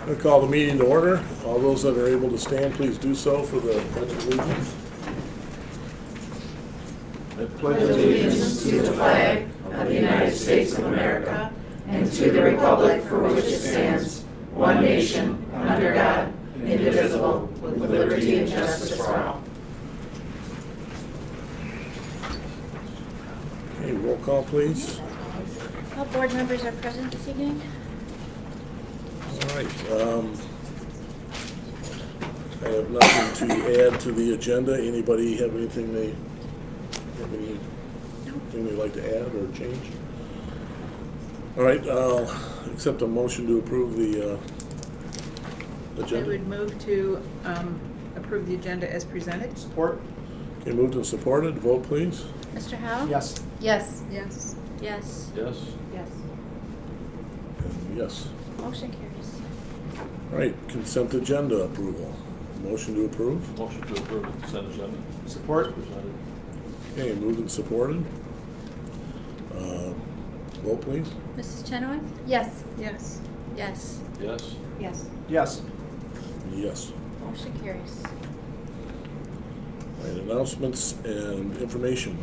I call the meeting to order. All those that are able to stand, please do so for the Pledge of Allegiance. I pledge allegiance to the flag of the United States of America and to the republic for which it stands, one nation, under God, indivisible, with liberty and justice for all. Okay, roll call, please. All board members are present this evening. All right. I have nothing to add to the agenda. Anybody have anything they'd like to add or change? All right, I'll accept a motion to approve the agenda. I would move to approve the agenda as presented. Support? Okay, moved and supported. Vote, please. Mr. Howe? Yes. Yes. Yes. Yes. Yes. Yes. And yes. Motion carries. All right, consent agenda approval. Motion to approve. Motion to approve the consent agenda. Support? As presented. Okay, moved and supported. Vote, please. Mrs. Chenoweth? Yes. Yes. Yes. Yes. Yes. Yes. Yes. Motion carries. All right, announcements and information.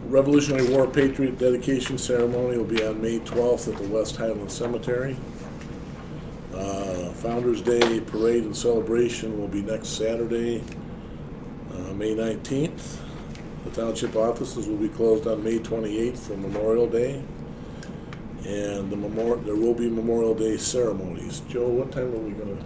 Revolutionary War Patriot Dedication Ceremony will be on May 12th at the West Highland Cemetery. Founders Day Parade and Celebration will be next Saturday, May 19th. The Township offices will be closed on May 28th for Memorial Day. And there will be Memorial Day ceremonies. Joe, what time are we going to?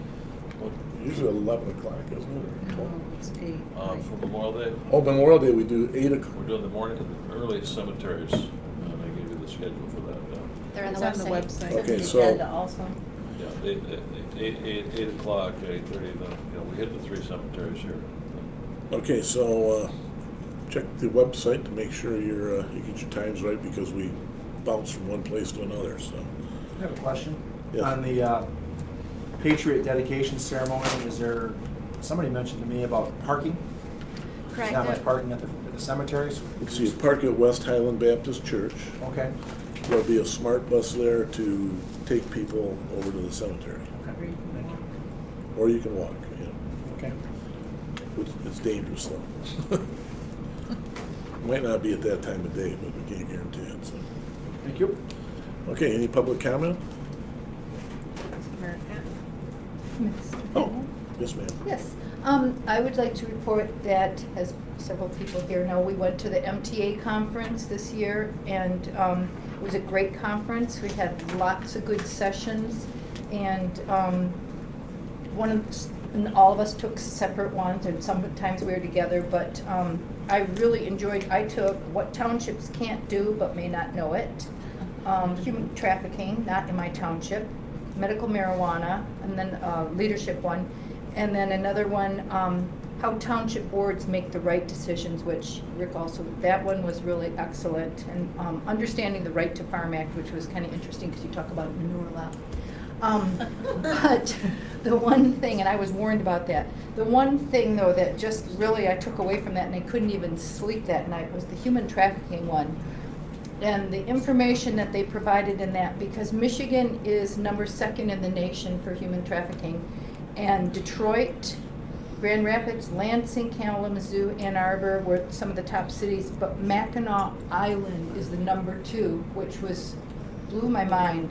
Usually 11 o'clock, isn't it? Or 12? No, it's 8. For Memorial Day, Oh, Memorial Day, we do 8 o'clock. we're doing the morning, early cemeteries. I gave you the schedule for that. They're on It's the on the website. website. Okay, so- Agenda also. Yeah, 8 o'clock, 8:30, we hit the 3 cemeteries here. Okay, so check the website to make sure you get your times right, because we bounce from one place to another. So, I have a question. Yes. On the Patriot dedication ceremony, somebody mentioned to me about parking? Correct. There's not much parking at the cemeteries? let's see, park at West Highland Baptist Church. Okay, There'll be a smart bus there to take people over to the cemetery, okay, thank you. or you can walk. Yeah, Okay. it's dangerous though. Might not be at that time of day, but we can't guarantee it. So, Thank you. okay, any public comment? Oh, yes, ma'am. Yes, I would like to report that, as several people here know, we went to the MTA conference this year, and it was a great conference. We had lots of good sessions, and all of us took separate ones, and sometimes we were together, but I really enjoyed, I took What Townships Can't Do But May Not Know It, Human Trafficking, Not in My Township, Medical Marijuana, and then leadership one, and then another one, How Township Boards Make the Right Decisions, which Rick also, that one was really excellent, and Understanding the Right to Farm Act, which was kind of interesting because you talk about manure law. But the one thing, and I was warned about that, the one thing though that just really I took away from that, and I couldn't even sleep that night, was the human trafficking one. And the information that they provided in that, because Michigan is number 2 in the nation for human trafficking, and Detroit, Grand Rapids, Lansing, Kalamazoo, Ann Arbor were some of the top cities, but Mackinac Island is the number 2, which blew my mind.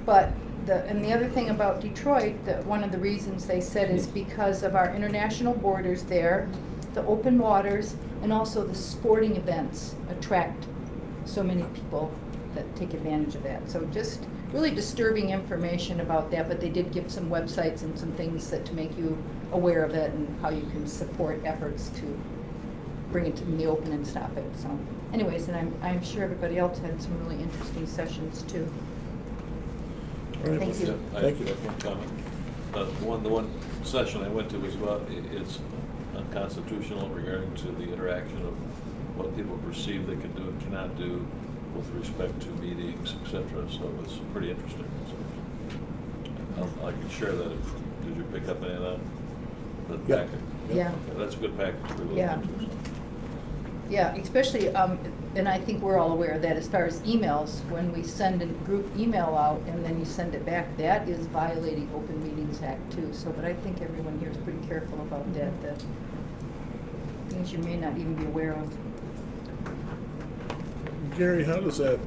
But the other thing about Detroit, one of the reasons they said is because of our international borders there, the open waters, and also the sporting events attract so many people that take advantage of that. So just really disturbing information about that, but they did give some websites and some things to make you aware of it and how you can support efforts to bring it in the open and stop it. So anyways, and I'm sure everybody else had some really interesting sessions too. All right. Thank you. I Thank you. have one comment. The one session I went to was about, it's unconstitutional regarding to the interaction of what people perceive they can do and cannot do with respect to meetings, etc. So it's pretty interesting. So I can share that. Did you pick up any of that? The Yeah. packet? Yeah. Okay, that's a good package. We looked Yeah. into, so. Yeah, especially, and I think we're all aware that as far as emails, when we send a group email out and then you send it back, that is violating Open Meetings Act too. So, but I think everyone here is pretty careful about that, things you may not even be aware of. Gary, how does that,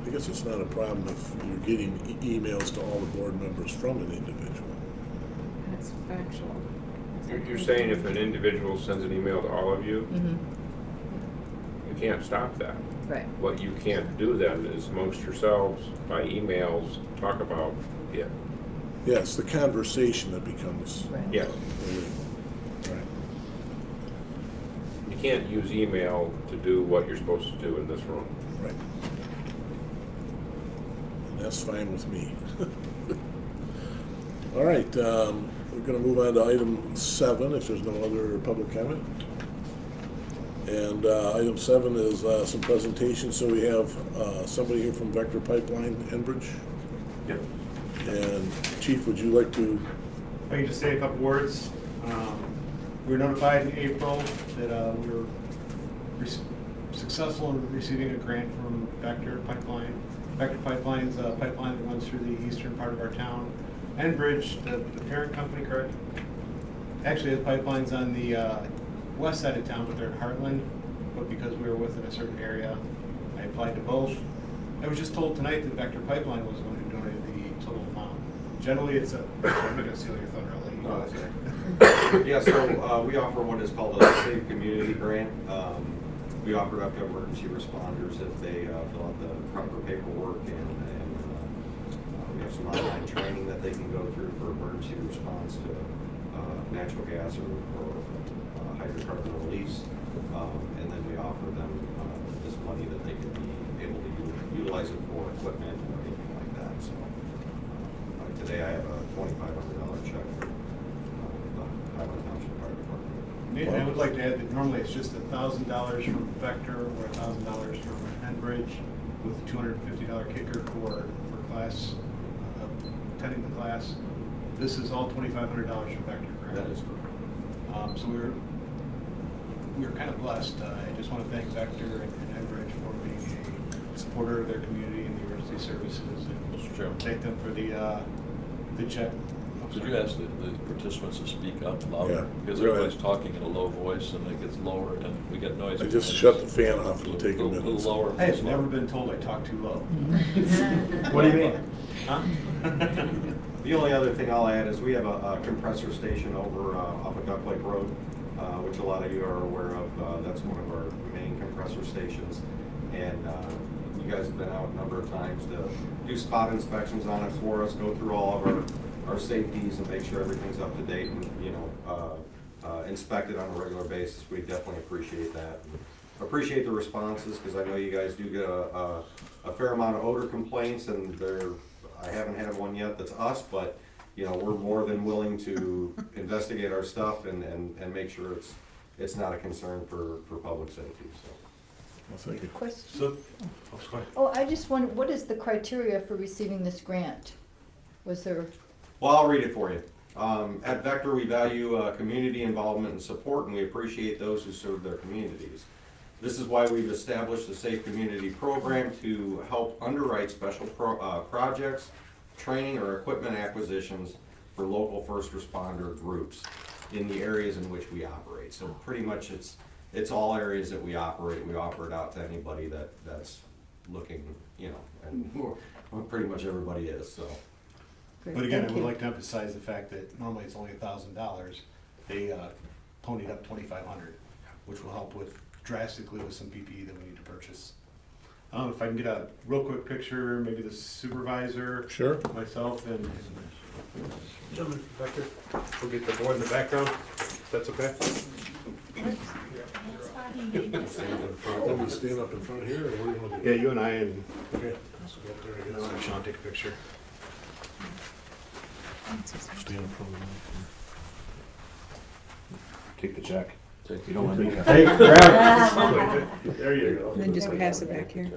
I guess it's not a problem if you're getting emails to all the board members from an individual. That's factual. You're saying if an individual sends an email to all of you, Mm-hmm. you can't stop that. Right. What you can't do then is amongst yourselves by emails talk about it. Yeah, it's the conversation that becomes. Right. Yeah, Right. you can't use email to do what you're supposed to do in this room. Right. And that's fine with me. All right, we're going to move on to item 7, if there's no other public comment. And item 7 is some presentations. So we have somebody here from Vector Pipeline, Enbridge. Yep. And Chief, would you like to? I can just say a couple words. We were notified in April that we were successful in receiving a grant from Vector Pipeline. Vector Pipeline's a pipeline that runs through the eastern part of our town. Enbridge, the parent company, correct? Actually, the pipeline's on the west side of town, but they're in Highland. But because we were within a certain area, I applied to both. I was just told tonight that Vector Pipeline was going to donate the total amount. Generally, it's a. I'm not going to steal your thunder. I'll let you No, go. that's okay. Yeah, so we offer what is called a Safe Community Grant. We offer it up to emergency responders if they fill out the proper paperwork, and we have some online training that they can go through for emergency response to natural gas or hydrocarbon release. And then we offer them this money that they can be able to utilize it for equipment or anything like that. So today I have a $2,500 check for the Highland Township Fire Department. And I would like to add that normally it's just $1,000 from Vector or $1,000 from Enbridge with a $250 kicker for class, attending the class. This is all $2,500 from Vector, correct? That is correct. So we were kind of blessed. I just want to thank Vector and Enbridge for being a supporter of their community and the emergency services, and Mr. Chairman. thank them for the check. Could you ask the participants to speak up louder? Yeah, Because go everybody's ahead. talking in a low voice and it gets lower and we get noise. I just shut the fan off. It'll take a A minute. little lower. I have never been told I talk too low. What do you mean? Huh? The only other thing I'll add is we have a compressor station over off of Duck Lake Road, which a lot of you are aware of. That's one of our main compressor stations. And you guys have been out a number of times to do spot inspections on it for us, go through all of our safeties and make sure everything's up to date and, inspect it on a regular basis. We definitely appreciate that. Appreciate the responses, because I know you guys do get a fair amount of odor complaints, and I haven't had one yet that's us, but we're more than willing to investigate our stuff and make sure it's not a concern for public safety. So. Well, thank you. Question? So, sorry. Oh, I just wondered, what is the criteria for receiving this grant? Was there? Well, I'll read it for you. At Vector, we value community involvement and support, and we appreciate those who serve their communities. This is why we've established the Safe Community Program to help underwrite special projects, training, or equipment acquisitions for local first responder groups in the areas in which we operate. So pretty much it's all areas that we operate. We offer it out to anybody that's looking, and pretty much everybody is, so. Great, But again, I thank would you. like to emphasize the fact that normally it's only $1,000. They ponied up $2,500, which will help drastically with some PPE that we need to purchase. If I can get a real quick picture, maybe the supervisor, Sure. myself, and gentleman from Vector. We'll get the board in the background, if that's okay. Want me to stand up in front here, or what do you want to do? Yeah, you and I, and Okay. Let's go up there and get some. Sean, take a picture. Stand in front of them. Take the check. Take You don't want to take it. Hey, grab it. There you go. Then just pass it back here.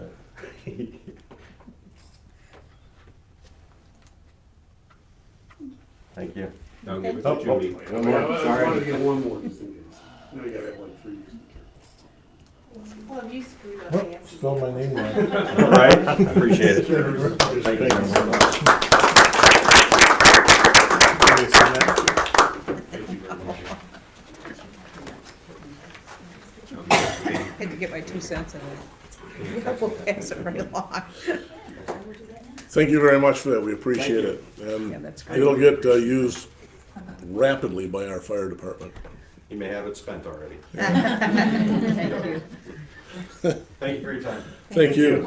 Thank you. I'll Thank give it to Judy. I wanted to Sorry. get one more, just in case. No, you gotta have like 3. Well, you screwed up. Oh, spell my name wrong. All right, appreciate it. Thank you very much. Had to get my 2 cents in it. Yeah, we'll pass it right along. Thank you very much for that, we appreciate it. Yeah, And that's great. it'll get used rapidly by our fire department. You may have it spent already. Thank you. Thank you for your time. Thank you.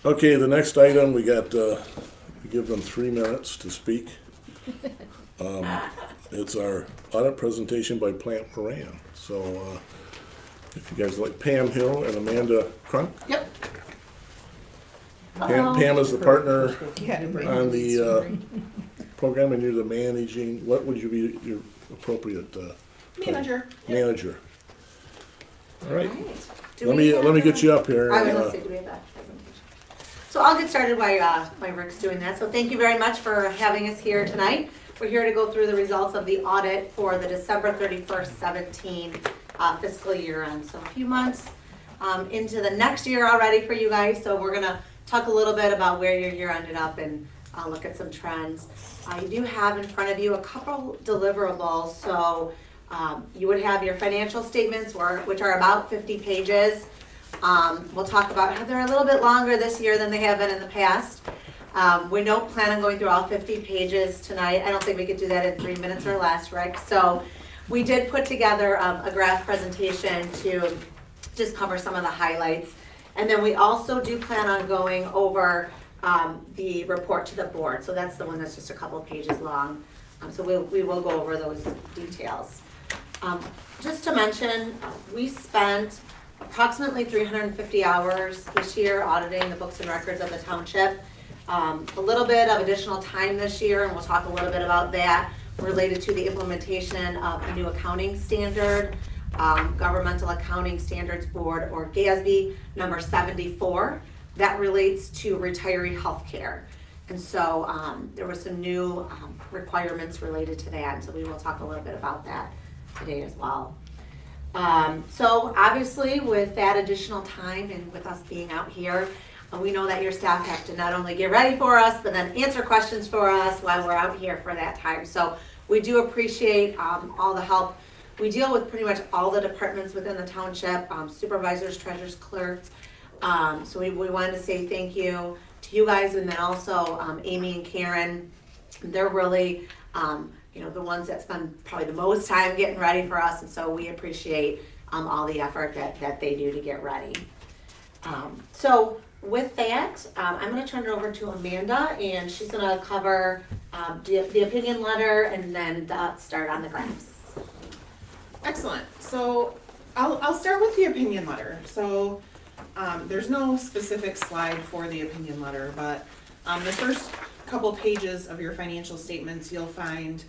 Okay, the next item, we got, we give them 3 minutes to speak. It's our audit presentation by Plant Moran. So, if you guys like Pam Hill and Amanda Crunk. Yep. Pam is the partner Yeah. on the program, and you're the managing, what would you be your appropriate Manager. manager? All right, Do let we me have get you up here. I was and, gonna say, do we have that presentation? So I'll get started while Rick's doing that. So thank you very much for having us here tonight. We're here to go through the results of the audit for the December 31st, 17 fiscal year end. So a few months into the next year already for you guys. So we're gonna talk a little bit about where your year ended up and look at some trends. You do have in front of you a couple deliverables. So you would have your financial statements, which are about 50 pages. We'll talk about how they're a little bit longer this year than they have been in the past. We don't plan on going through all 50 pages tonight. I don't think we could do that in 3 minutes or less, Rick. So we did put together a graph presentation to just cover some of the highlights. And then we also do plan on going over the report to the board. So that's the one that's just a couple of pages long. So we will go over those details. Just to mention, we spent approximately 350 hours this year auditing the books and records of the township. A little bit of additional time this year, and we'll talk a little bit about that, related to the implementation of a new accounting standard, Governmental Accounting Standards Board, or GASB number 74. That relates to retiree health care. And so there were some new requirements related to that, and so we will talk a little bit about that today as well. So obviously with that additional time and with us being out here, we know that your staff have to not only get ready for us, but then answer questions for us while we're out here for that time. So we do appreciate all the help. We deal with pretty much all the departments within the township, supervisors, treasurers, clerks. So we wanted to say thank you to you guys, and then also Amy and Karen. They're really the ones that spend probably the most time getting ready for us, and so we appreciate all the effort that they do to get ready. So with that, I'm going to turn it over to Amanda, and she's going to cover the opinion letter and then start on the graphs. Excellent. So I'll start with the opinion letter. So there's no specific slide for the opinion letter, but the first couple pages of your financial statements, you'll find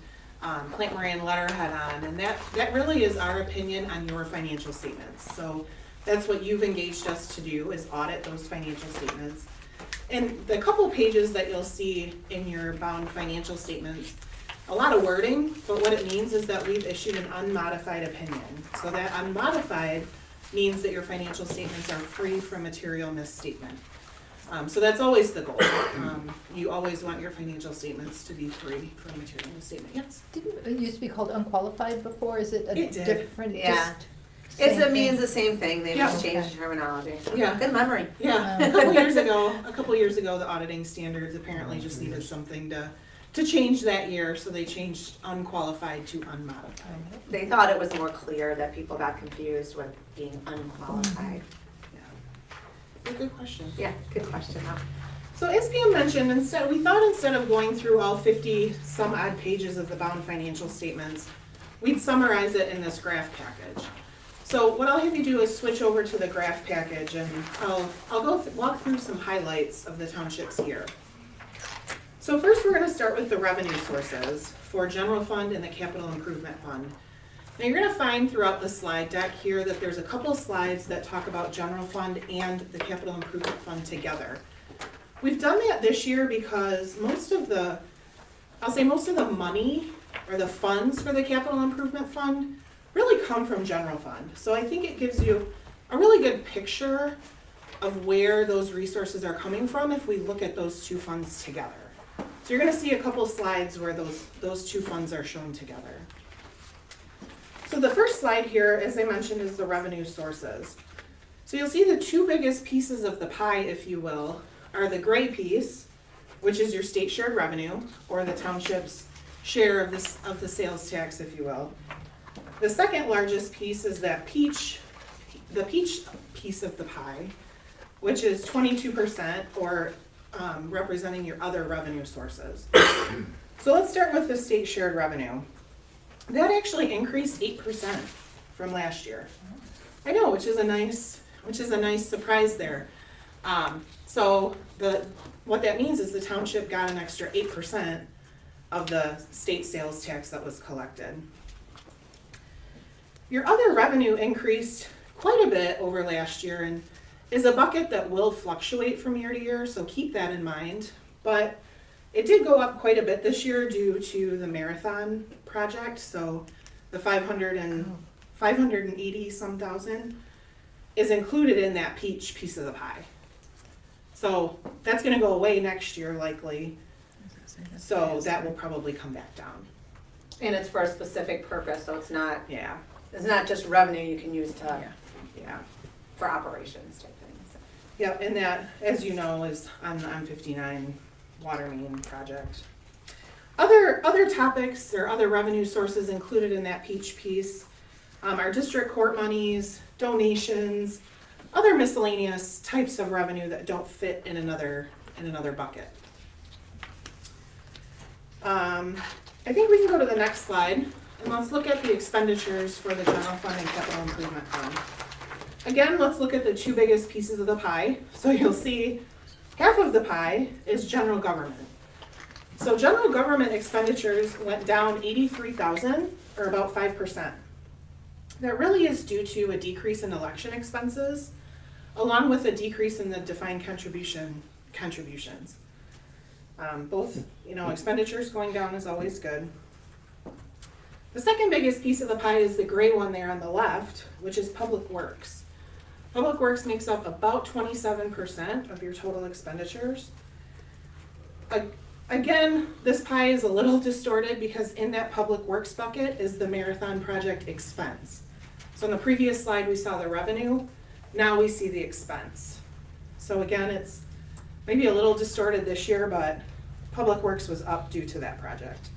Plant Moran letterhead on, and that really is our opinion on your financial statements. So that's what you've engaged us to do, is audit those financial statements. And the couple pages that you'll see in your bound financial statements, a lot of wording, but what it means is that we've issued an unmodified opinion. So that unmodified means that your financial statements are free from material misstatement. So that's always the goal. You always want your financial statements to be free from material misstatement. Yes? Didn't it used to be called unqualified before? Is it a It did. different? Yeah. It means the same thing. They Yeah. just changed the terminology. So Yeah. Good memory. Yeah, a couple years ago, the auditing standards apparently just needed something to change that year, so they changed unqualified to unmodified. They thought it was more clear that people got confused with being unqualified. A good question. Yeah, good question. So as Pam mentioned, we thought instead of going through all 50 some odd pages of the bound financial statements, we'd summarize it in this graph package. So what I'll have you do is switch over to the graph package, and I'll walk through some highlights of the township's year. So first we're going to start with the revenue sources for general fund and the capital improvement fund. Now you're going to find throughout the slide deck here that there's a couple of slides that talk about general fund and the capital improvement fund together. We've done that this year because most of the money or the funds for the capital improvement fund really come from general fund. So I think it gives you a really good picture of where those resources are coming from if we look at those two funds together. So you're gonna see a couple slides where those two funds are shown together. So the first slide here, as I mentioned, is the revenue sources. So you'll see the two biggest pieces of the pie, if you will, are the gray piece, which is your state shared revenue, or the township's share of the sales tax, if you will. The second largest piece is the peach piece of the pie, which is 22%, or representing your other revenue sources. So let's start with the state shared revenue. That actually increased 8% from last year. I know, which is a nice surprise there. So what that means is the township got an extra 8% of the state sales tax that was collected. Your other revenue increased quite a bit over last year and is a bucket that will fluctuate from year to year, so keep that in mind. But it did go up quite a bit this year due to the marathon project, so the 580 some thousand is included in that peach piece of the pie. So that's gonna go away next year likely, so that will probably come back down. And it's for a specific purpose, so it's not Yeah, just revenue you can use to, yeah. for operations type things. Yep, and that, as you know, is on the M59 water main project. Other topics or other revenue sources included in that peach piece are district court monies, donations, other miscellaneous types of revenue that don't fit in another bucket. I think we can go to the next slide and let's look at the expenditures for the general fund and capital improvement fund. Again, let's look at the two biggest pieces of the pie. So you'll see half of the pie is general government. So general government expenditures went down 83,000, or about 5%. That really is due to a decrease in election expenses, along with a decrease in the defined contributions. Both, expenditures going down is always good. The second biggest piece of the pie is the gray one there on the left, which is public works. Public works makes up about 27% of your total expenditures. Again, this pie is a little distorted because in that public works bucket is the marathon project expense. So in the previous slide, we saw the revenue. Now we see the expense. So again, it's maybe a little distorted this year, but public works was up due to that project.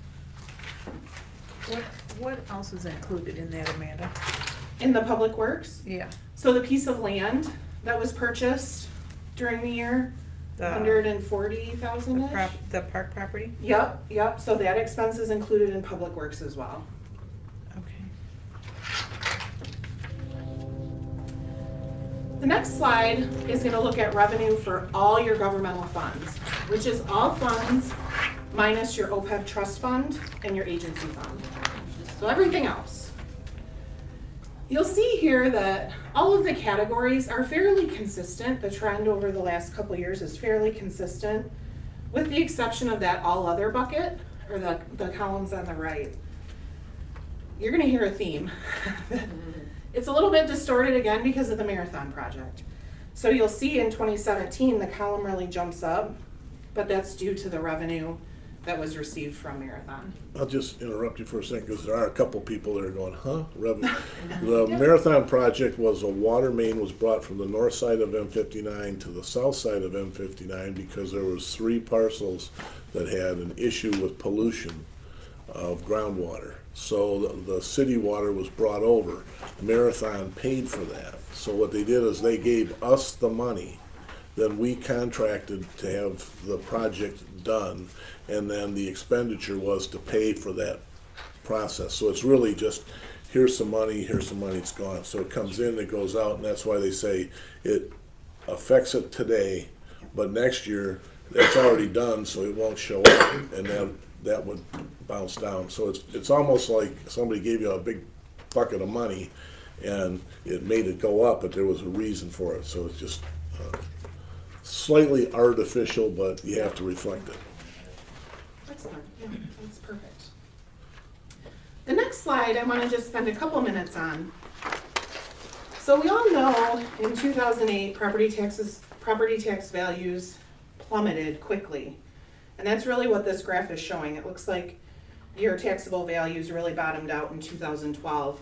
What else is included in that, Amanda? In the public works? Yeah. So the piece of land that was purchased during the year, 140,000-ish? The park property? Yep, so that expense is included in public works as well. Okay. The next slide is gonna look at revenue for all your governmental funds, which is all funds minus your OPEB trust fund and your agency fund. So everything else. You'll see here that all of the categories are fairly consistent. The trend over the last couple of years is fairly consistent, with the exception of that all other bucket, or the columns on the right. You're gonna hear a theme. It's a little bit distorted again because of the marathon project. So you'll see in 2017, the column really jumps up, but that's due to the revenue that was received from marathon. I'll just interrupt you for a second because there are a couple people that are going, huh? Revenue. The marathon project was a water main was brought from the north side of M59 to the south side of M59 because there was 3 parcels that had an issue with pollution of groundwater. So the city water was brought over. Marathon paid for that. So what they did is they gave us the money. Then we contracted to have the project done, and then the expenditure was to pay for that process. So it's really just, here's some money, it's gone. So it comes in, it goes out, and that's why they say it affects it today, but next year, it's already done, so it won't show up, and then that would bounce down. So it's almost like somebody gave you a big bucket of money, and it made it go up, but there was a reason for it. So it's just slightly artificial, but you have to reflect it. Excellent, yeah, that's perfect. The next slide I want to just spend a couple minutes on. So we all know in 2008, property tax values plummeted quickly. And that's really what this graph is showing. It looks like your taxable values really bottomed out in 2012.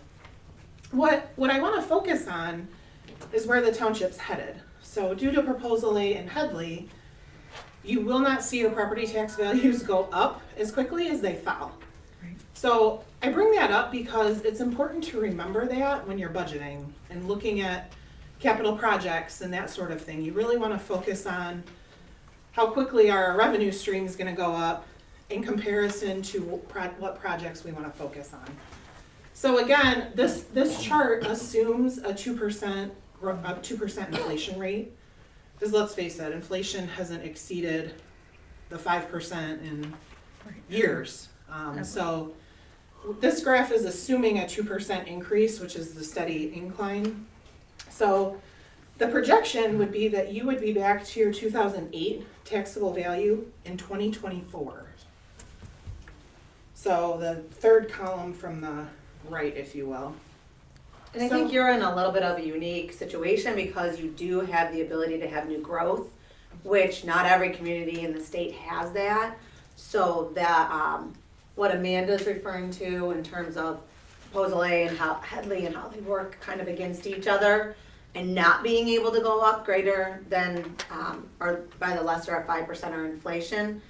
What I want to focus on is where the township's headed. So due to Proposal A and Headley, you will not see your property tax values go up as quickly as they fell. So I bring that up because it's important to remember that when you're budgeting and looking at capital projects and that sort of thing. You really want to focus on how quickly our revenue stream is going to go up in comparison to what projects we want to focus on. So again, this chart assumes a 2% inflation rate. Because let's face it, inflation hasn't exceeded the 5% in years. So this graph is assuming a 2% increase, which is the steady incline. So the projection would be that you would be back to your 2008 taxable value in 2024. So the third column from the right, if you will. And I think you're in a little bit of a unique situation because you do have the ability to have new growth, which not every community in the state has that. So that what Amanda's referring to in terms of Proposal A and how Headley and how they work kind of against each other and not being able to go up greater than or by the lesser of 5% or inflation,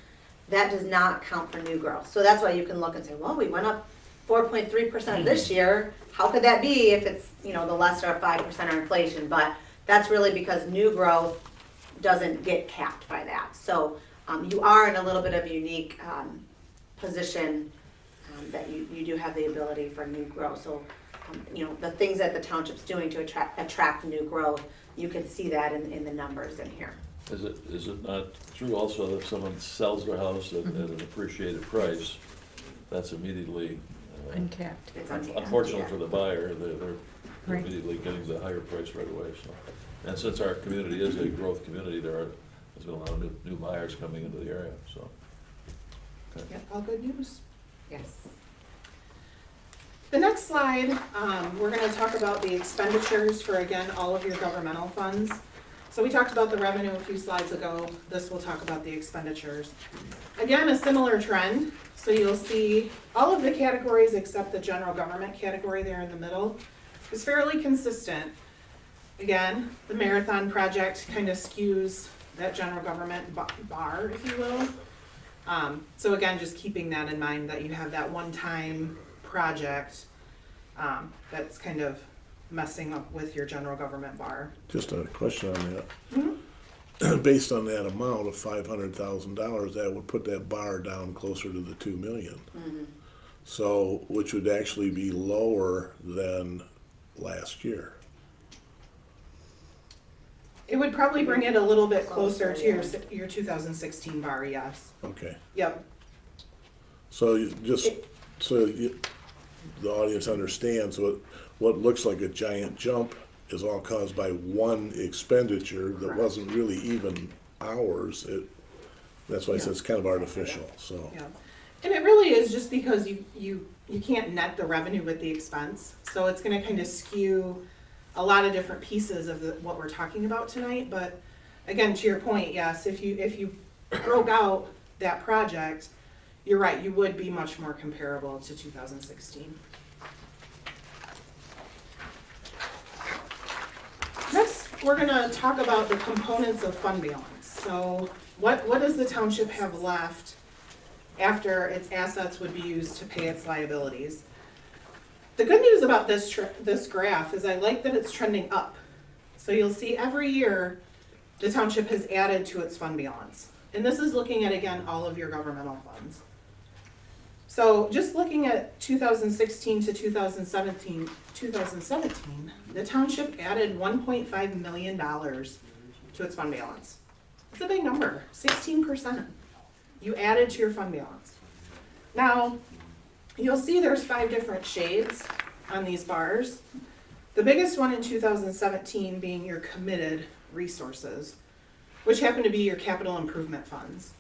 that does not count for new growth. So that's why you can look and say, well, we went up 4.3% this year. How could that be if it's, the lesser of 5% or inflation? But that's really because new growth doesn't get capped by that. So you are in a little bit of a unique position that you do have the ability for new growth. So, the things that the township's doing to attract new growth, you can see that in the numbers in here. Is it not true also that if someone sells their house at an appreciated price, that's immediately Uncapped. It's uncapped, unfortunately yeah. for the buyer, they're Right. immediately getting the higher price right away. So, and since our community is a growth community, there's been a lot of new buyers coming into the area. So, okay. Yep, all good news. Yes. The next slide, we're going to talk about the expenditures for, again, all of your governmental funds. So we talked about the revenue a few slides ago. This will talk about the expenditures. Again, a similar trend. So you'll see all of the categories except the general government category there in the middle is fairly consistent. Again, the marathon project kind of skews that general government bar, if you will. So again, just keeping that in mind that you have that one-time project that's kind of messing up with your general government bar. Just a question on that. Mm-hmm. Based on that amount of $500,000, that would put that bar down closer to the 2 million. Mm-hmm. So, which would actually be lower than last year. It would probably bring it a little bit closer to your 2016 bar, yes. Okay. Yep. So the audience understands what looks like a giant jump is all caused by one expenditure that Correct. wasn't really even ours. That's why I said it's kind of artificial. So. Yeah. And it really is just because you can't net the revenue with the expense. So it's going to kind of skew a lot of different pieces of what we're talking about tonight. But again, to your point, yes, if you broke out that project, you're right, you would be much more comparable to 2016. Next, we're going to talk about the components of fund balance. So what does the township have left after its assets would be used to pay its liabilities? The good news about this graph is I like that it's trending up. So you'll see every year the township has added to its fund balance. And this is looking at, again, all of your governmental funds. So just looking at 2016 to 2017, the township added $1.5 million to its fund balance. It's a big number, 16%. You added to your fund balance. Now, you'll see there's 5 different shades on these bars. The biggest one in 2017 being your committed resources, which happen to be your capital improvement funds.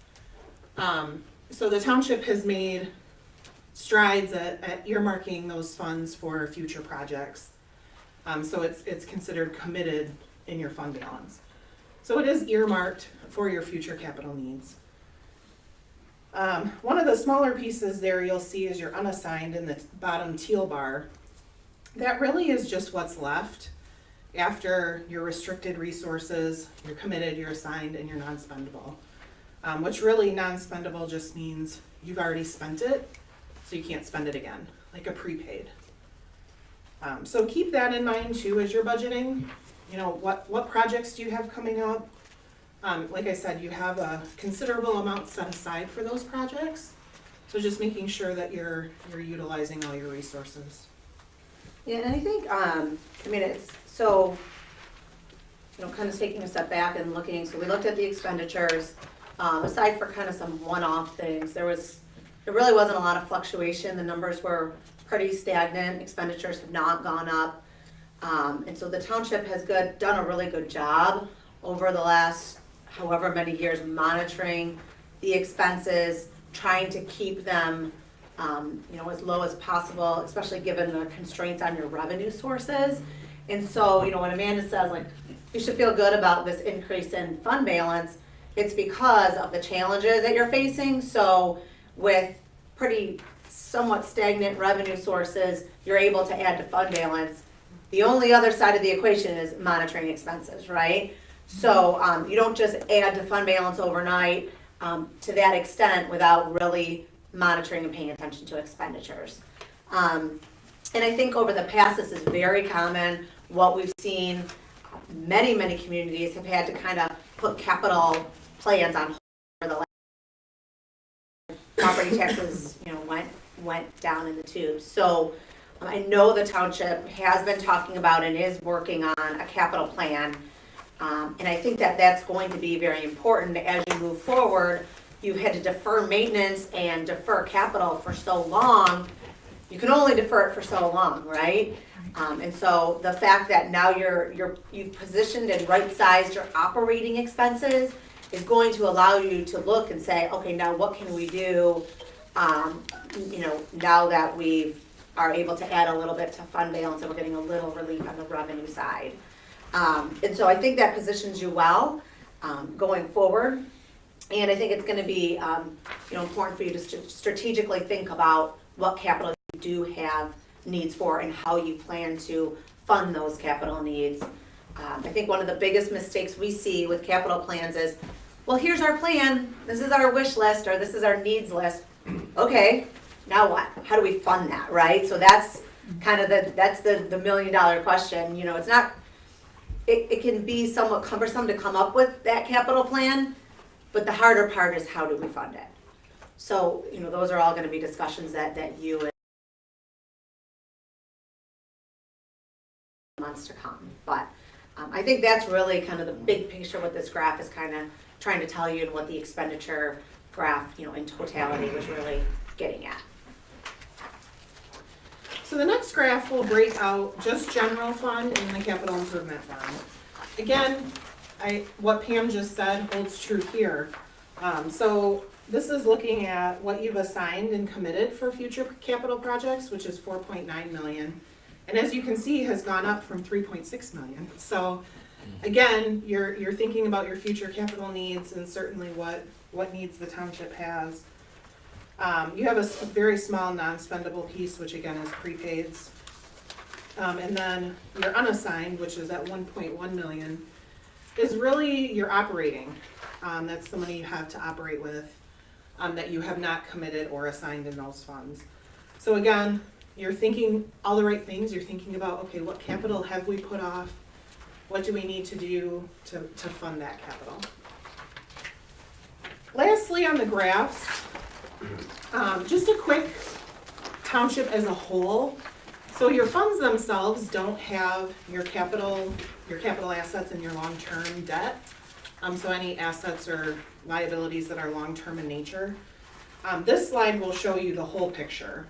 So the township has made strides at earmarking those funds for future projects. So it's considered committed in your fund balance. So it is earmarked for your future capital needs. One of the smaller pieces there you'll see is your unassigned in the bottom teal bar. That really is just what's left after your restricted resources, you're committed, you're assigned, and you're non-spendable. Which really non-spendable just means you've already spent it, so you can't spend it again, like a prepaid. So keep that in mind too as you're budgeting. You know, what projects do you have coming up? Like I said, you have a considerable amount set aside for those projects. So just making sure that you're utilizing all your resources. Yeah, and I think, I mean, it's so, you know, kind of taking a step back and looking, so we looked at the expenditures, aside for kind of some one-off things, there really wasn't a lot of fluctuation. The numbers were pretty stagnant, expenditures have not gone up. And so the township has done a really good job over the last however many years monitoring the expenses, trying to keep them you know, as low as possible, especially given the constraints on your revenue sources. And so, you know, when Amanda says, like, you should feel good about this increase in fund balance, it's because of the challenges that you're facing. So with pretty somewhat stagnant revenue sources, you're able to add to fund balance. The only other side of the equation is monitoring expenses, right? So you don't just add to fund balance overnight to that extent without really monitoring and paying attention to expenditures. And I think over the past, this is very common. What we've seen, many communities have had to kind of put capital plans on hold for the last property taxes, you know, went down in the tubes. So I know the township has been talking about and is working on a capital plan. And I think that that's going to be very important as you move forward. You've had to defer maintenance and defer capital for so long. You can only defer it for so long, right? And so the fact that now you've positioned and right-sized your operating expenses is going to allow you to look and say, okay, now what can we do? You know, now that we are able to add a little bit to fund balance and we're getting a little relief on the revenue side. And so I think that positions you well going forward. And I think it's going to be you know, important for you to strategically think about what capital you do have needs for and how you plan to fund those capital needs. I think one of the biggest mistakes we see with capital plans is, well, here's our plan, this is our wish list, or this is our needs list. Okay, now what? How do we fund that, right? So that's kind of the $1 million question. You know, it's not, it can be somewhat cumbersome to come up with that capital plan, but the harder part is how do we fund it? So, you know, those are all going to be discussions that you and months to come. But I think that's really kind of the big picture what this graph is kind of trying to tell you and what the expenditure graph, you know, in totality was really getting at. So the next graph will break out just general fund and the capital improvement fund. Again, what Pam just said holds true here. So this is looking at what you've assigned and committed for future capital projects, which is 4.9 million. And as you can see, has gone up from 3.6 million. So again, you're thinking about your future capital needs and certainly what needs the township has. You have a very small non-spendable piece, which again is prepaids. And then your unassigned, which is at 1.1 million, is really your operating. That's the money you have to operate with that you have not committed or assigned in those funds. So again, you're thinking all the right things. You're thinking about, okay, what capital have we put off? What do we need to do to fund that capital? Lastly, on the graphs, just a quick township as a whole. So your funds themselves don't have your capital assets and your long-term debt. So any assets or liabilities that are long-term in nature. This slide will show you the whole picture.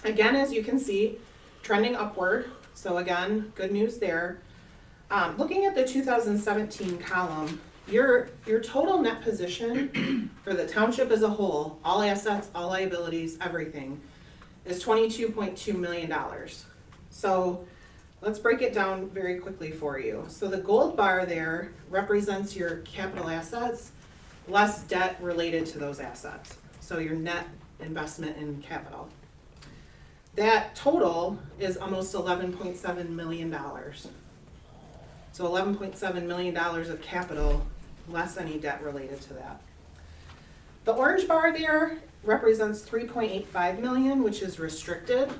Again, as you can see, trending upward. So again, good news there. Looking at the 2017 column, your total net position for the township as a whole, all assets, all liabilities, everything, is $22.2 million. So let's break it down very quickly for you. So the gold bar there represents your capital assets, less debt related to those assets. So your net investment in capital. That total is almost $11.7 million. So $11.7 million of capital, less any debt related to that. The orange bar there represents $3.85 million, which is restricted.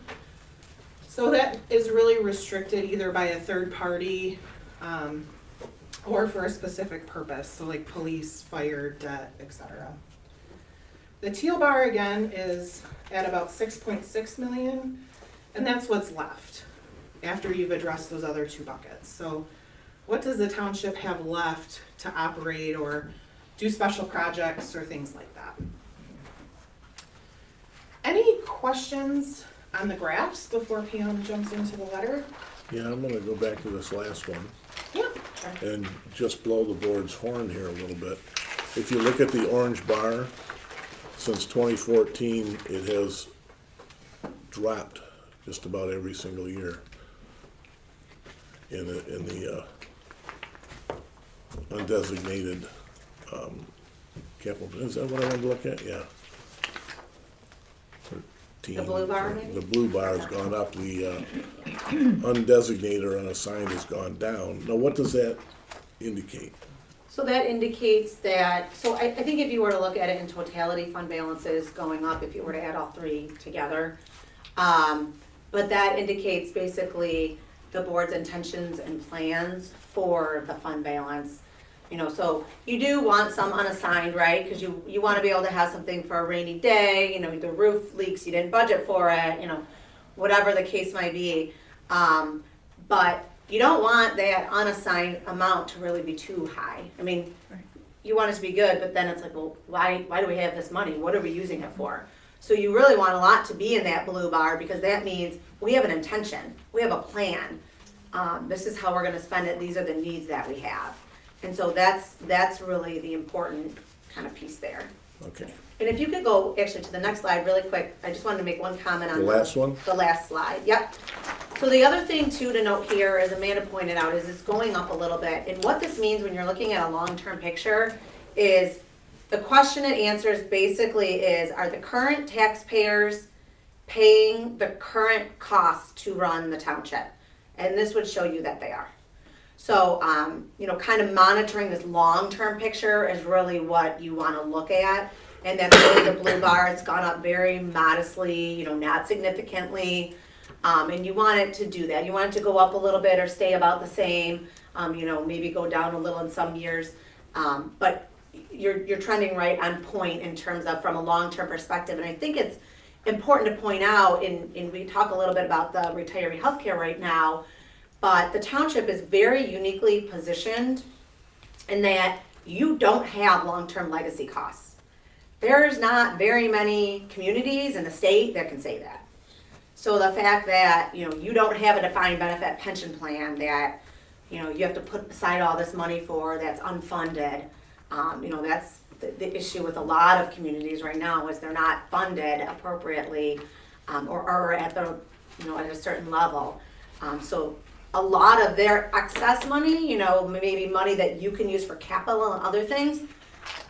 So that is really restricted either by a third party or for a specific purpose, so like police, fire, debt, etc. The teal bar again is at about 6.6 million, and that's what's left after you've addressed those other two buckets. So what does the township have left to operate or do special projects or things like that? Any questions on the graphs before Pam jumps into the letter? Yeah, I'm gonna go back to this last one Yeah. and just blow the board's horn here a little bit. If you look at the orange bar, since 2014, it has dropped just about every single year in the undesignated capital. Is that what I want to look at? Yeah. 13. The blue bar, maybe? The blue bar has gone up. The undesignated or unassigned has gone down. Now, what does that indicate? So that indicates that, so I think if you were to look at it in totality, fund balance is going up if you were to add all three together. But that indicates basically the board's intentions and plans for the fund balance. You know, so you do want some unassigned, right? Because you want to be able to have something for a rainy day, you know, the roof leaks, you didn't budget for it, you know, whatever the case might be. But you don't want that unassigned amount to really be too high. I mean, you want it to be good, but then it's like, well, why do we have this money? What are we using it for? So you really want a lot to be in that blue bar because that means we have an intention, we have a plan. This is how we're going to spend it. These are the needs that we have. And so that's really the important kind of piece there. Okay. And if you could go actually to the next slide really quick, I just wanted to make one comment on The last one? The last slide, yep. So the other thing too to note here, as Amanda pointed out, is it's going up a little bit. And what this means when you're looking at a long-term picture is the question it answers basically is, are the current taxpayers paying the current costs to run the township? And this would show you that they are. So, you know, kind of monitoring this long-term picture is really what you want to look at. And that's really the blue bar. It's gone up very modestly, you know, not significantly. And you want it to do that. You want it to go up a little bit or stay about the same, you know, maybe go down a little in some years. But you're trending right on point in terms of from a long-term perspective. And I think it's important to point out, and we talk a little bit about the retiree healthcare right now, but the township is very uniquely positioned in that you don't have long-term legacy costs. There's not very many communities in the state that can say that. So the fact that, you know, you don't have a defined benefit pension plan that, you know, you have to put aside all this money for that's unfunded, you know, that's the issue with a lot of communities right now is they're not funded appropriately or at the, you know, at a certain level. So a lot of their excess money, you know, maybe money that you can use for capital and other things,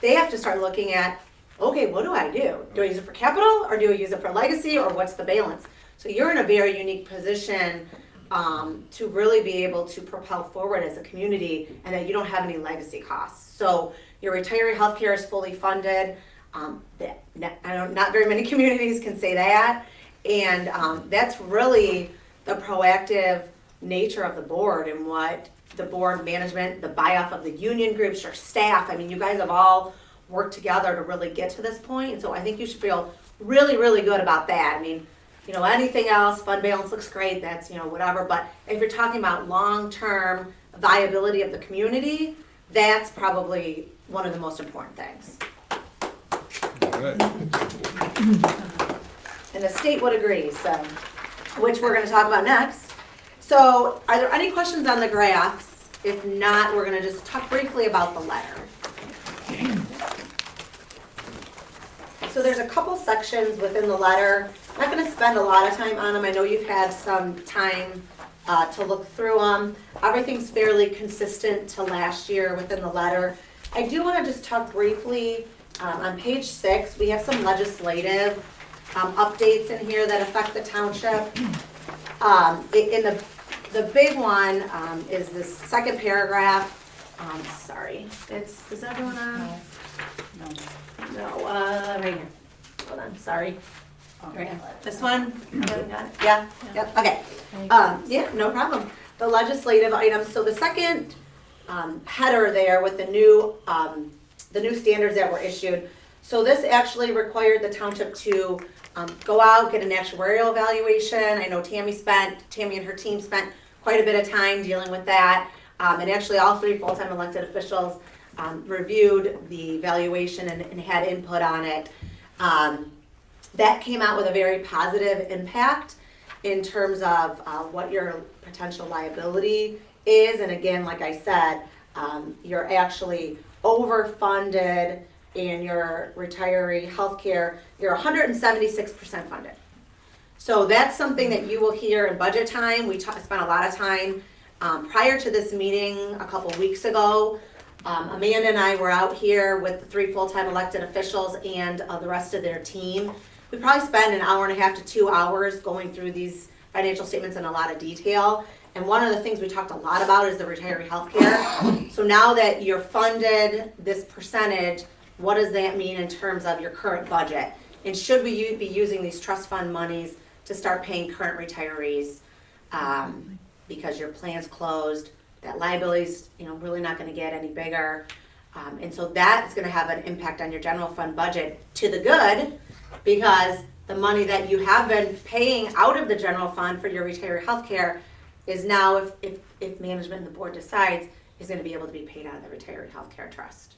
they have to start looking at, okay, what do I do? Do I use it for capital or do I use it for legacy or what's the balance? So you're in a very unique position to really be able to propel forward as a community and that you don't have any legacy costs. So your retiree healthcare is fully funded. Not very many communities can say that. And that's really the proactive nature of the board and what the board management, the buy-off of the union groups, your staff, I mean, you guys have all worked together to really get to this point. And so I think you should feel really, really good about that. I mean, you know, anything else, fund balance looks great, that's, you know, whatever. But if you're talking about long-term viability of the community, that's probably one of the most important things. All right. And the state would agree, so, which we're going to talk about next. So are there any questions on the graphs? If not, we're going to just talk briefly about the letter. So there's a couple sections within the letter. I'm not going to spend a lot of time on them. I know you've had some time to look through them. Everything's fairly consistent to last year within the letter. I do want to just talk briefly, on page 6, we have some legislative updates in here that affect the township. In the big one is this second paragraph. Sorry, is everyone on? No, right here. Hold on, sorry. Right. This one? Got it? Yeah? Yep, okay. Yeah, no problem. The legislative items, so the second header there with the new standards that were issued. So this actually required the township to go out, get an actuarial evaluation. I know Tammy and her team spent quite a bit of time dealing with that. And actually all 3 full-time elected officials reviewed the evaluation and had input on it. That came out with a very positive impact in terms of what your potential liability is. And again, like I said, you're actually overfunded in your retiree healthcare. You're 176% funded. So that's something that you will hear in budget time. We spent a lot of time prior to this meeting a couple weeks ago. Amanda and I were out here with the 3 full-time elected officials and the rest of their team. We probably spend an hour and a half to 2 hours going through these financial statements in a lot of detail. And one of the things we talked a lot about is the retiree health care. So now that you're funded this percentage, what does that mean in terms of your current budget? And should we be using these trust fund monies to start paying current retirees because your plan's closed, that liability's really not going to get any bigger. And so that's going to have an impact on your general fund budget to the good, because the money that you have been paying out of the general fund for your retiree health care is now, if management and the board decides, is going to be able to be paid out of the retiree health care trust,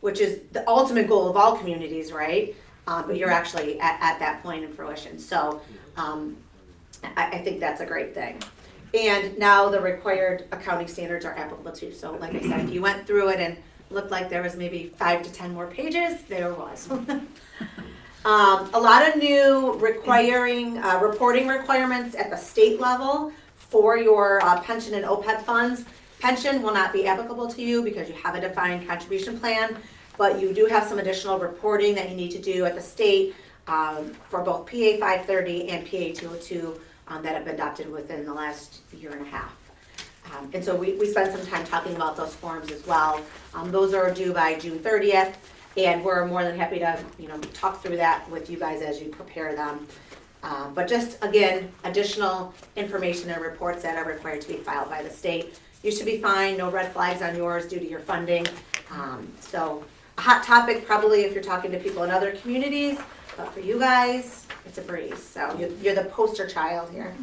which is the ultimate goal of all communities, right? But you're actually at that point in fruition. So I think that's a great thing. And now the required accounting standards are applicable too. So like I said, if you went through it and looked like there was maybe 5 to 10 more pages, there was. A lot of new reporting requirements at the state level for your pension and OPEB funds. Pension will not be applicable to you because you have a defined contribution plan, but you do have some additional reporting that you need to do at the state for both PA 530 and PA 202 that have been adopted within the last year and a half. And so we spent some time talking about those forms as well. Those are due by June 30th, and we're more than happy to talk through that with you guys as you prepare them. But just, again, additional information and reports that are required to be filed by the state. You should be fine, no red flags on yours due to your funding. So a hot topic probably if you're talking to people in other communities, but for you guys, it's a breeze. So you're the poster child here.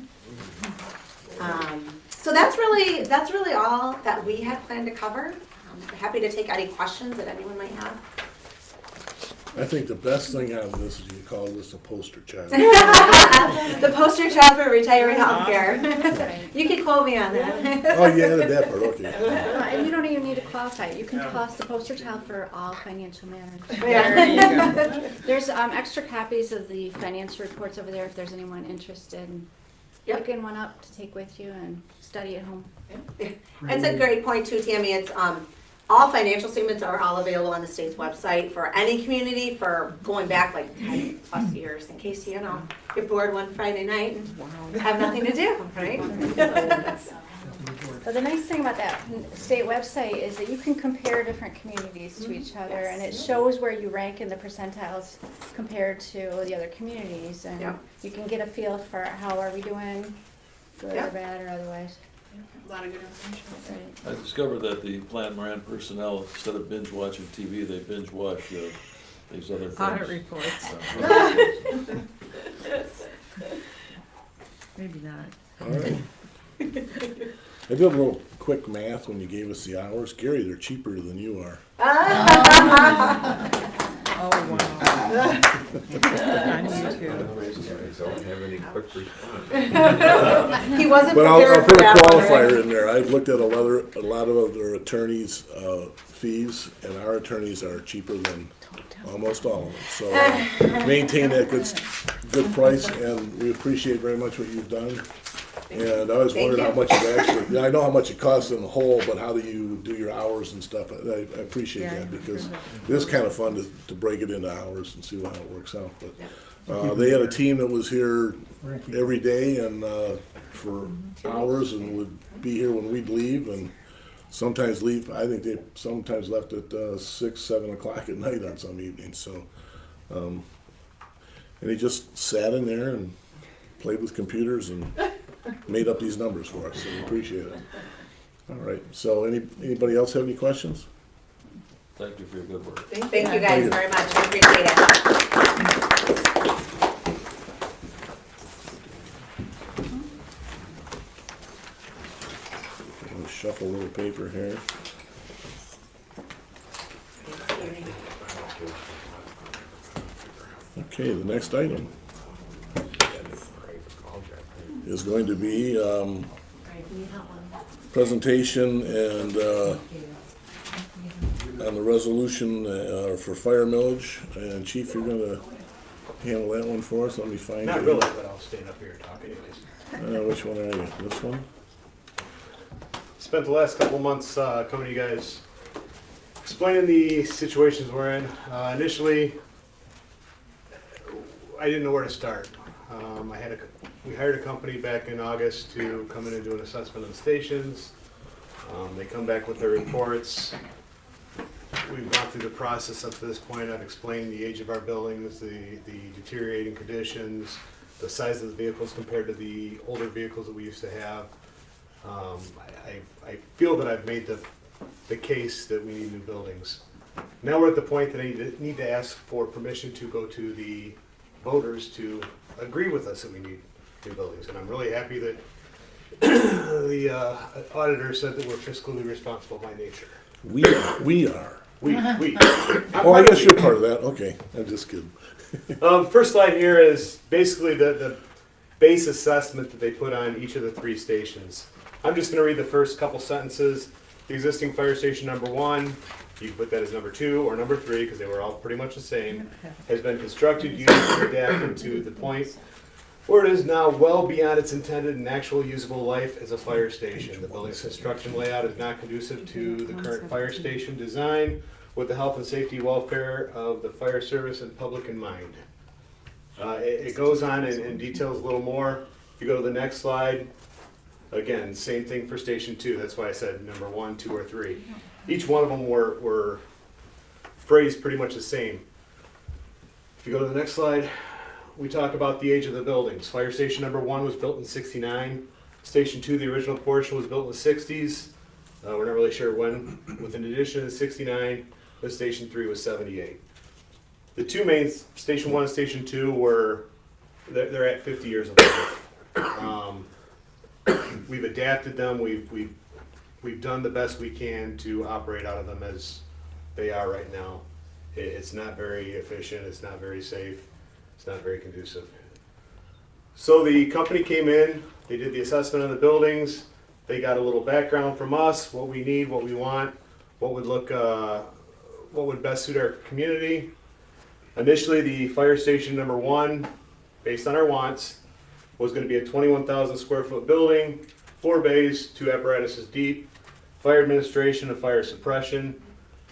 So that's really all that we had planned to cover. I'm happy to take any questions that anyone might have. I think the best thing out of this is you call this a poster child. The poster child for retiree health care. You can quote me on that. Oh, you added that part, okay. And you don't even need to qualify it. You can call us the poster child for all financial matters. There you go. There's extra copies of the financial reports over there if there's anyone interested in picking one up to take with you and study at home. That's a great point too, Tammy. It's all financial statements are all available on the state's website for any community for going back like 10 plus years, in case you're bored one Friday night and have nothing to do, right? But the nice thing about that state website is that you can compare different communities to each other, and it shows where you rank in the percentiles compared to the other communities, and you can get a feel for how are we doing, good or bad or otherwise. A lot of good information. Right. I discovered that the Plant Moran personnel, instead of binge watching TV, they binge watch these other things. Audit reports. Maybe not. All right. I did a little quick math when you gave us the hours. Gary, they're cheaper than you are. Oh, wow. On YouTube. Don't have any quick response. He wasn't But prepared I'll for put a that one, qualifier right? in there. I've looked at a lot of other attorneys' fees, and our attorneys are cheaper than almost all of them. So maintain that good price, and we appreciate very much what you've done. And I always Thank wondered how you. much it actually, I know how much it costs in the whole, but how do you do your hours and stuff? I appreciate Yeah, that because sure. it is kind of fun to break it into hours and see how it works out. But they had a team that was here every day and for hours and would be here when we'd leave and sometimes leave. I think they sometimes left at 6, 7 o'clock at night on some evenings. So, and he just sat in there and played with computers and made up these numbers for us, so we appreciate it. All right, so anybody else have any questions? Thank you for your good work. Thank you guys very much, I appreciate it. We'll shuffle a little paper here. Okay, the next item is going to be presentation and on the resolution for fire millage. And Chief, you're gonna handle that one for us. Let me find it. Not really, but I'll stand up here and talk anyways. Which one are you? This one? Spent the last couple of months coming to you guys, explaining the situations we're in. Initially, I didn't know where to start. We hired a company back in August to come in and do an assessment of the stations. They come back with their reports. We've gone through the process up to this point. I've explained the age of our buildings, the deteriorating conditions, the size of the vehicles compared to the older vehicles that we used to have. I feel that I've made the case that we need new buildings. Now we're at the point that I need to ask for permission to go to the voters to agree with us that we need new buildings. And I'm really happy that the auditor said that we're fiscally responsible by nature. We are. We. Oh, I guess you're part of that. Okay, I'm just kidding. First slide here is basically the base assessment that they put on each of the 3 stations. I'm just going to read the first couple sentences. The existing fire station number 1, you can put that as number 2 or number 3 because they were all pretty much the same, has been constructed, used, and adapted to the point where it is now well beyond its intended and actual usable life as a fire station. The building's construction layout is not conducive to the current fire station design with the health and safety welfare of the fire service and public in mind. It goes on and details a little more. If you go to the next slide, again, same thing for station 2. That's why I said number 1, 2, or 3. Each one of them were phrased pretty much the same. If you go to the next slide, we talk about the age of the buildings. Fire station number 1 was built in '69. Station 2, the original portion, was built in the '60s. We're not really sure when. With an addition in '69, the station 3 was '78. The two main, station 1 and station 2, they're at 50 years of life. We've adapted them. We've done the best we can to operate out of them as they are right now. It's not very efficient. It's not very safe. It's not very conducive. So the company came in. They did the assessment of the buildings. They got a little background from us, what we need, what we want, what would best suit our community. Initially, the fire station number 1, based on our wants, was going to be a 21,000 square foot building, 4 bays, 2 apparatuses deep, fire administration and fire suppression.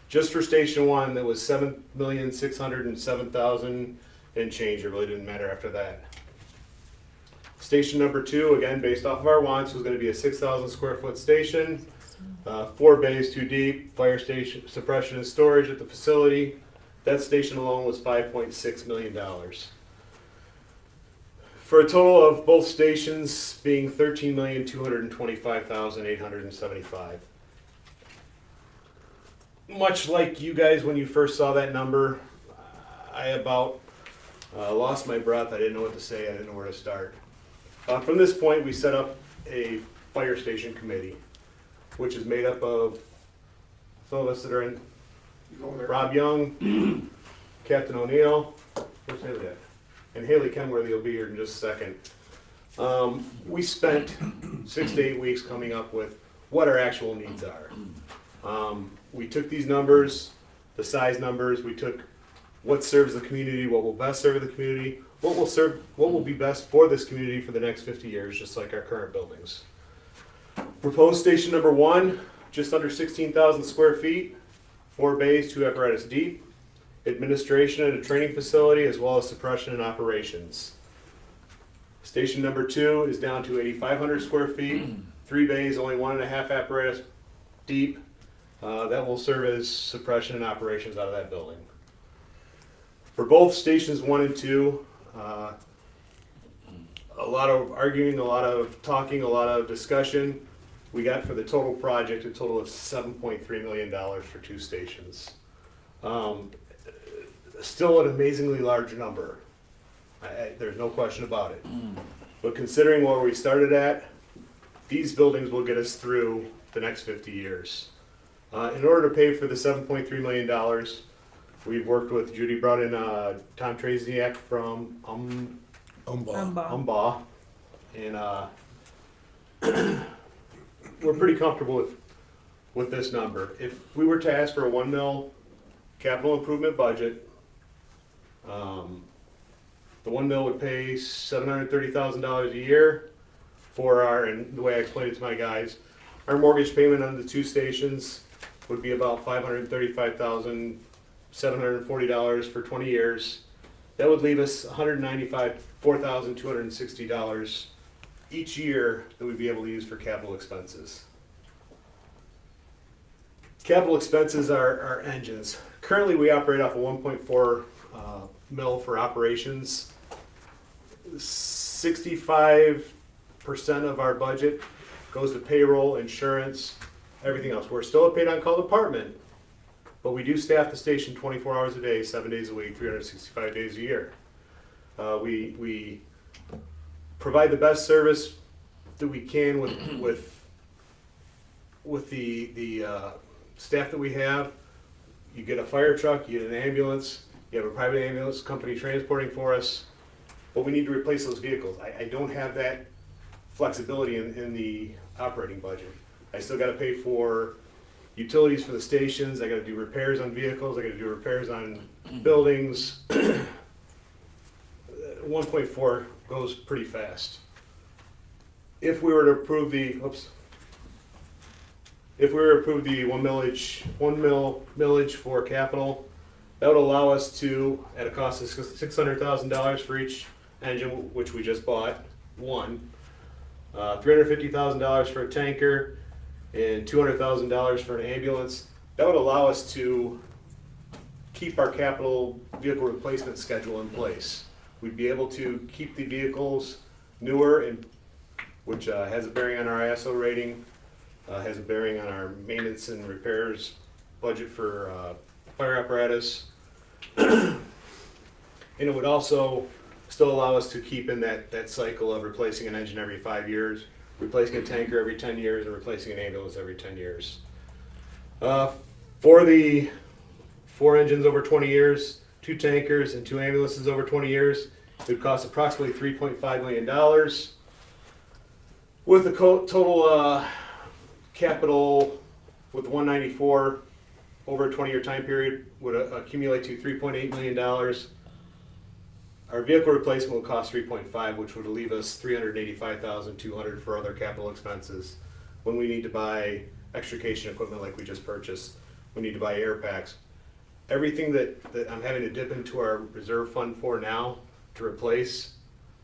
Just for station 1, that was $7,607,000 and change. It really didn't matter after that. Station number 2, again based off of our wants, was going to be a 6,000 square foot station, 4 bays, 2 deep, fire station suppression and storage at the facility. That station alone was $5.6 million. For a total of both stations being $13,225,875. Much like you guys when you first saw that number, I about lost my breath. I didn't know what to say. I didn't know where to start. From this point, we set up a fire station committee, which is made up of some of us that are in. Rob Young, Captain O'Neill, where's Haley at? And Haley Kenworthy will be here in just a second. We spent 6 to 8 weeks coming up with what our actual needs are. We took these numbers, the size numbers, we took what serves the community, what will best serve the community, what will be best for this community for the next 50 years, just like our current buildings. Proposed station number 1, just under 16,000 square feet, 4 bays, 2 apparatus deep, administration and a training facility, as well as suppression and operations. Station number 2 is down to 8,500 square feet, 3 bays, only 1.5 apparatus deep. That will serve as suppression and operations out of that building. For both stations 1 and 2, a lot of arguing, a lot of talking, a lot of discussion. We got for the total project a total of $7.3 million for 2 stations. Still an amazingly large number. There's no question about it. But considering where we started at, these buildings will get us through the next 50 years. In order to pay for the $7.3 million, we've worked with Judy brought in Tom Trasiak from Umbaugh, and we're pretty comfortable with this number. If we were to ask for a $1 million capital improvement budget, the $1 million would pay $730,000 a year for our, and the way I explained it to my guys, our mortgage payment on the 2 stations would be about $535,740 for 20 years. That would leave us $4,260 each year that we'd be able to use for capital expenses. Capital expenses are engines. Currently we operate off a 1.4 mil for operations. 65% of our budget goes to payroll, insurance, everything else. We're still a paid-on-call department, but we do staff the station 24 hours a day, 7 days a week, 365 days a year. We provide the best service that we can with the staff that we have. You get a fire truck, you get an ambulance, you have a private ambulance company transporting for us, but we need to replace those vehicles. I don't have that flexibility in the operating budget. I still got to pay for utilities for the stations. I got to do repairs on vehicles. I got to do repairs on buildings. 1.4 goes pretty fast. If we were to approve the, if we were to approve the $1 millage for capital, that would allow us to, at a cost of $600,000 for each engine, which we just bought, one, $350,000 for a tanker, and $200,000 for an ambulance. That would allow us to keep our capital vehicle replacement schedule in place. We'd be able to keep the vehicles newer, and which has a bearing on our ISO rating, has a bearing on our maintenance and repairs budget for fire apparatus. And it would also still allow us to keep in that cycle of replacing an engine every 5 years, replacing a tanker every 10 years, and replacing an ambulance every 10 years. For the 4 engines over 20 years, 2 tankers, and 2 ambulances over 20 years, it would cost approximately $3.5 million. With the total capital with 194 over a 20-year time period would accumulate to $3.8 million. Our vehicle replacement will cost $3.5, which would leave us $385,200 for other capital expenses. When we need to buy extrication equipment like we just purchased, we need to buy air packs. Everything that I'm having to dip into our reserve fund for now to replace,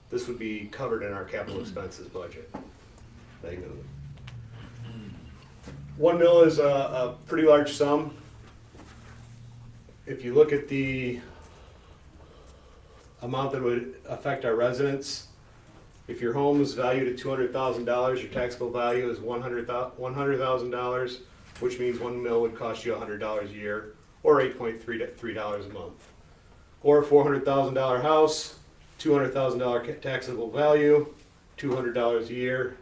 this would be covered in our capital expenses budget. Thank you. $1 million is a pretty large sum. If you look at the amount that would affect our residents, if your home is valued at $200,000, your taxable value is $100,000, which means $1 million would cost you $100 a year, or $8.3 a month. Or a $400,000 house, $200,000 taxable value, $200 a year,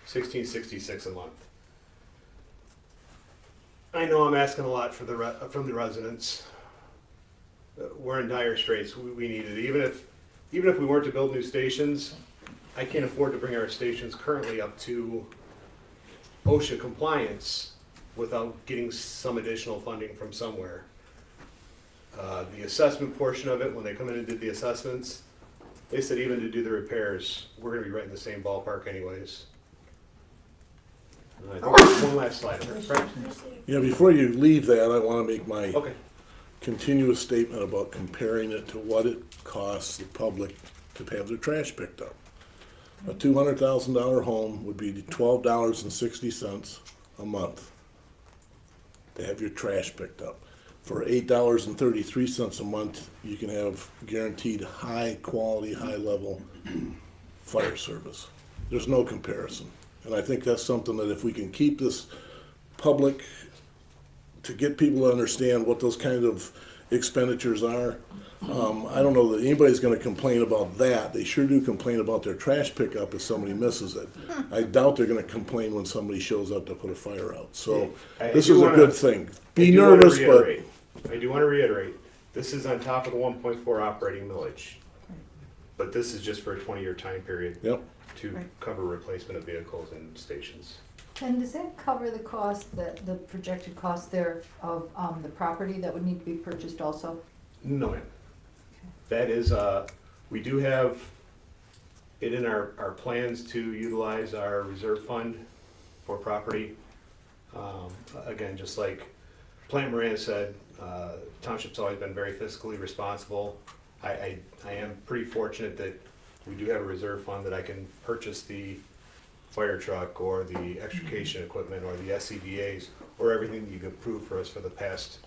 $1,666 a month. I know I'm asking a lot from the residents. We're in dire straits. We need it. Even if we weren't to build new stations, I can't afford to bring our stations currently up to OSHA compliance without getting some additional funding from somewhere. The assessment portion of it, when they come in and did the assessments, they said even to do the repairs, we're gonna be right in the same ballpark anyways. And I think there's one last slide, right? Yeah, before you leave that, I want to make my Okay. continuous statement about comparing it to what it costs the public to have their trash picked up. A $200,000 home would be $12.60 a month to have your trash picked up. For $8.33 a month, you can have guaranteed high quality, high level fire service. There's no comparison. And I think that's something that if we can keep this public, to get people to understand what those kind of expenditures are, I don't know that anybody's gonna complain about that. They sure do complain about their trash pickup if somebody misses it. I doubt they're gonna complain when somebody shows up to put a fire out. So this is a good thing. Be nervous, but I do want to reiterate, this is on top of the 1.4 operating millage. But this is just for a 20-year time period. Yep. To cover replacement of vehicles and stations. And does that cover the cost, the projected cost there of the property that would need to be purchased also? No, ma'am. That is, we do have it in our plans to utilize our reserve fund for property. Again, just like Plant Moran said, Township's always been very fiscally responsible. I am pretty fortunate that we do have a reserve fund that I can purchase the fire truck or the extrication equipment or the SCBA's or everything that you've approved for us for the past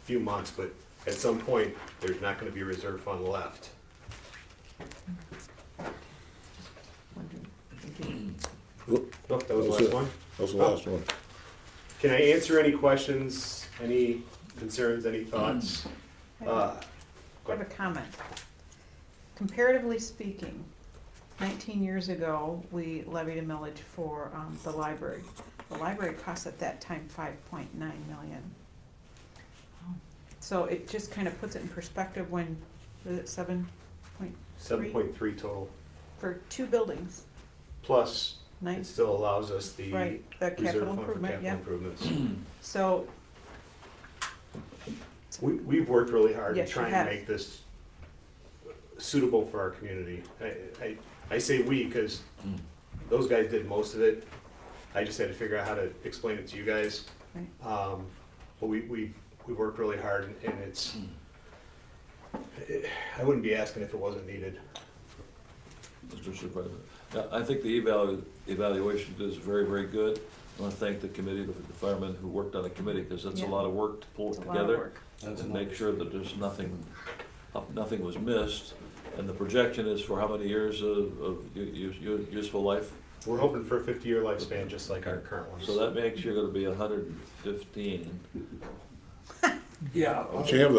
few months, but at some point, there's not going to be a reserve fund left. Oop, Oh, that was the last one? That was the last one. Can I answer any questions, any concerns, any thoughts? I have a comment. Comparatively speaking, 19 years ago, we levied a millage for the library. The library cost at that time $5.9 million. So it just kind of puts it in perspective when, was it 7.3? 7.3 total. For 2 buildings. Plus, it Nice. still allows us the Right, the reserve capital fund for improvement, capital yeah. improvements. So, We've worked really hard to Yes, you try and have. make this suitable for our community. I say we because those guys did most of it. I just had to figure out how to explain it to you guys. Right. But we worked really hard, and it's. I wouldn't be asking if it wasn't needed. Mr. Supervisor, I think the evaluation is very, very good. I want to thank the committee, the firemen who worked on the committee, because that's a Yeah. lot of work to pull it It's a lot of together work. and make sure that there's nothing was missed. And the projection is for how many years of useful life? We're hoping for a 50-year lifespan, just like our current ones. So that makes you're going to be 115. Why Yeah. don't you have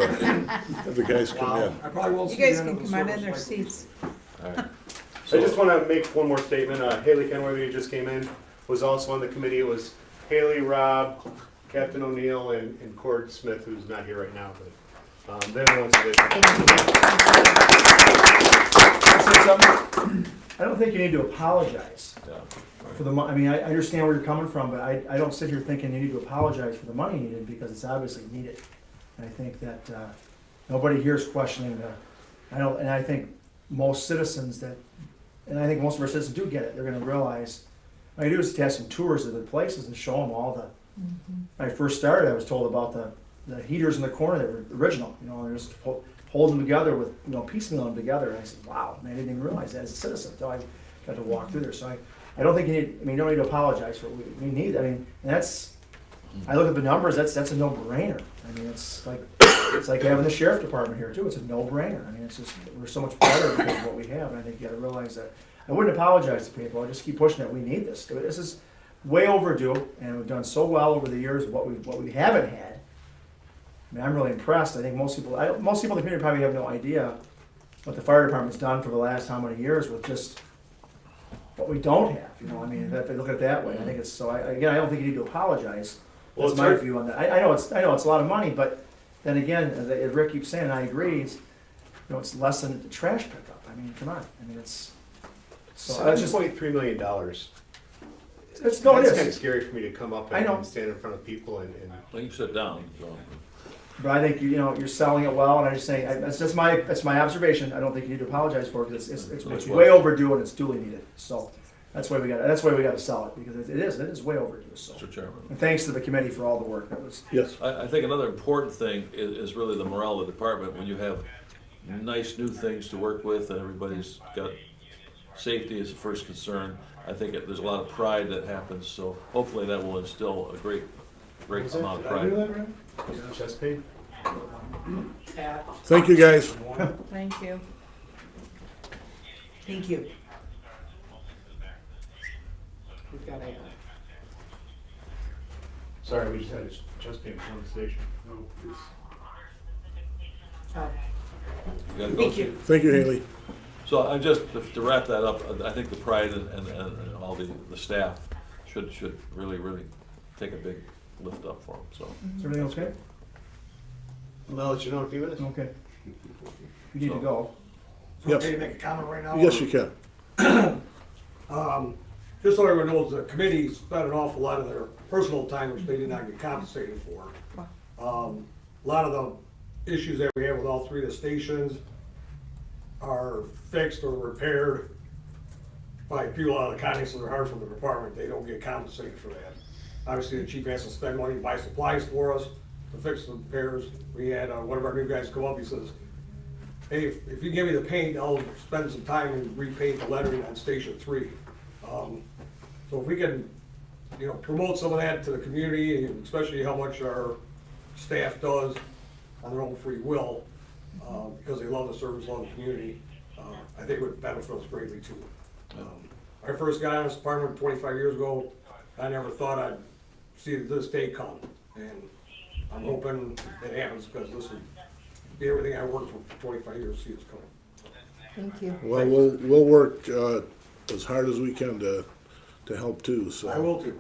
the guys come in? I probably won't You see guys the end can of the come on in service their like- seats. All right. I just want to make one more statement. Haley Kenworthy, who just came in, was also on the committee. It was Haley, Rob, Captain O'Neill, and Cord Smith, who's not here right now, but they're the ones who did it. I don't think you need to apologize Yeah. for the I mean, I understand where you're coming from, but I don't sit here thinking you need to apologize for the money needed, because it's obviously needed. And I think that nobody here is questioning and I think most citizens and I think most of our citizens do get it. They're gonna realize, all you do is to have some tours of the places and show them all the, when I first started, I was told about the heaters in the corner that were original, and they're just hold them together with, piecemeal them together, and I said, wow, man, I didn't even realize that as a citizen until I got to walk through there. So I don't think you don't need to apologize for what we need. And that's, I look at the numbers, that's a no-brainer. I mean, it's like having the sheriff department here too. It's a no-brainer. I mean, it's just, we're so much better because of what we have, and I think you gotta realize that. I wouldn't apologize to people, I just keep pushing that we need this. This is way overdue, and we've done so well over the years, what we haven't had. I mean, I'm really impressed. I think most people in the community probably have no idea what the fire department's done for the last how many years with just what we don't have. I mean, if you look at it that way, I think it's so. I don't think you need to apologize. Well, That's my view on that. I know it's a lot of money, but then again, as Rick keeps saying, and I agree. It's less than the trash pickup. I mean, come on. I mean, it's so that's just $7.3 million. It's Kind of scary for me to come up I know. and stand in front of people and Well, you sit down, so. But I think, you're selling it well, and I just say, that's my observation. I don't think you need to apologize for it, because it's way overdue and it's duly needed. So that's why we got to sell it, because it is way overdue. So. Mr. Chairman. And thanks to the committee for all the work that was. Yes. I think another important thing is really the morale of the department. When you have nice new things to work with and everybody's got safety as the first concern, I think there's a lot of pride that happens. So hopefully that will instill a great amount of pride. Chest pain? Thank you, guys. Thank you. Thank you. We've got a, Sorry, we just had a chest pain conversation. No, please. You gotta go Thank through- you. Thank you, Haley. So I'm just, to wrap that up, I think the pride and all the staff should really take a big lift up for them, so. Is everything okay? I'll let you know in a few minutes. Okay. You need to go. Yes. Okay to make a comment right now? Yes, you can. Just so everyone knows, the committee spent an awful lot of their personal time, which they did not get compensated for. A lot of the issues that we have with all three of the stations are fixed or repaired by people out of the county, so they're hard for the department. They don't get compensated for that. Obviously, the chief has to spend money to buy supplies for us to fix the repairs. We had one of our new guys come up, he says, hey, if you give me the paint, I'll spend some time and repaint the lettering on Station 3. So if we can, promote some of that to the community, and especially how much our staff does on their own free will, because they love the service, love the community, I think it would benefit us greatly too. I first got on this department 25 years ago. I never thought I'd see this day come, and I'm hoping it happens, because this would be everything I worked for 25 years to see this come. Thank you. Well, we'll work as hard as we can to help too, so. I will too.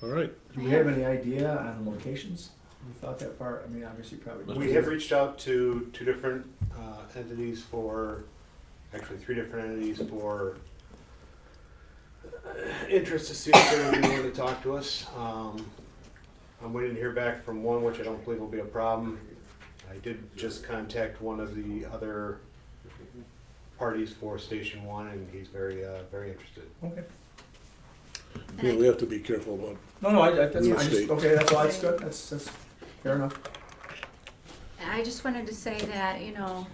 All right. Do we have any idea on the locations? We thought that far, I mean, obviously probably. We have reached out to 2 different entities actually 3 different entities for interest to see if they're going to be willing to talk to us. I'm waiting to hear back from one, which I don't believe will be a problem. I did just contact one of the other parties for Station 1, and he's very interested. Okay. Yeah, we have to be careful about. No, that's Real fine. estate. Okay, that's all. That's good. That's fair enough. And I just wanted to say that, a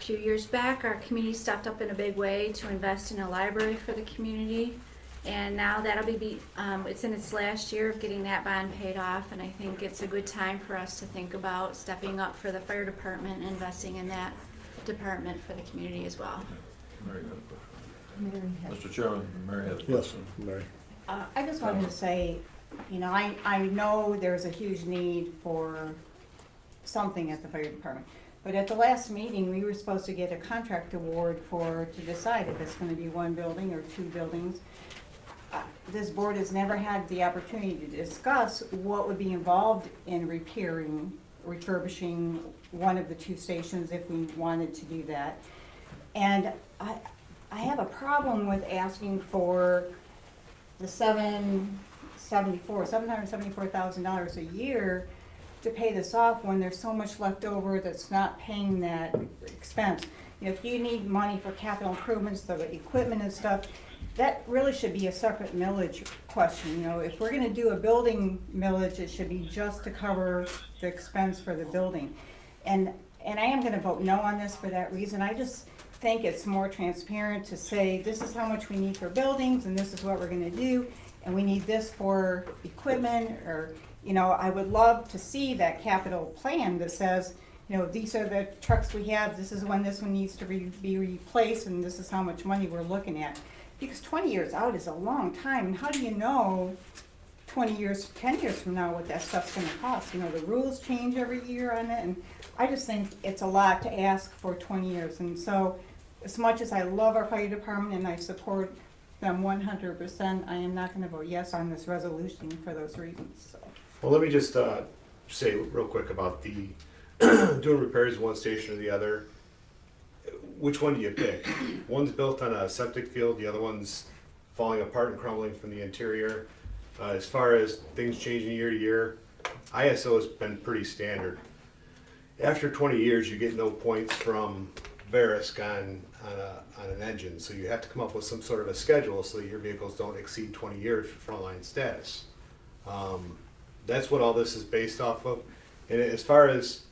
few years back, our community stepped up in a big way to invest in a library for the community. And now that'll be, it's in its last year of getting that bond paid off, and I think it's a good time for us to think about stepping up for the fire department and investing in that department for the community as well. Very good. Mr. Chairman, Mary had a Yes, question. Mary. I just wanted to say, I know there's a huge need for something at the fire department. But at the last meeting, we were supposed to get a contract award to decide if it's gonna be 1 building or 2 buildings. This board has never had the opportunity to discuss what would be involved in refurbishing one of the 2 stations if we wanted to do that. And I have a problem with asking for the $774,000 a year to pay this off when there's so much left over that's not paying that expense. If you need money for capital improvements, the equipment and stuff, that really should be a separate millage question. If we're gonna do a building millage, it should be just to cover the expense for the building. And I am gonna vote no on this for that reason. I just think it's more transparent to say, this is how much we need for buildings, and this is what we're gonna do, and we need this for equipment, or, I would love to see that capital plan that says, these are the trucks we have, this is when this one needs to be replaced, and this is how much money we're looking at. Because 20 years out is a long time, and how do you know 20 years, 10 years from now what that stuff's gonna cost? The rules change every year on it, and I just think it's a lot to ask for 20 years. And so, as much as I love our fire department and I support them 100%, I am not gonna vote yes on this resolution for those reasons, so. Well, let me just say real quick about the doing repairs of one station or the other. Which one do you pick? One's built on a septic field, the other one's falling apart and crumbling from the interior. As far as things changing year to year, ISO has been pretty standard. After 20 years, you get no points from Verisk on an engine, so you have to come up with some sort of a schedule so that your vehicles don't exceed 20 years for frontline status. That's what all this is based off of. And as far as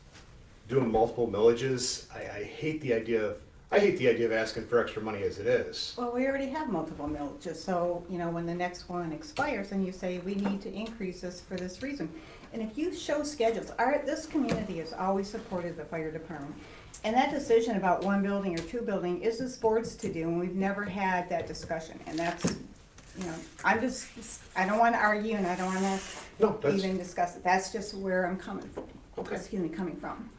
doing multiple millages, I hate the idea of asking for extra money as it is. Well, we already have multiple millages, so, you know, when the next one expires and you say, we need to increase this for this reason. And if you show schedules, this community has always supported the fire department. And that decision about one building or two building is this board's to do, and we've never had that discussion. And that's, you know, I don't wanna argue and I don't wanna even discuss it. That's just where I'm coming from. Okay. Coming from.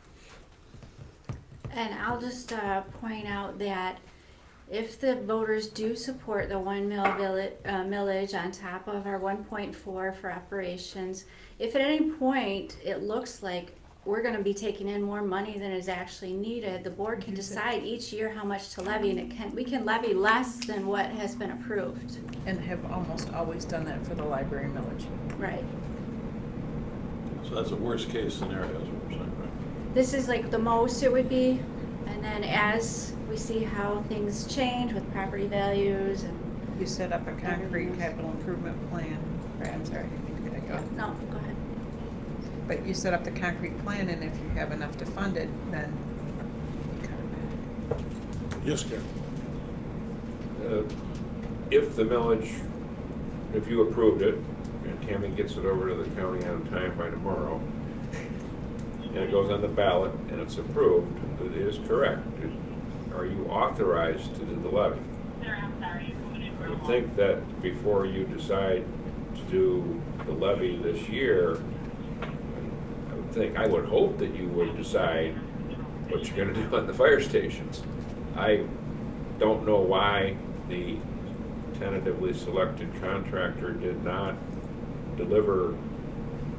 And I'll just point out that if the voters do support the 1 millage on top of our 1.4 for operations, if at any point it looks like we're going to be taking in more money than is actually needed, the board can decide each year how much to levy, and we can levy less than what has been approved. And have almost always done that for the library millage. Right. So that's a worst case scenario, is what we're saying, right? This is like the most it would be, and then as we see how things change with property values and. You set up a concrete capital improvement plan. Right, I'm sorry. No, go ahead. But you set up the concrete plan, and if you have enough to fund it, then you cut it back. Yes, Karen. If the millage, if you approved it, and Tammy gets it over to the county on time by tomorrow, and it goes on the ballot and it's approved, it is correct. Are you authorized to do the levy? I would think that before you decide to do the levy this year, I would hope that you would decide what you're going to do on the fire stations. I don't know why the tentatively selected contractor did not deliver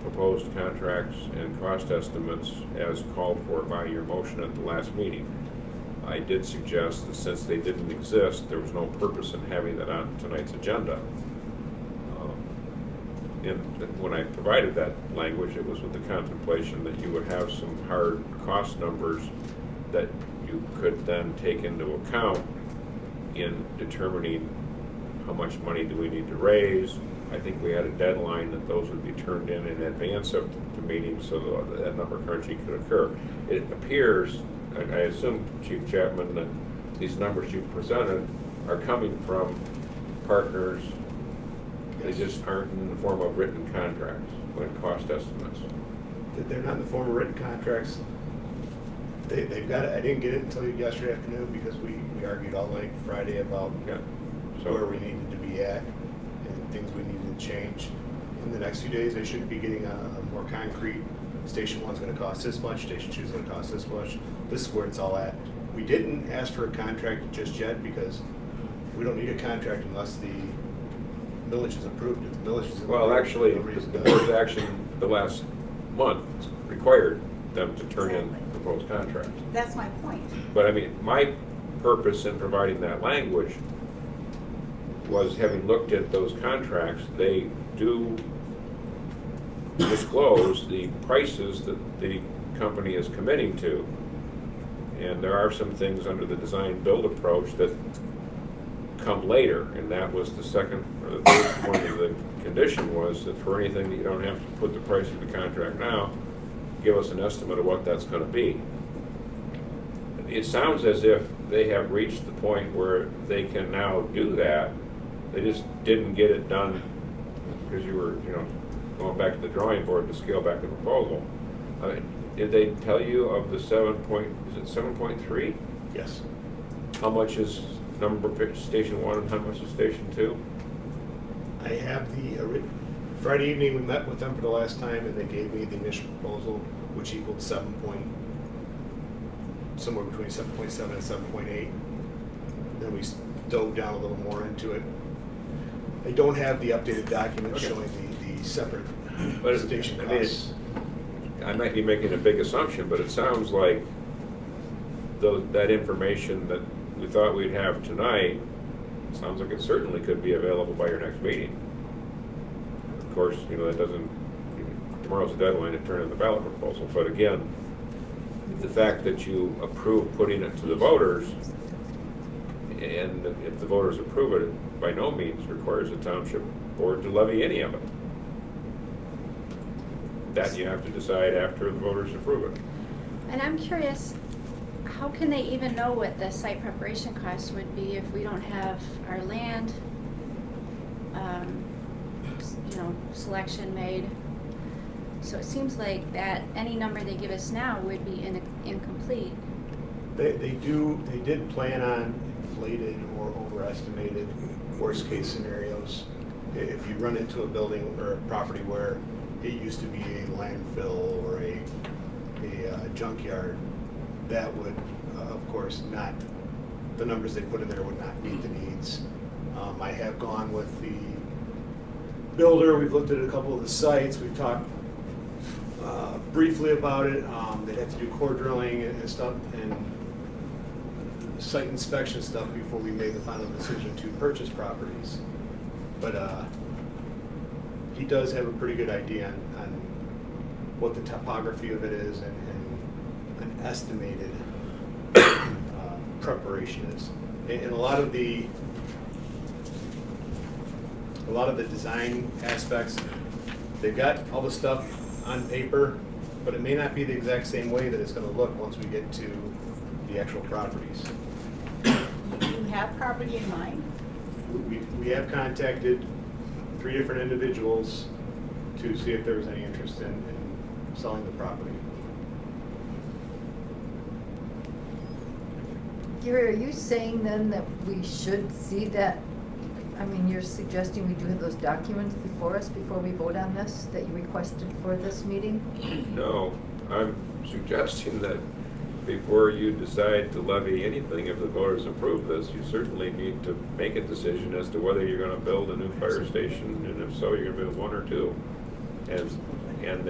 proposed contracts and cost estimates as called for by your motion at the last meeting. I did suggest that since they didn't exist, there was no purpose in having that on tonight's agenda. And when I provided that language, it was with the contemplation that you would have some hard cost numbers that you could then take into account in determining how much money do we need to raise. I think we had a deadline that those would be turned in advance of the meeting so that number crunching could occur. It appears, I assume, Chief Chapman, that these numbers you presented are coming from partners. They just aren't in the form of written contracts, like cost estimates. They're not in the form of written contracts. They've got it. I didn't get it until yesterday afternoon because we argued all night Friday about where we needed to be at and things we needed to change. In the next few days, I should be getting a more concrete. Station 1's going to cost this much. Station 2's going to cost this much. This is where it's all at. We didn't ask for a contract just yet because we don't need a contract unless the millage is approved. If the millage is approved, well, actually, the board's action the last month required them to turn in proposed contracts. That's my point. But I mean, my purpose in providing that language was, having looked at those contracts, they do disclose the prices that the company is committing to. And there are some things under the design build approach that come later, and that was the second or the third point of the condition, was that for anything that you don't have to put the price of the contract now, give us an estimate of what that's going to be. It sounds as if they have reached the point where they can now do that. They just didn't get it done because you were, going back to the drawing board to scale back the proposal. Did they tell you of the is it 7.3? Yes. How much is Station 1 and how much is Station 2? I have Friday evening we met with them for the last time and they gave me the initial proposal, which equaled somewhere between 7.7 and 7.8. Then we dove down a little more into it. I don't have the updated document showing the separate station costs. I might be making a big assumption, but it sounds like that information that we thought we'd have tonight, sounds like it certainly could be available by your next meeting. Of course, that doesn't. tomorrow's the deadline to turn in the ballot proposal. But again, the fact that you approve putting it to the voters, and if the voters approve it, by no means requires the township board to levy any of it. That you have to decide after the voters approve it. And I'm curious, how can they even know what the site preparation costs would be if we don't have our land, selection made? So it seems like that any number they give us now would be incomplete. They did plan on inflated or overestimated worst case scenarios. If you run into a building or a property where it used to be a landfill or a junkyard, that would, of course, not, the numbers they put in there would not meet the needs. I have gone with the builder, we've looked at a couple of the sites, we've talked briefly about it. They'd have to do core drilling and stuff and site inspection stuff before we made the final decision to purchase properties. But he does have a pretty good idea on what the topography of it is and an estimated preparation is. And a lot of the design aspects, they've got all the stuff on paper, but it may not be the exact same way that it's going to look once we get to the actual properties. Do you have property in mind? We have contacted 3 different individuals to see if there was any interest in selling the property. Gary, are you saying then that we should see that? I mean, you're suggesting we do have those documents before us before we vote on this that you requested for this meeting? No, I'm suggesting that before you decide to levy anything, if the voters approve this, you certainly need to make a decision as to whether you're going to build a new fire station, and if so, you're going to build 1 or 2. And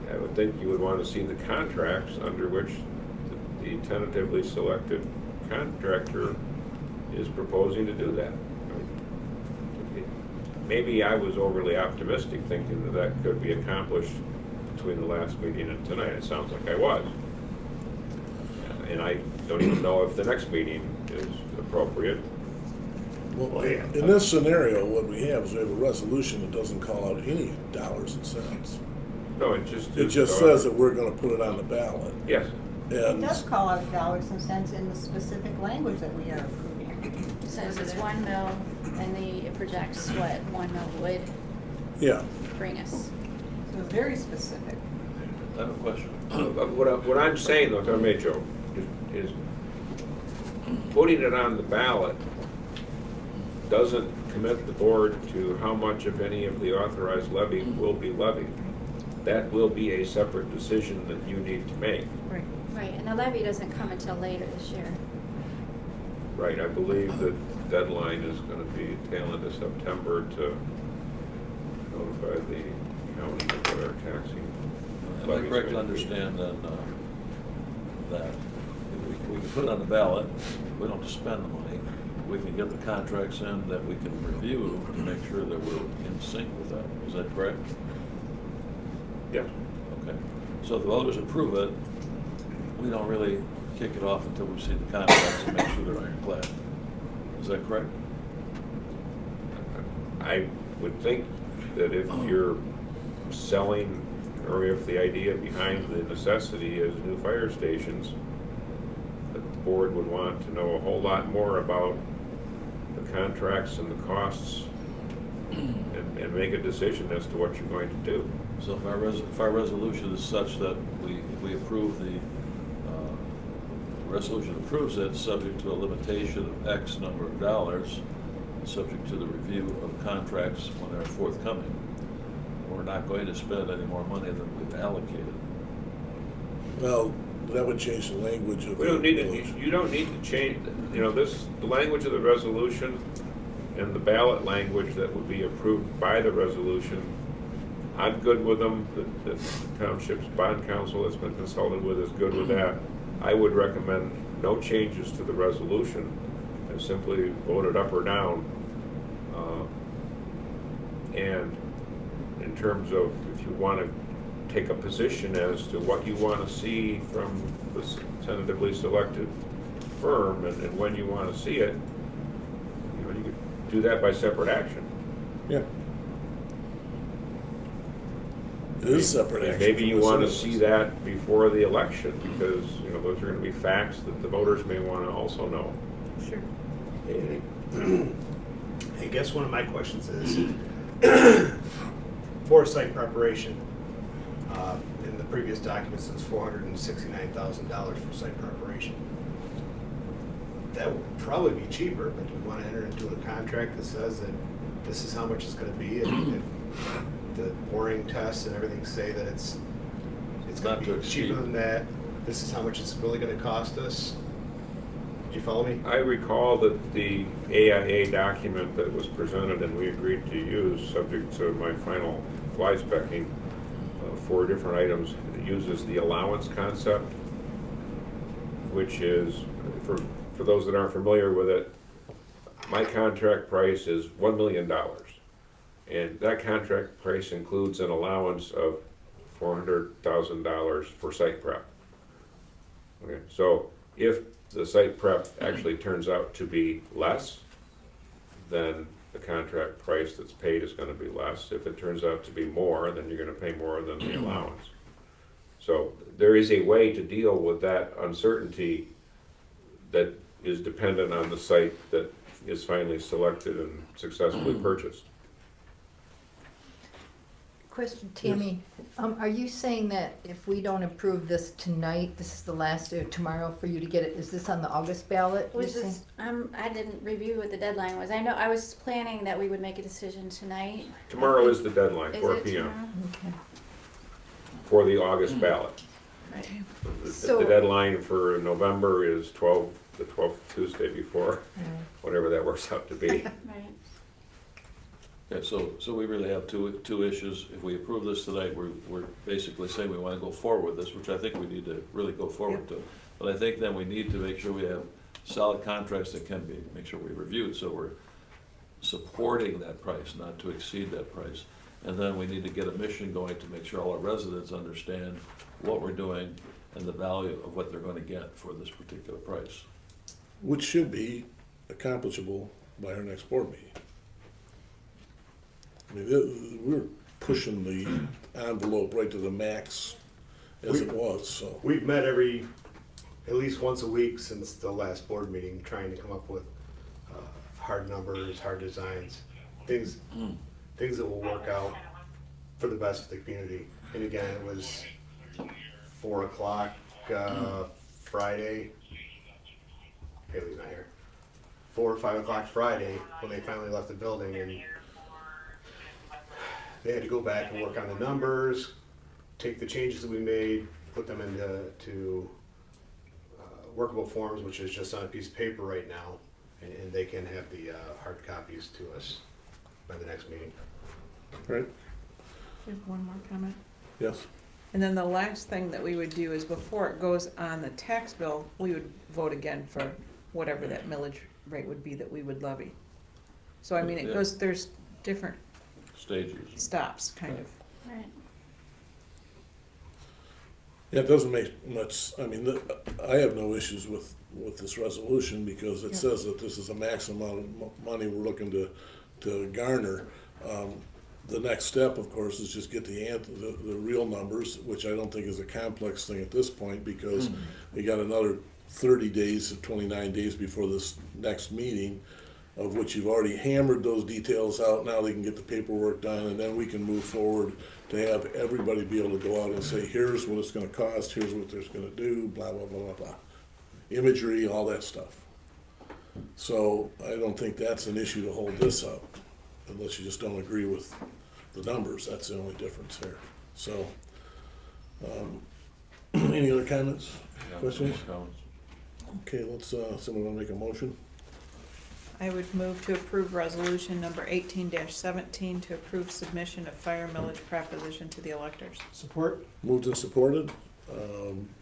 I would think you would want to see the contracts under which the tentatively selected contractor is proposing to do that. Maybe I was overly optimistic thinking that could be accomplished between the last meeting and tonight. It sounds like I was. And I don't even know if the next meeting is appropriate. Well, in this scenario, what we have is we have a resolution that doesn't call out any dollars and cents. No, it just It just says that we're gonna put it on the ballot. Yes. It And does call out dollars and cents in the specific language that we are approving. It says it's 1 mil, and it projects what 1 mil would yeah, bring us. So very specific. I have a question. What I'm saying, though, if I may, Joe, is putting it on the ballot doesn't commit the board to how much of any of the authorized levy will be levied. That will be a separate decision that you need to make. Right. Right, and the levy doesn't come until later this year. Right, I believe the deadline is going to be tail end of September to notify the county of what our taxing. Am I correct to understand then that if we can put it on the ballot, we don't have to spend the money, we can get the contracts in that we can review to make sure that we're in sync with that. Is that correct? Yes. Okay. So if the voters approve it, we don't really kick it off until we see the contracts and make sure they're ironclad. Is that correct? I would think that if you're selling, or if the idea behind the necessity is new fire stations, that the board would want to know a whole lot more about the contracts and the costs and make a decision as to what you're going to do. So if our resolution is such that if we approve the resolution approves it, subject to a limitation of X number of dollars, subject to the review of contracts when they're forthcoming, we're not going to spend any more money than we've allocated. well, that would change the language of We don't need the you don't need to change, the language of the resolution and the ballot language that would be approved by the resolution. I'm good with them. The Township's bond counsel that's been consulted with is good with that. I would recommend no changes to the resolution and simply vote it up or down. And in terms of if you want to take a position as to what you want to see from this tentatively selected firm and when you want to see it, you know, you could do that by separate action. Yeah. It is separate And action. maybe from you the want to citizens. see that before the election, because, you know, those are going to be facts that the voters may want to also know. Sure. I guess one of my questions is, for site preparation, in the previous documents, it's $469,000 for site preparation. That would probably be cheaper, but do we want to enter into a contract that says that this is how much it's going to be? If the boring tests and everything say that it's going to be cheaper than that, this is how much it's really going to cost us? Do you follow me? I recall that the AIA document that was presented and we agreed to use, subject to my final fly specking, 4 different items, it uses the allowance concept, which is, for those that aren't familiar with it, my contract price is $1 million. And that contract price includes an allowance of $400,000 for site prep. Okay, so if the site prep actually turns out to be less, then the contract price that's paid is going to be less. If it turns out to be more, then you're going to pay more than the allowance. So there is a way to deal with that uncertainty that is dependent on the site that is finally selected and successfully purchased. Question, Tammy, are you saying that if we don't approve this tonight, this is the last day, tomorrow for you to get it? Is this on the August ballot? Was this, I didn't review what the deadline was. I know, I was planning that we would make a decision tonight. Tomorrow is the deadline, Is 4 it p.m. tomorrow? Okay. for the August ballot. Right. So- The deadline for November is the 12th Tuesday before, whatever that works out to be. Right. Okay, so we really have two issues. If we approve this tonight, we're basically saying we want to go forward with this, which I think we need to really go forward to. But I think then we need to make sure we have solid contracts that can be, make sure we reviewed, so we're supporting that price, not to exceed that price. And then we need to get a mission going to make sure all our residents understand what we're doing and the value of what they're going to get for this particular price. Which should be accomplishable by our next board meeting. I mean, we're pushing the envelope right to the max as it was, so. We've met at least once a week since the last board meeting, trying to come up with hard numbers, hard designs, things that will work out for the best of the community. And again, it was 4 o'clock Friday. Haley's not here. 4 or 5 o'clock Friday when they finally left the building, and they had to go back and work on the numbers, take the changes that we made, put them into workable forms, which is just on a piece of paper right now, and they can have the hard copies to us by the next meeting. Right? There's one more comment. Yes. And then the last thing that we would do is before it goes on the tax bill, we would vote again for whatever that millage rate would be that we would levy. So I mean, it goes, there's different Stages. stops, kind of. Right. Yeah, it doesn't make much, I mean, I have no issues with this resolution because it says that this is a maximum amount of money we're looking to garner. The next step, of course, is just get the real numbers, which I don't think is a complex thing at this point because we got another 30 days to 29 days before this next meeting, of which you've already hammered those details out. Now they can get the paperwork done, and then we can move forward to have everybody be able to go out and say, here's what it's going to cost, here's what it's going to do, blah, blah, blah, blah, blah. Imagery, all that stuff. So I don't think that's an issue to hold this up, unless you just don't agree with the numbers. That's the only difference here. So, any other comments, questions? Okay, let's, someone want to make a motion? I would move to approve resolution number 18-17 to approve submission of fire millage proposition to the electors. Support? Moved and supported.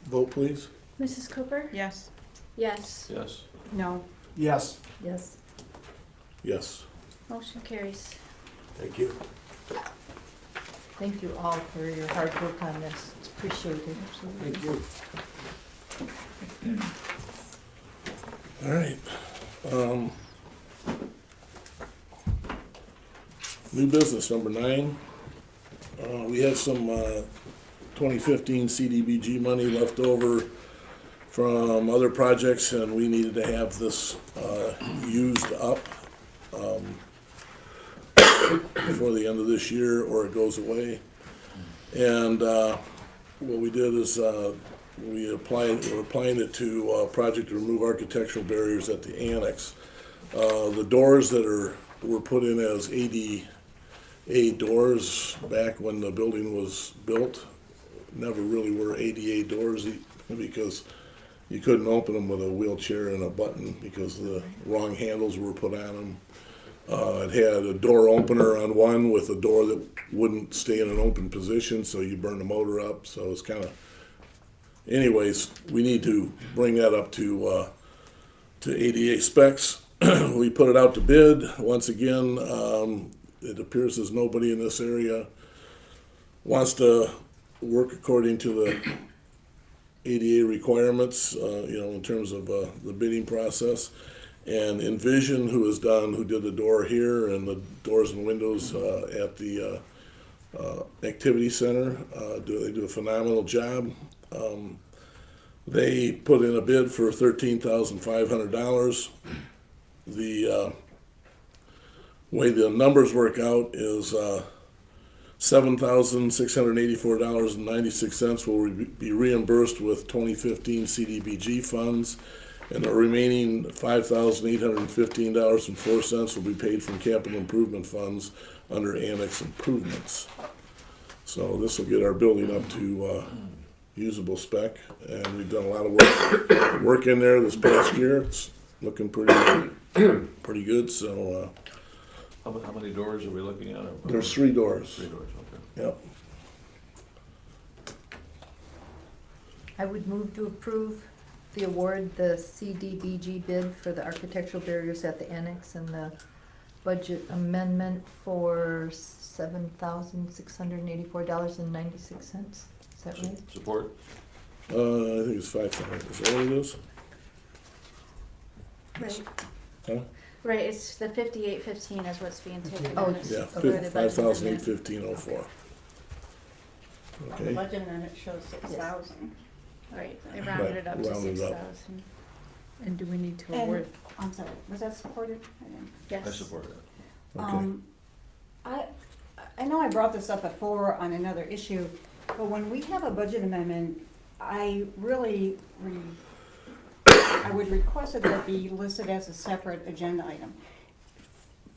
Vote, please. Mrs. Cooper? Yes. Yes. Yes. No. Yes. Yes. Yes. Motion carries. Thank you. Thank you all for your hard work on this. It's appreciated. Thank you. All right. New business, number 9. We have some 2015 CDBG money left over from other projects, and we needed to have this used up before the end of this year, or it goes away. And what we did is we're applying it to a project to remove architectural barriers at the annex. The doors that were put in as ADA doors back when the building was built never really were ADA doors, because you couldn't open them with a wheelchair and a button because the wrong handles were put on them. It had a door opener on one with a door that wouldn't stay in an open position, so you burn the motor up. So it's kind of, anyways, we need to bring that up to ADA specs. We put it out to bid. Once again, it appears as nobody in this area wants to work according to the ADA requirements, in terms of the bidding process. And Envision, who did the door here and the doors and windows at the activity center, they do a phenomenal job. They put in a bid for $13,500. The way the numbers work out is $7,684.96 will be reimbursed with 2015 CDBG funds, and the remaining $5,815.04 will be paid from capital improvement funds under annex improvements. So this will get our building up to usable spec, and we've done a lot of work in there this past year. It's looking pretty good. So how many doors are we looking at? There's 3 doors. 3 doors, okay. Yep. I would move to approve the award, the CDBG bid for the architectural barriers at the annex, and the budget amendment for $7,684.96. Is that right? Support? I think it's 5,000. Is that what it is? Right. Huh? Right, it's the 5815 is what's being taken. Oh, out. it's- Yeah, Okay. 5,815.04. On the Okay. budget, and it shows 6,000. Right, they rounded it up to Rounded up. 6,000. And do we need to And, award? I'm sorry, was that supported? I didn't- Yes. I support it. Okay. I know I brought this up before on another issue, but when we have a budget amendment, I really, I would request that it be listed as a separate agenda item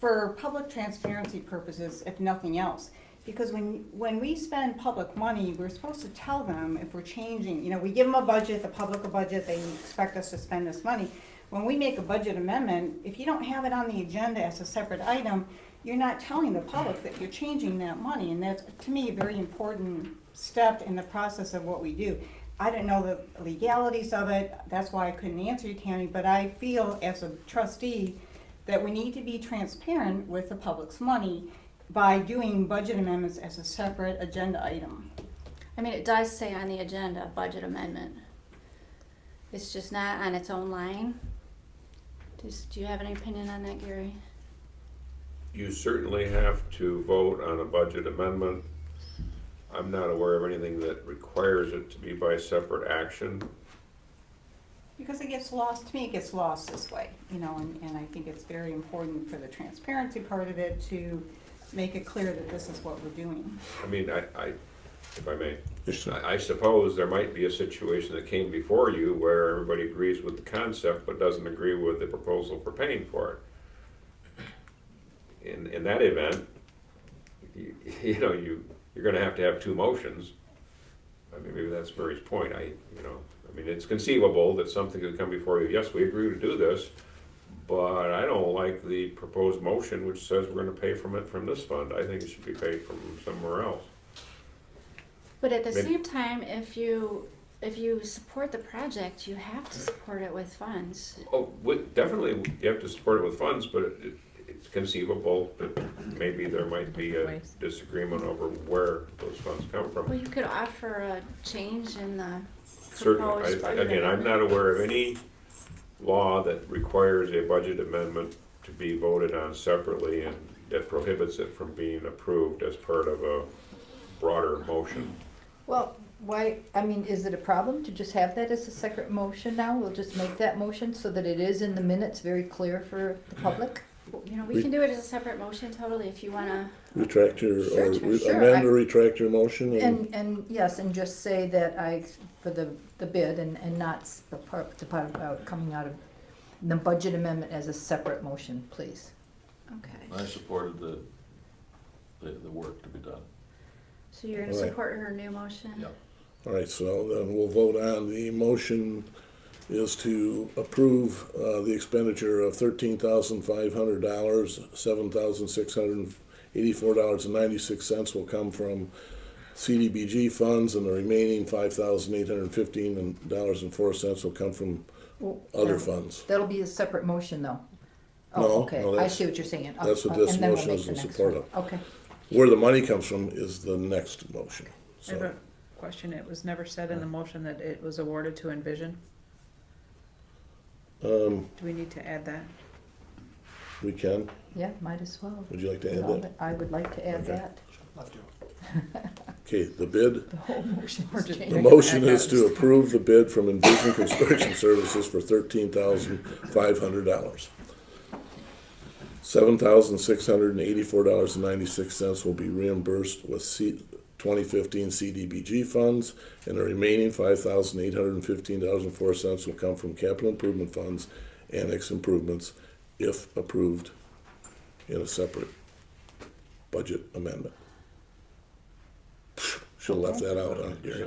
for public transparency purposes, if nothing else. Because when we spend public money, we're supposed to tell them if we're changing, we give them a budget, the public a budget, they expect us to spend this money. When we make a budget amendment, if you don't have it on the agenda as a separate item, you're not telling the public that you're changing that money, and that's, to me, a very important step in the process of what we do. I don't know the legalities of it, that's why I couldn't answer you, Tammy, but I feel as a trustee that we need to be transparent with the public's money by doing budget amendments as a separate agenda item. I mean, it does say on the agenda, budget amendment. It's just not on its own line. Do you have any opinion on that, Gary? You certainly have to vote on a budget amendment. I'm not aware of anything that requires it to be by separate action. Because it gets lost, to me, it gets lost this way, and I think it's very important for the transparency part of it to make it clear that this is what we're doing. I mean, I if I may, Yes, sir. I suppose there might be a situation that came before you where everybody agrees with the concept but doesn't agree with the proposal for paying for it. In that event, you're going to have 2 motions. I mean, maybe that's Mary's point. I mean, it's conceivable that something could come before you. Yes, we agree to do this, but I don't like the proposed motion which says we're going to pay from this fund. I think it should be paid from somewhere else. But at the Maybe- same time, if you support the project, you have to support it with funds. Oh, definitely you have to support it with funds, but it's conceivable that maybe there might be a disagreement over where those funds come Well, from. you could offer a change in the Certainly, proposed budget again, I'm not amendment. aware of any law that requires a budget amendment to be voted on separately and that prohibits it from being approved as part of a broader motion. Well, why, I mean, is it a problem to just have that as a separate motion now? We'll just make that motion so that it is in the minutes very clear for the public? You know, we can do it as a separate motion totally if you wanna. Retract your, or Sure, amend or retract your motion And, yes, and just say that for the bid and not the part about coming out of the budget amendment as a separate motion, please. Okay. I supported the work to be done. So you're gonna All right. support her new motion? Yep. All right, so then we'll vote on the motion is to approve the expenditure of $13,500, $7,684.96 will come from CDBG funds, and the remaining $5,815.04 will come from Well, other funds. That'll be a separate motion, though. No, Oh, okay, no, I that's- see what you're saying. that's what Okay, this and then we'll motion make is the in next support one. of. Okay. Where the money comes from is the next motion. I have So, a question. It was never said in the motion that it was awarded to Envision. Do we need to add that? we can. Yeah, might as well. Would you like to add No, that? but I would like to add Okay. that. Love to. Okay, the bid. The whole motion Or is just The changed. motion is to approve the bid from Envision Construction Services for $13,500. $7,684.96 will be reimbursed with 2015 CDBG funds, and the remaining $5,815.04 will come from capital improvement funds, annex improvements, if approved in a separate budget amendment. Should have left that out, huh, Gary?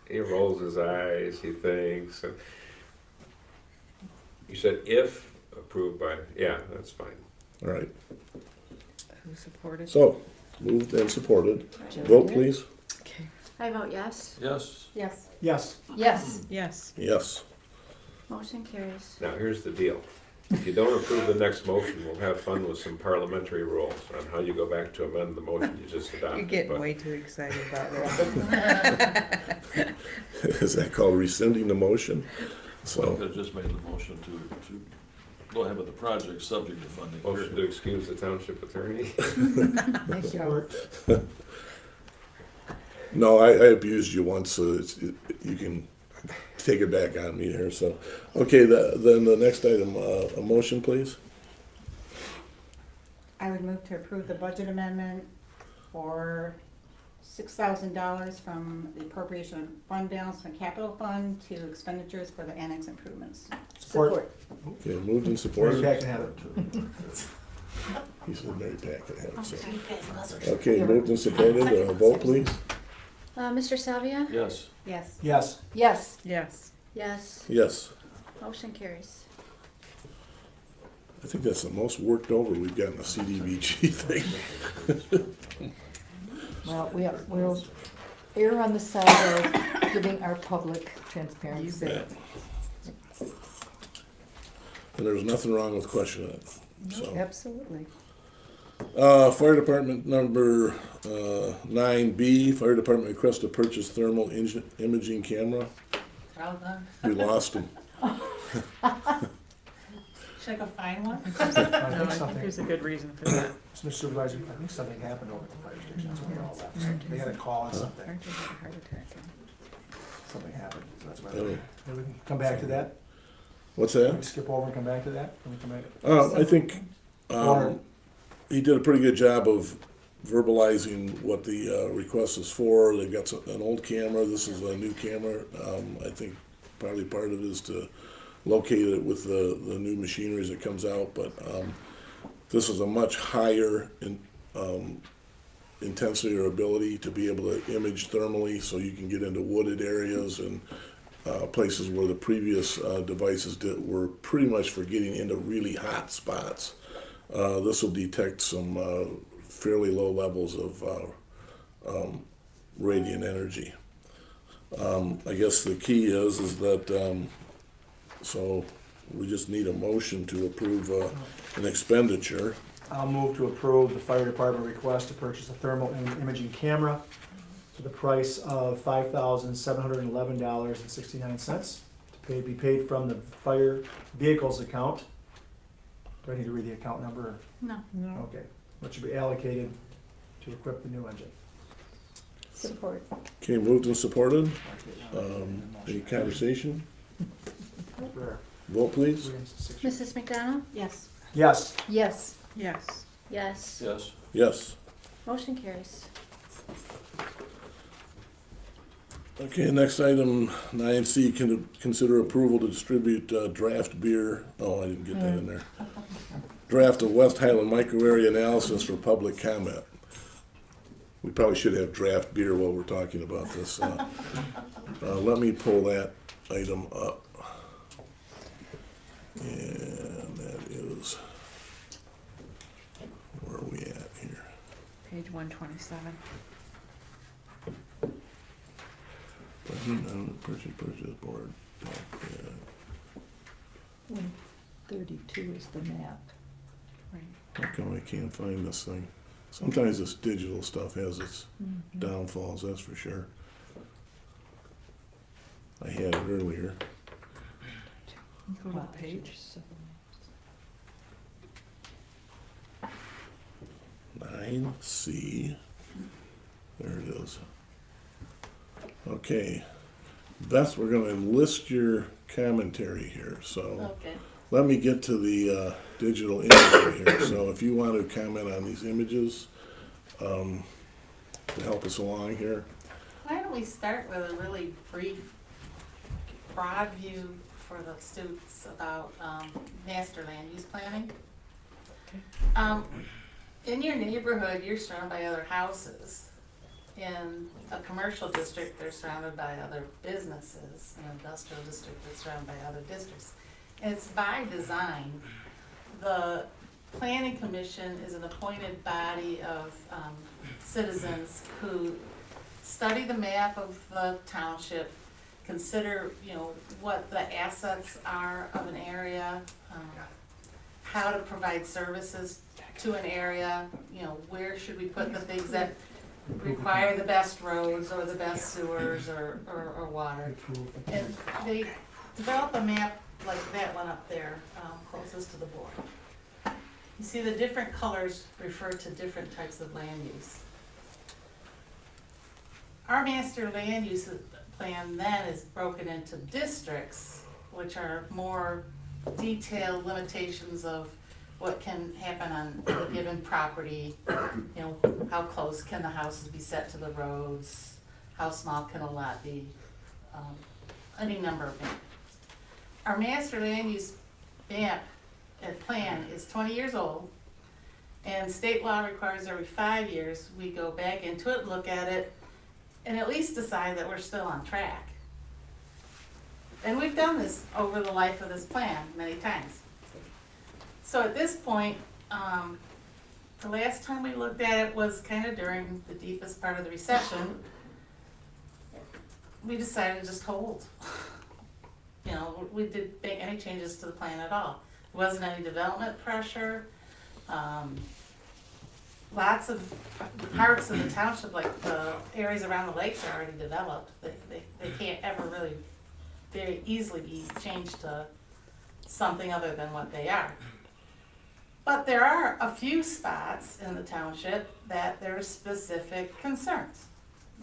He rolls his eyes, he thinks. You said if approved by, yeah, that's fine. All right, Who supported? so, moved and supported. Vote, please. Okay. I vote yes. Yes. Yes. Yes. Yes, Yes. Yes. Motion carries. Now, here's the deal. If you don't approve the next motion, we'll have fun with some parliamentary rules on how you go back to amend the motion you just adopted. You're getting but- way too excited about that. Is that called rescinding the motion? So I So, could have just made the motion to go ahead with the project, subject to funding. Motion to excuse the township attorney. nice job. no, I abused you once, so you can take it back on me here, so. Okay, then the next item, a motion, please? I would move to approve the budget amendment for $6,000 from the appropriation fund balance from capital fund to expenditures for the annex improvements. Support. Okay, moved and Mary supported. Pat can have it. He said Mary Pat could have it, so. Okay, moved and supported, vote, please? Mr. Salvia? Yes. Yes. Yes. Yes, Yes. Yes. Yes. Motion carries. I think that's the most worked over we've got in the CDBG thing. well, we'll err on the side of giving our public transparency. Yeah. And there's nothing wrong with questioning it, so. Absolutely. Fire department number 9B, fire department request to purchase thermal imaging camera. Well done. We lost him. Should I go find one? I No, think I think something, there's a good reason for that. Mr. Supervisor, I think something happened over at the fire station. That's why they all left. They had a call on something. Aren't you having a heart attack? Something happened. So that's why. Oh. Maybe we can come back to that. What's Can we that? skip over and come back to that? Can we come back? I think he did a pretty good job of verbalizing what the request is for. They've got an old camera. This is a new camera. I think probably part of it is to locate it with the new machinery as it comes out. But this is a much higher intensity or ability to be able to image thermally, so you can get into wooded areas and places where the previous devices were pretty much for getting into really hot spots. This will detect some fairly low levels of radiant energy. I guess the key is that so we just need a motion to approve an expenditure. I'll move to approve the fire department request to purchase a thermal imaging camera to the price of $5,711.69 to be paid from the fire vehicles account. Do I need to read the account number? No. Okay, which should be allocated to equip the new engine. Support. Okay, moved and supported. Any conversation? Rare. Vote please. Mrs. McDonald? Yes. Yes. Yes. Yes. Yes. Yes. Yes. Motion carries. Okay, next item, 9C, consider approval to distribute draft beer. Oh, I didn't get that in there. Draft of West Highland micro area analysis for public comment. We probably should have draft beer while we're talking about this. Let me pull that item up. And that is, where are we at here? Page 127. Purchase board. Yeah. 132 is the map. How come I can't find this thing? Sometimes this digital stuff has its downfalls, that's for sure. I had it earlier. Go to the page. 9C. There it is. Okay. Beth, we're gonna enlist your commentary here, so. Okay. Let me get to the digital imagery here. So if you want to comment on these images to help us along here. Why don't we start with a really brief, broad view for the students about master land use planning? In your neighborhood, you're surrounded by other houses. In a commercial district, they're surrounded by other businesses. An industrial district, they're surrounded by other districts. And it's by design. The planning commission is an appointed body of citizens who study the map of the township, consider, what the assets are of an area, how to provide services to an area, where should we put the things that require the best roads or the best sewers or water. And they develop a map like that one up there, closest to the board. You see the different colors refer to different types of land use. Our master land use plan then is broken into districts, which are more detailed limitations of what can happen on a given property. How close can the houses be set to the roads? How small can a lot be? Any number of things. Our master land use map and plan is 20 years old, and state law requires every 5 years we go back into it, look at it, and at least decide that we're still on track. And we've done this over the life of this plan many times. So at this point, the last time we looked at it was kind of during the deepest part of the recession. We decided to just hold. We didn't make any changes to the plan at all. There wasn't any development pressure. Lots of parts of the township, like the areas around the lakes, are already developed. They can't ever really very easily be changed to something other than what they are. But there are a few spots in the township that there are specific concerns,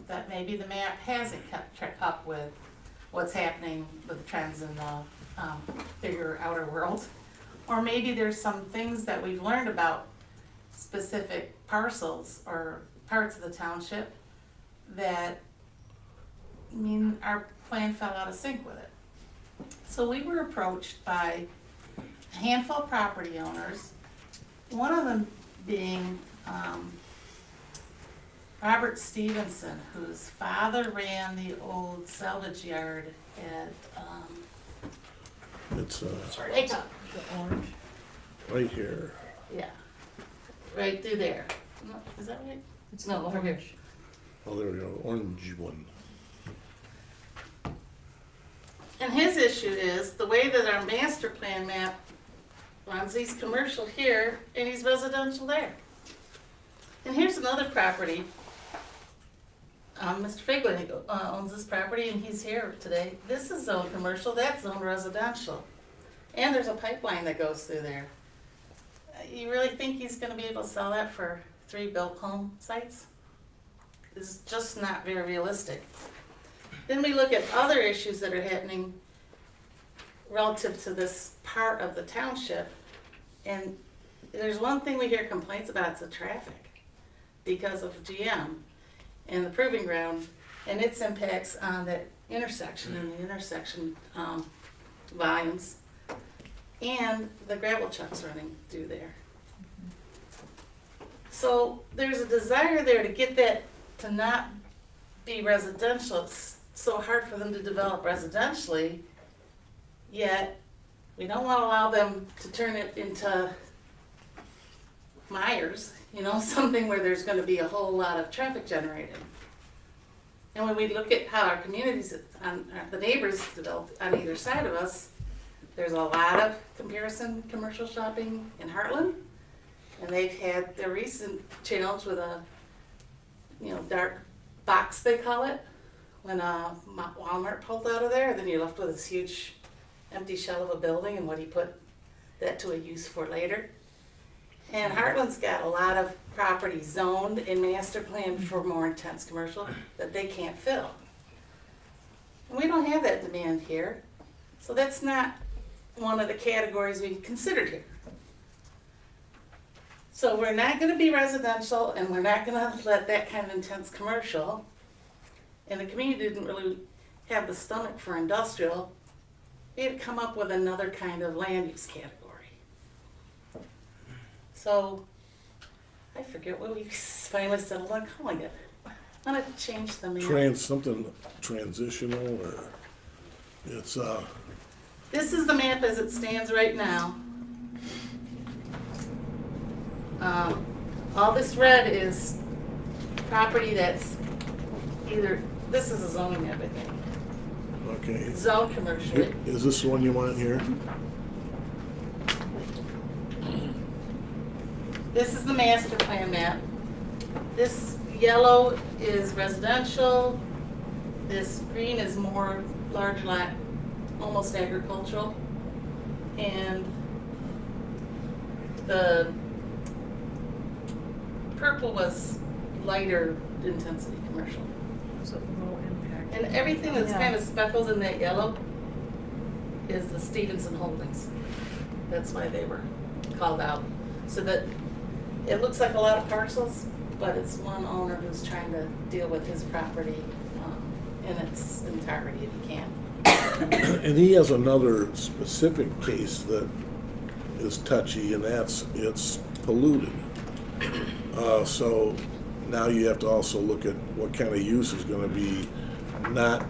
that maybe the map hasn't kept up with what's happening with the trends in the bigger outer world. Or maybe there's some things that we've learned about specific parcels or parts of the township that mean our plan fell out of sync with it. So we were approached by a handful of property owners, one of them being Robert Stevenson, whose father ran the old salvage yard at, It's wake up. right here. Yeah, right through there. No, is that right? It's No, over here. Oh, there we go, orange one. And And his issue is the way that our master plan map runs, he's commercial here and he's residential there. And here's another property. Mr. Fagley owns this property and he's here today. This is zoned commercial, that's zoned residential. And there's a pipeline that goes through there. You really think he's gonna be able to sell that for 3 built home sites? It's just not very realistic. Then we look at other issues that are happening relative to this part of the township. And there's one thing we hear complaints about, it's the traffic because of GM and the proving ground and its impacts on that intersection and the intersection volumes and the gravel trucks running through there. So there's a desire there to get that to not be residential. It's so hard for them to develop residentially, yet we don't want to allow them to turn it into Myers, you know, something where there's going to be a whole lot of traffic generated. And when we look at how our communities, the neighbors developed on either side of us, there's a lot of comparison commercial shopping in Heartland, and they've had their recent challenge with a, you know, dark box they call it, when Walmart pulled out of there, then you're left with this huge empty shell of a building and what he put that to a use for later. And Heartland's got a lot of property zoned and master planned for more intense commercial that they can't fill. And we don't have that demand here, so that's not one of the categories we considered here. So we're not gonna be residential and we're not gonna let that kind of intense commercial. And the community didn't really have the stomach for industrial. We had to come up with another kind of land use category. So I forget what we finally settled on calling it. I'm gonna change the name. Something transitional, or it's This is the map as it stands right now. All this red is property that's either, this is a zoning map, I think. okay. Zone commercial. Is this the one you want here? This is the master plan map. This yellow is residential. This green is more large lot, almost agricultural. And the purple was lighter intensity commercial. So low impact. And everything that's kind of speckled in that yellow is the Stevenson Holdings. That's why they were called out. So that it looks like a lot of parcels, but it's one owner who's trying to deal with his property in its entirety if he can. And he has another specific case that is touchy, and that's it's polluted. So now you have to also look at what kind of use is going to be not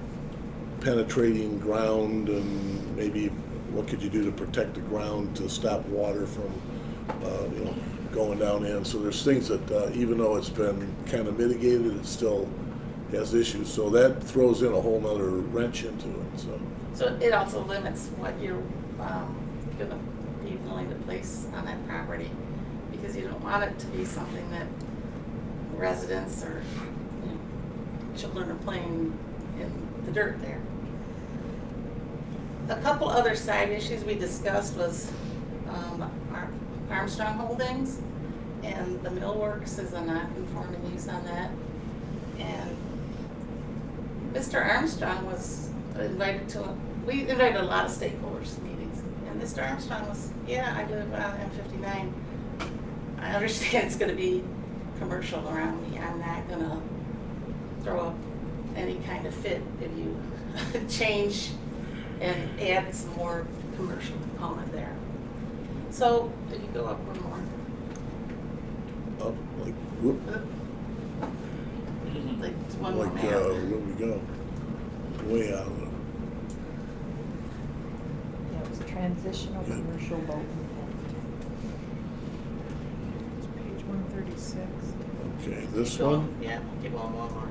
penetrating ground, and maybe what could you do to protect the ground to stop water from you know, going down in. So there's things that even though it's been kind of mitigated, it still has issues. So that throws in a whole nother wrench into it. So it also limits what you're going to be willing to place on that property, because you don't want it to be something that residents or, you know, children are playing in the dirt there. A couple other side issues we discussed was our Armstrong Holdings, and the millworks is a non-conforming use on that. And Mr. Armstrong was invited to, we invited a lot of stakeholders to meetings, and Mr. Armstrong was, yeah, I live on M59. I understand it's gonna be commercial around me. I'm not gonna throw up any kind of fit if you change and add some more commercial component there. So, if you go up one more. Up, like, whoop, Like one more like map. where we go? Way out of the. Yeah, it was transitional commercial boat. It's page 136. Okay, this Keep going. one? Yeah, keep going one more.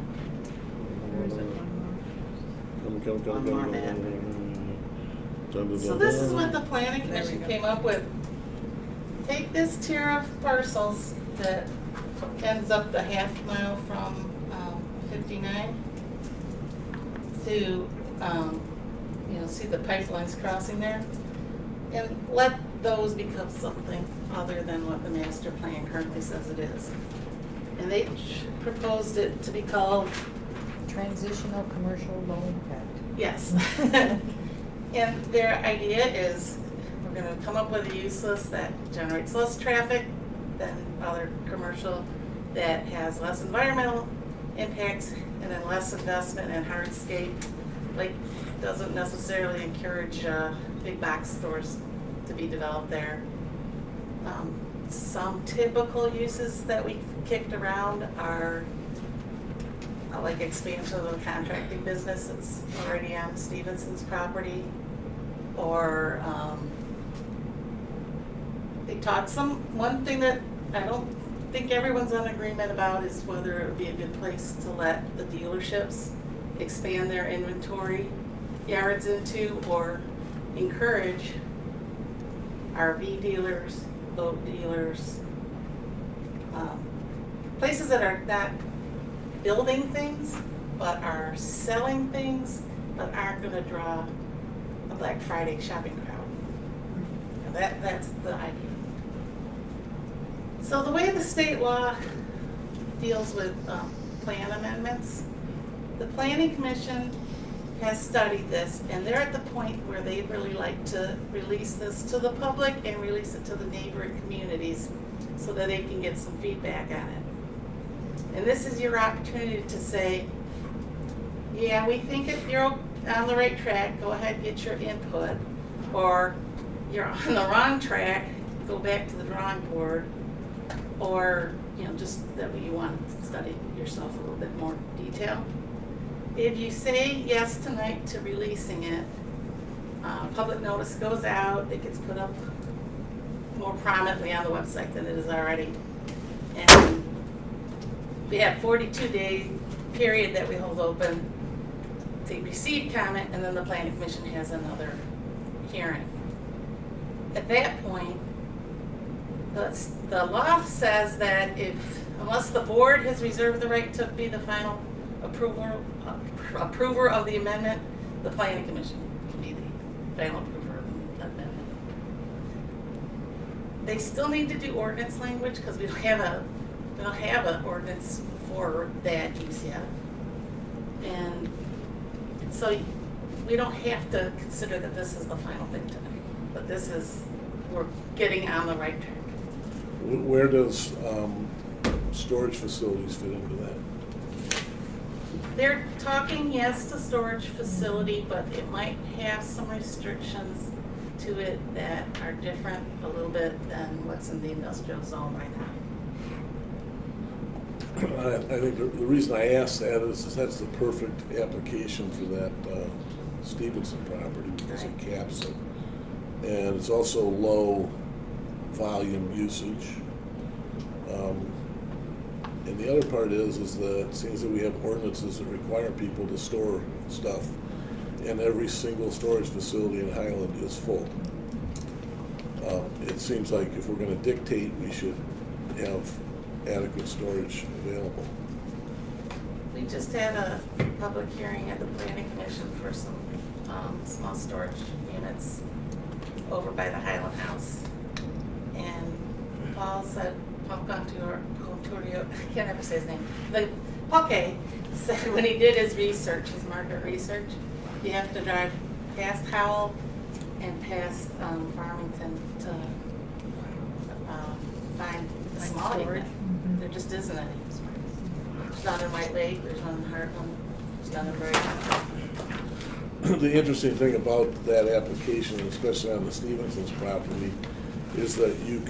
Where is it? One more. Come, One more, man. So this is what the planning commission came up with. Take this tier of parcels that ends up the half mile from 59 to, see the pipelines crossing there, and let those become something other than what the master plan currently says it is. And they proposed it to be called Transitional commercial low impact. Yes. And their idea is we're gonna come up with a use list that generates less traffic than other commercial, that has less environmental impacts, and then less investment in hardscape. Like, doesn't necessarily encourage big box stores to be developed there. Some typical uses that we kicked around are like expansion of the contracting business that's already on Stevenson's property, or one thing that I don't think everyone's in agreement about is whether it would be a good place to let the dealerships expand their inventory yards into, or encourage RV dealers, boat dealers, places that are not building things, but are selling things, but aren't going to draw a Black Friday shopping crowd. And that's the idea. So the way the state law deals with plan amendments, the Planning Commission has studied this, and they're at the point where they'd really like to release this to the public and release it to the neighboring communities so that they can get some feedback on it. And this is your opportunity to say, yeah, we think if you're on the right track, go ahead and get your input, or you're on the wrong track, go back to the drawing board, or just that you want to study yourself a little bit more detail. If you say yes tonight to releasing it, public notice goes out, it gets put up more prominently on the website than it is already. And we have 42-day period that we hold open to receive comment, and then the Planning Commission has another hearing. At that point, the law says that unless the board has reserved the right to be the final approver of the amendment, the Planning Commission can be the final approver of the amendment. They still need to do ordinance language because we don't have an ordinance for that use yet. And so we don't have to consider that this is the final thing tonight, but we're getting on the right track. Where does storage facilities fit into that? They're talking yes to storage facility, but it might have some restrictions to it that are different a little bit than what's in the industrial zone right now. I think the reason I asked that is that's the perfect application for that Stevenson property because it caps it. And it's also low volume usage. And the other part is that it seems that we have ordinances that require people to store stuff, and every single storage facility in Highland is full. It seems like if we're going to dictate, we should have adequate storage available. We just had a public hearing at the Planning Commission for some small storage units over by the Highland House. And Paul Conturio, I can't ever say his name. Paul K. said when he did his research, his market research, you have to drive past Howell and past Farmington to find a small unit. There just isn't any. There's none in White Lake, there's none in Heartland, there's none in Brighton. The interesting thing about that application, especially on the Stevenson's property, is that you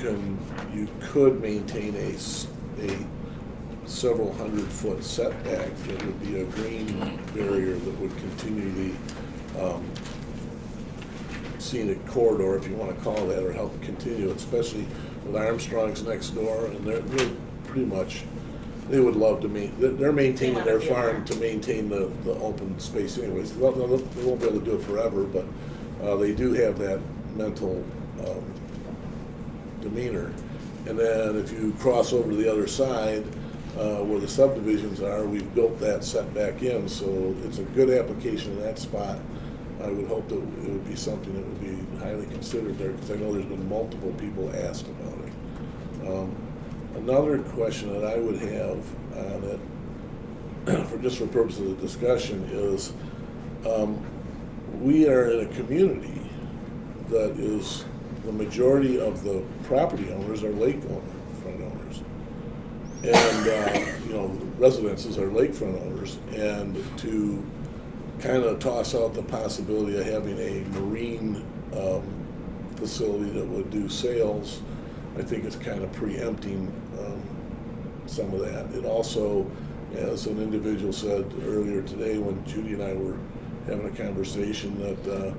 could maintain a several 100-foot setback that would be a green barrier that would continue the scenic corridor, if you want to call that, or help continue it, especially with Armstrong's next door, and they're pretty much, they would love to they're maintaining their farm to maintain the open space anyways. They won't be able to do it forever, but they do have that mental demeanor. And then if you cross over to the other side, where the subdivisions are, we've built that setback in, so it's a good application in that spot. I would hope that it would be something that would be highly considered there, because I know there's been multiple people asked about it. Another question that I would have on it, for purposes of discussion, is we are in a community that is, the majority of the property owners are lakefront owners. And, you know, residences are lakefront owners. And to kind of toss out the possibility of having a marine facility that would do sales, I think it's kind of preempting some of that. It also, as an individual said earlier today when Judy and I were having a conversation, that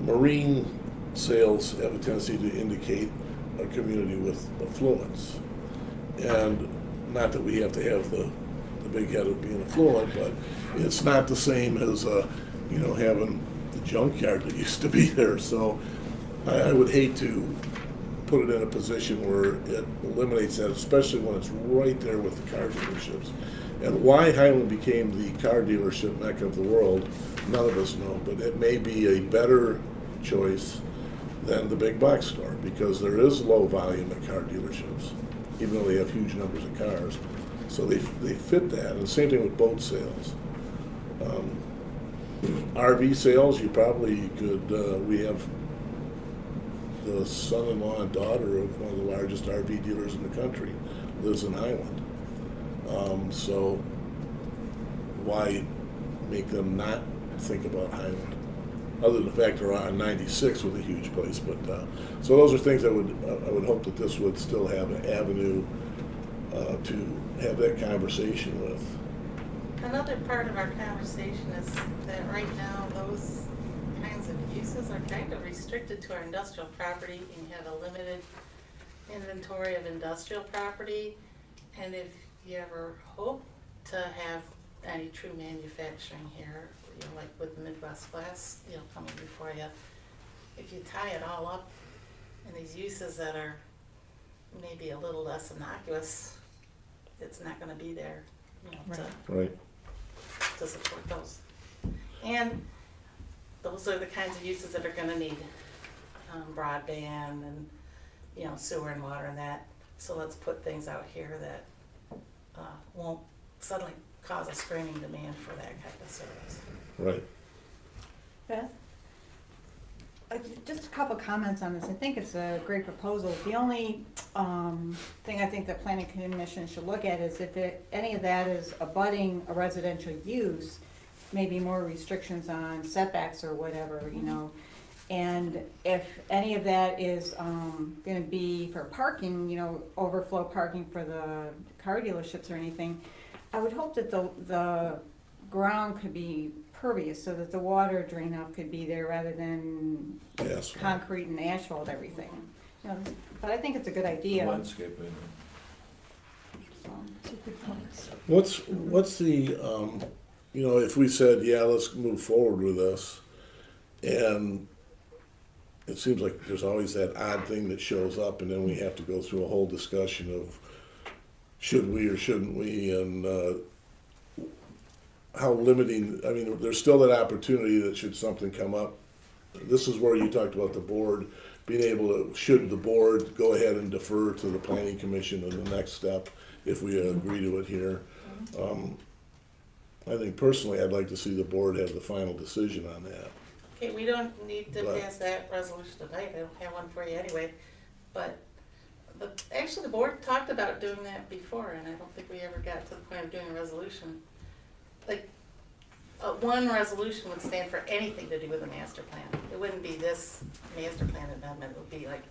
marine sales have a tendency to indicate a community with affluence. And not that we have to have the big head of being affluent, but it's not the same as, you know, having the junkyard that used to be there. So I would hate to put it in a position where it eliminates that, especially when it's right there with the car dealerships. And why Highland became the car dealership mecca of the world, none of us know, but it may be a better choice than the big box store, because there is low volume at car dealerships, even though they have huge numbers of cars. So they fit that, and same thing with boat sales. RV sales, you probably could, we have the son-in-law and daughter of one of the largest RV dealers in the country, lives in Highland. So why make them not think about Highland? Other than the fact they're on 96 with a huge place, but so those are things I would hope that this would still have an avenue to have that conversation with. Another part of our conversation is that right now those kinds of uses are kind of restricted to our industrial property, and you have a limited inventory of industrial property. And if you ever hope to have any true manufacturing here, you know, like with Midwest Glass, you know, coming before you, if you tie it all up in these uses that are maybe a little less innocuous, it's not going to be there, you know, to support those. And those are the kinds of uses that are going to need broadband and, you know, sewer and water and that. So let's put things out here that won't suddenly cause a screaming demand for that kind of service. Right. Beth? Just a couple comments on this. I think it's a great proposal. The only thing I think the Planning Commission should look at is if any of that is abutting a residential use, maybe more restrictions on setbacks or whatever, you know. And if any of that is going to be for parking, you know, overflow parking for the car dealerships or anything, I would hope that the ground could be pervious so that the water drain off could be there rather than concrete and asphalt everything. You know, but I think it's a good idea. Landscaping. What's the, you know, if we said, yeah, let's move forward with this, and it seems like there's always that odd thing that shows up, and then we have to go through a whole discussion of should we or shouldn't we, and how limiting. I mean, there's still that opportunity that should something come up. This is where you talked about the board being able to, should the board go ahead and defer to the Planning Commission in the next step if we agree to it here. I think personally I'd like to see the board have the final decision on that. Okay, we don't need to pass that resolution tonight. I don't have one for you anyway. But actually the board talked about doing that before, and I don't think we ever got to the point of doing a resolution. Like, one resolution would stand for anything to do with a master plan. It wouldn't be this master plan amendment. It would be like,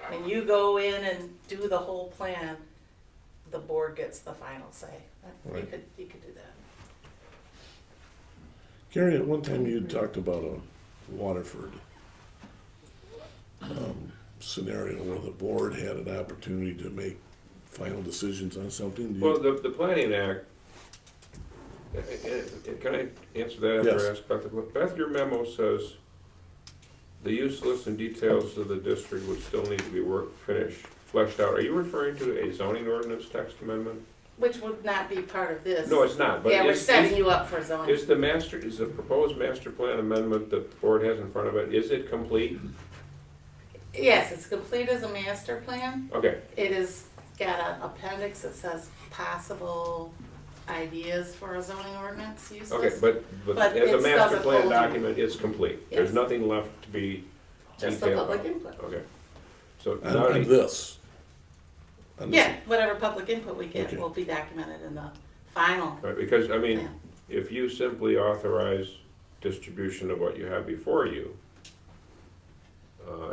when you go in and do the whole plan, the board gets the final say. Right. You could do that. Gary, at one time you talked about a Waterford scenario where the board had an opportunity to make final decisions on something. Well, the Planning Act, can I answer that after I ask Beth? Beth, your memo says The use list and details of the district would still need to be fleshed out. Are you referring to a zoning ordinance text amendment? Which would not be part of this. No, it's not, but Yeah, we're is- setting is- you up for zoning. Is the proposed master plan amendment that the board has in front of it, is it complete? Yes, it's complete as a master plan. Okay, It is got an appendix that says possible ideas for a zoning ordinance use okay, list. but But as a it master doesn't plan hold you. document, it's complete. There's Yes. nothing left to be Just the detailed public about. input. Okay. So On now, this. On this- Yeah, whatever public input we get Okay. will be documented in the final. right, because, I mean, Yeah. if you simply authorize distribution of what you have before you,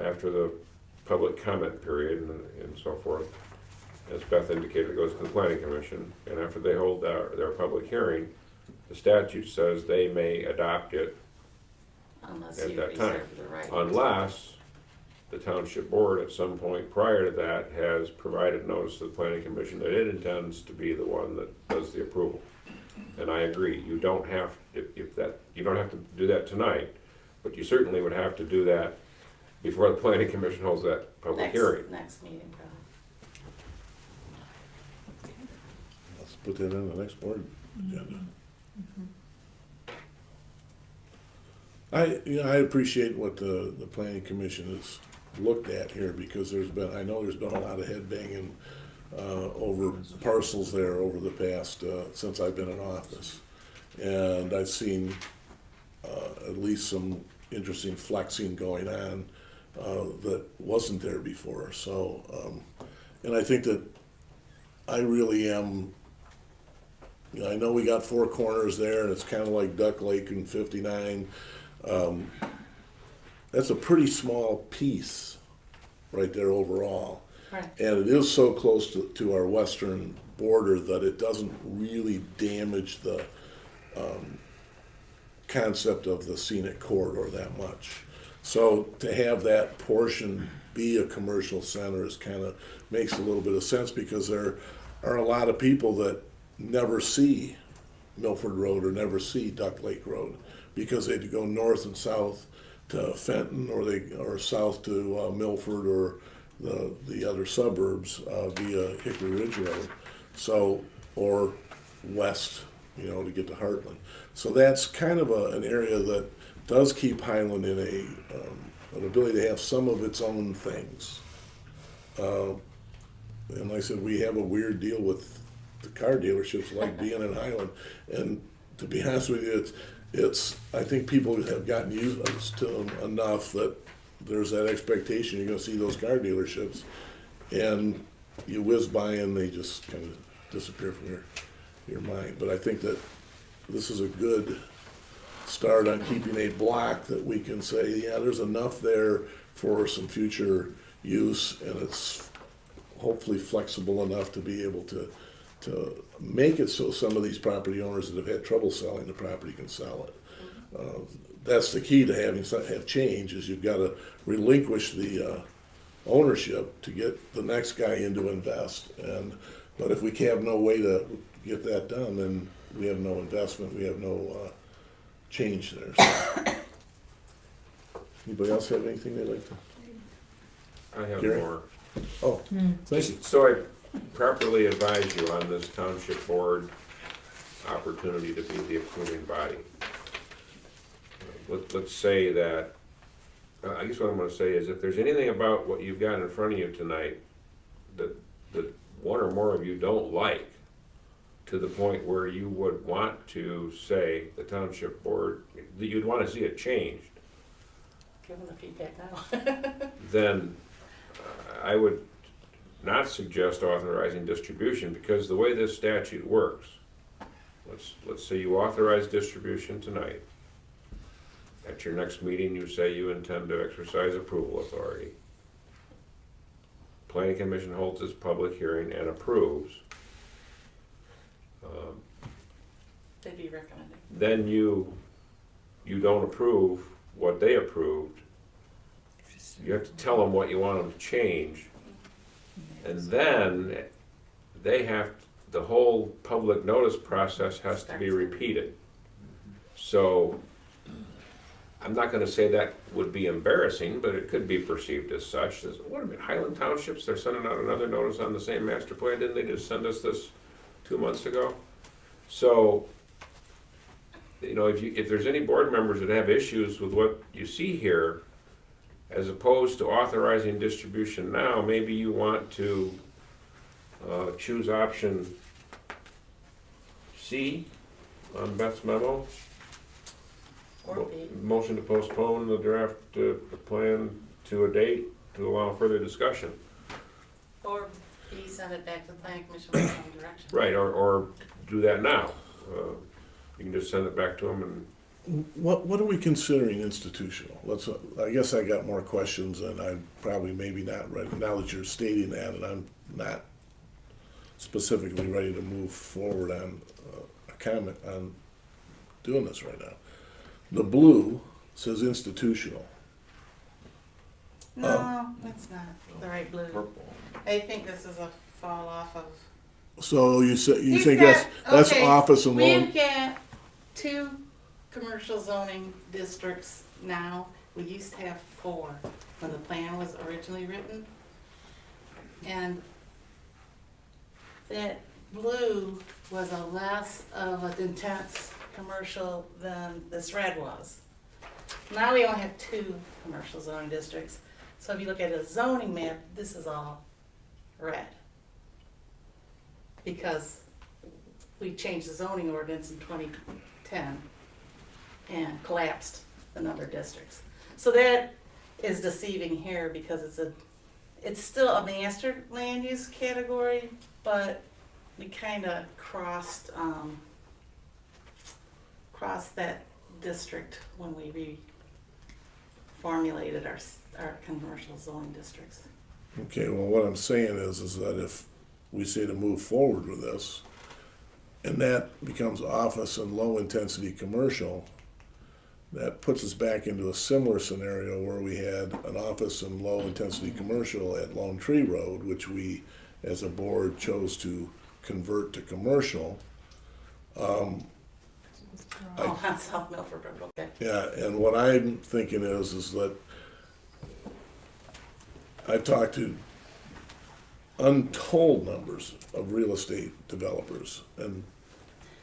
after the public comment period and so forth, as Beth indicated, it goes to the planning commission, and after they hold their public hearing, the statute says they may adopt it Unless at you that time, reserve the right. unless the township board at some point prior to that has provided notice to the planning commission that it intends to be the one that does the approval. And I agree, you don't have, you don't have to do that tonight, but you certainly would have to do that before the planning commission holds that public hearing. Next meeting, probably. Let's put that on the next board agenda. I appreciate what the planning commission has looked at here, because I know there's been a lot of head banging over parcels there over the past, since I've been in office. And I've seen at least some interesting flexing going on that wasn't there before. So, and I think that I really am, I know we got four corners there, and it's kind of like Duck Lake and 59. That's a pretty small piece right there overall. Right. And it is so close to our western border that it doesn't really damage the concept of the scenic corridor that much. So to have that portion be a commercial center is kind of makes a little bit of sense, because there are a lot of people that never see Milford Road or never see Duck Lake Road, because they go north and south to Fenton, or south to Milford, or the other suburbs via Hickory Ridge Road, so, or west, to get to Heartland. So that's kind of an area that does keep Highland in an ability to have some of its own things. And like I said, we have a weird deal with the car dealerships, like being in Highland. And to be honest with you, it's I think people have gotten used to them enough that there's that expectation you're going to see those car dealerships, and you whiz by and they just kind of disappear from your mind. But I think that this is a good start on keeping a block that we can say, yeah, there's enough there for some future use, and it's hopefully flexible enough to be able to make it so some of these property owners that have had trouble selling the property can sell it. That's the key to have change, is you've got to relinquish the ownership to get the next guy in to invest. But if we have no way to get that done, then we have no investment, we have no change there. So. Anybody else have anything they'd like to? I have Gary? more. Oh, thank you. So I properly advise you on this township board opportunity to be the approving body. Let's say that, I guess what I'm going to say is, if there's anything about what you've got in front of you tonight that one or more of you don't like, to the point where you would want to say the township board, that you'd want to see it changed, Give them the feedback now. then I would not suggest authorizing distribution, because the way this statute works, let's say you authorize distribution tonight. At your next meeting, you say you intend to exercise approval authority. Planning Commission holds its public hearing and approves. They'd be recommending. Then you don't approve what they approved. You have to tell them what you want them to change. And then the whole public notice process has to be repeated. So I'm not gonna say that would be embarrassing, but it could be perceived as such. What a minute, Highland Townships, they're sending out another notice on the same master plan, didn't they just send us this 2 months ago? So, you know, if there's any board members that have issues with what you see here, as opposed to authorizing distribution now, maybe you want to choose option C on Beth's memo. Or B. Motion to postpone the draft plan to a date to allow further discussion. Or B, send it back to the planning commission with some direction. Right, or do that now. You can just send it back to them and What are we considering institutional? I guess I got more questions and I'm probably maybe not ready, now that you're stating that, and I'm not specifically ready to move forward on a comment on doing this right now. The blue says institutional. No, it's not the right blue. purple. I think this is a fall off of. So you He's think got- that's okay, office and loan? We've got 2 commercial zoning districts now. We used to have 4 when the plan was originally written. And that blue was a less of an intense commercial than this red was. Now we only have 2 commercial zoning districts. So if you look at a zoning map, this is all red. Because we changed the zoning ordinance in 2010 and collapsed the number of districts. So that is deceiving here because it's still a master land use category, but we kind of crossed that district when we reformulated our commercial zoning districts. Okay, well, what I'm saying is that if we say to move forward with this, and that becomes office and low-intensity commercial, that puts us back into a similar scenario where we had an office and low-intensity commercial at Lone Tree Road, which we, as a board, chose to convert to commercial. On South Milford Road, okay. Yeah, and what I'm thinking is that I've talked to untold numbers of real estate developers and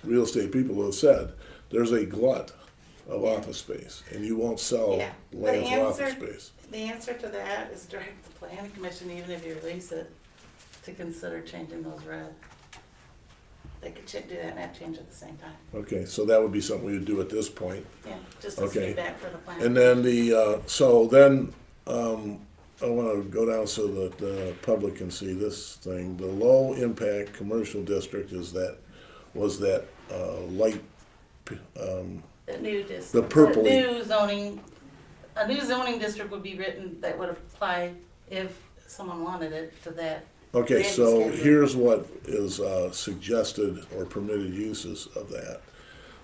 real estate people who have said there's a glut of office space and you won't sell Yeah. land for office space. The answer to that is direct the planning commission, even if you release it, to consider changing those red. They could do that and have change at the same time. Okay, so that would be something we would do at this point. Yeah, just as Okay. feedback for the plan. And then so then I want to go down so that the public can see this thing. The low impact commercial district was that light, The new the purple. A new zoning district would be written that would apply if someone wanted it to that. Okay, land so schedule. here's what is suggested or permitted uses of that.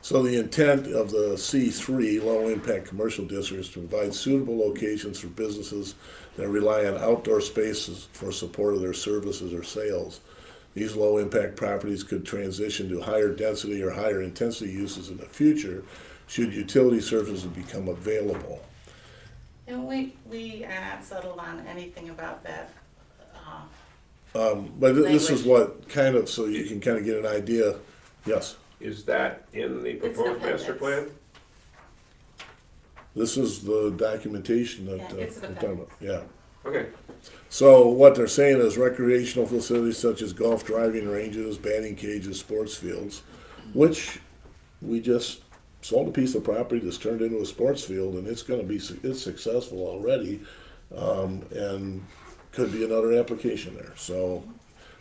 So the intent of the C3 low impact commercial district is to provide suitable locations for businesses that rely on outdoor spaces for support of their services or sales. These low impact properties could transition to higher density or higher intensity uses in the future should utility services become available. And we are not settled on anything about that. But this is Language. what kind of, so you can kind of get an idea. Yes, is that in the It's proposed an master plan? appendix. this is the documentation that Yeah, it's an we're talking about. Yeah. Okay, So what they're saying is recreational facilities such as golf driving ranges, batting cages, sports fields, which we just sold a piece of property that's turned into a sports field, and it's going to be it's successful already, and could be another application there. So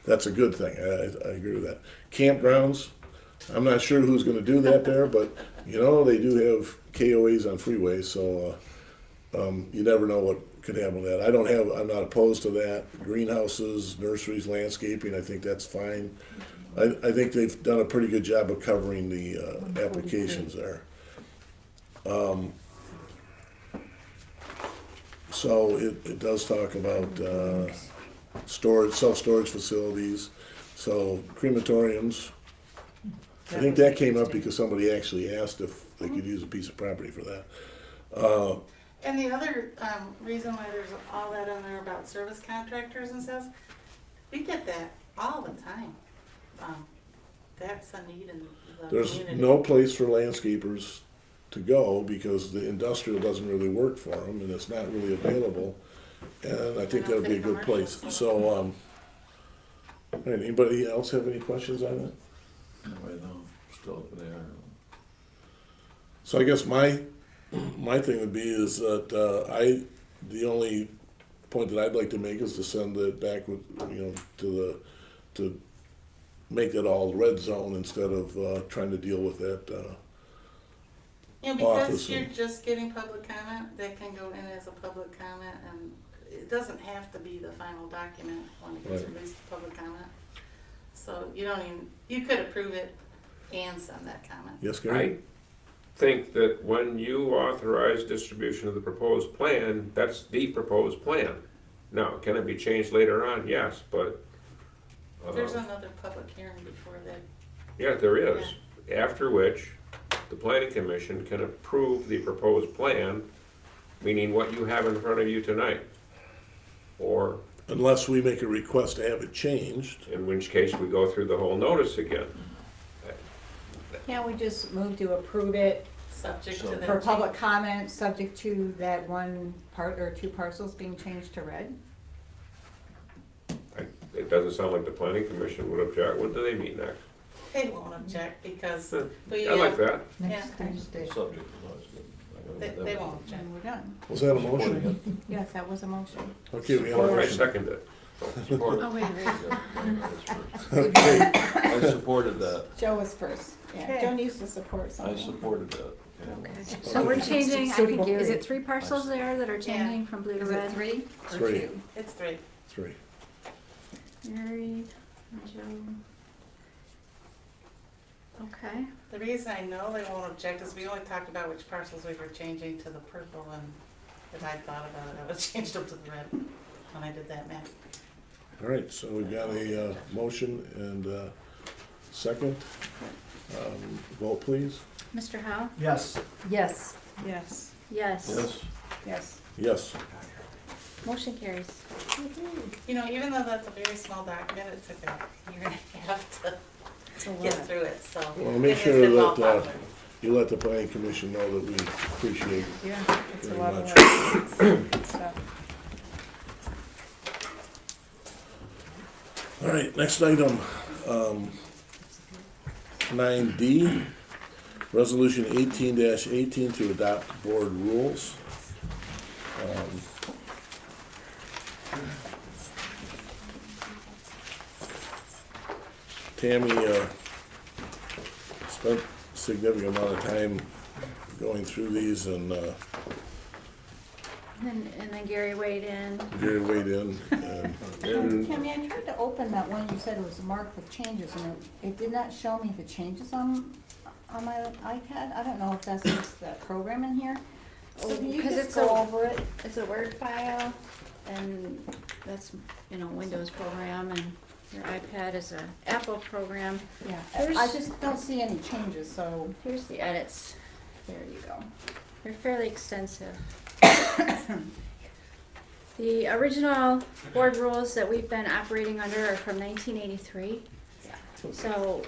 that's a good thing. I agree with that. Campgrounds, I'm not sure who's going to do that there, but you know they do have KOAs on freeways, so you never know what could happen with that. I'm not opposed to that. Greenhouses, nurseries, landscaping, I think that's fine. I think they've done a pretty good job of covering the applications there. So it does talk about storage, self-storage facilities, so crematoriums. I think that came up because somebody actually asked if they could use a piece of property for that. And the other reason why there's all that in there about service contractors and stuff, we get that all the time. That's a need in the There's community. no place for landscapers to go because the industrial doesn't really work for them and it's not really available. And I think that would be a good place. So, all right, anybody else have any questions on that? Right now, still up there. So I guess my thing would be is that the only point that I'd like to make is to send it back with, to make it all red zone instead of trying to deal with that Because office. you're just getting public comment, that can go in as a public comment, and it doesn't have to be the final document when it gets Right. released to public comment. So you could approve it and send that comment. Yes, Gary? I think that when you authorize distribution of the proposed plan, that's the proposed plan. Now, can it be changed later on? Yes, but. There's another public hearing before that. Yeah, there is. After which, the planning commission can approve the proposed plan, meaning what you have in front of you tonight. Or, Unless we make a request to have it changed. in which case, we go through the whole notice again. Can't we just move to approve it Subject to that. for public comment, subject to that one part or two parcels being changed to red? It doesn't sound like the planning commission would object. When do they meet next? They won't object because I like that. Yeah, Thursday. Subject to noise. they won't object. And we're done. Was that a motion? Yes, that was a motion. Okay, we have a I motion. second it. Support. Oh, wait. Okay, I supported that. Joe was first. Yeah, Okay. Joe needs to support I something. supported that. Okay, so we're changing, I think, is it 3 parcels there that are changing from blue to Is red? it 3 or Three. 2? It's 3. 3. Mary, Joe. Okay, The reason I know they won't object is we only talked about which parcels we were changing to the purple, and if I thought about it, I would change them to the red when I did that map. All right, so we've got a motion and second. Vote, please. Mr. Howe? Yes. Yes. Yes. Yes. Yes. Yes. Yes. Motion carries. Even though that's a very small document, it took a year and a half to get through it, so. Well, make it has sure been well that popular. you let the planning commission know that we appreciate it Yeah, it's a very lot much. of work. Good stuff. All right, next item, 9D, Resolution 18-18 to adopt board rules. Tammy spent a significant amount of time going through these, and And then Gary weighed in. Gary weighed in. And Tammy, I tried to open that one, you said it was marked with changes, and it did not show me the changes on my iPad. I don't know if that's just the program in here. So can you Because just it's go a- over it? It's a Word file, and that's, Windows program, and your iPad is a Apple program. Yeah, There's- I just don't see any changes, so. Here's the edits. There you go. They're fairly extensive. The original board rules that we've been operating under are from 1983. So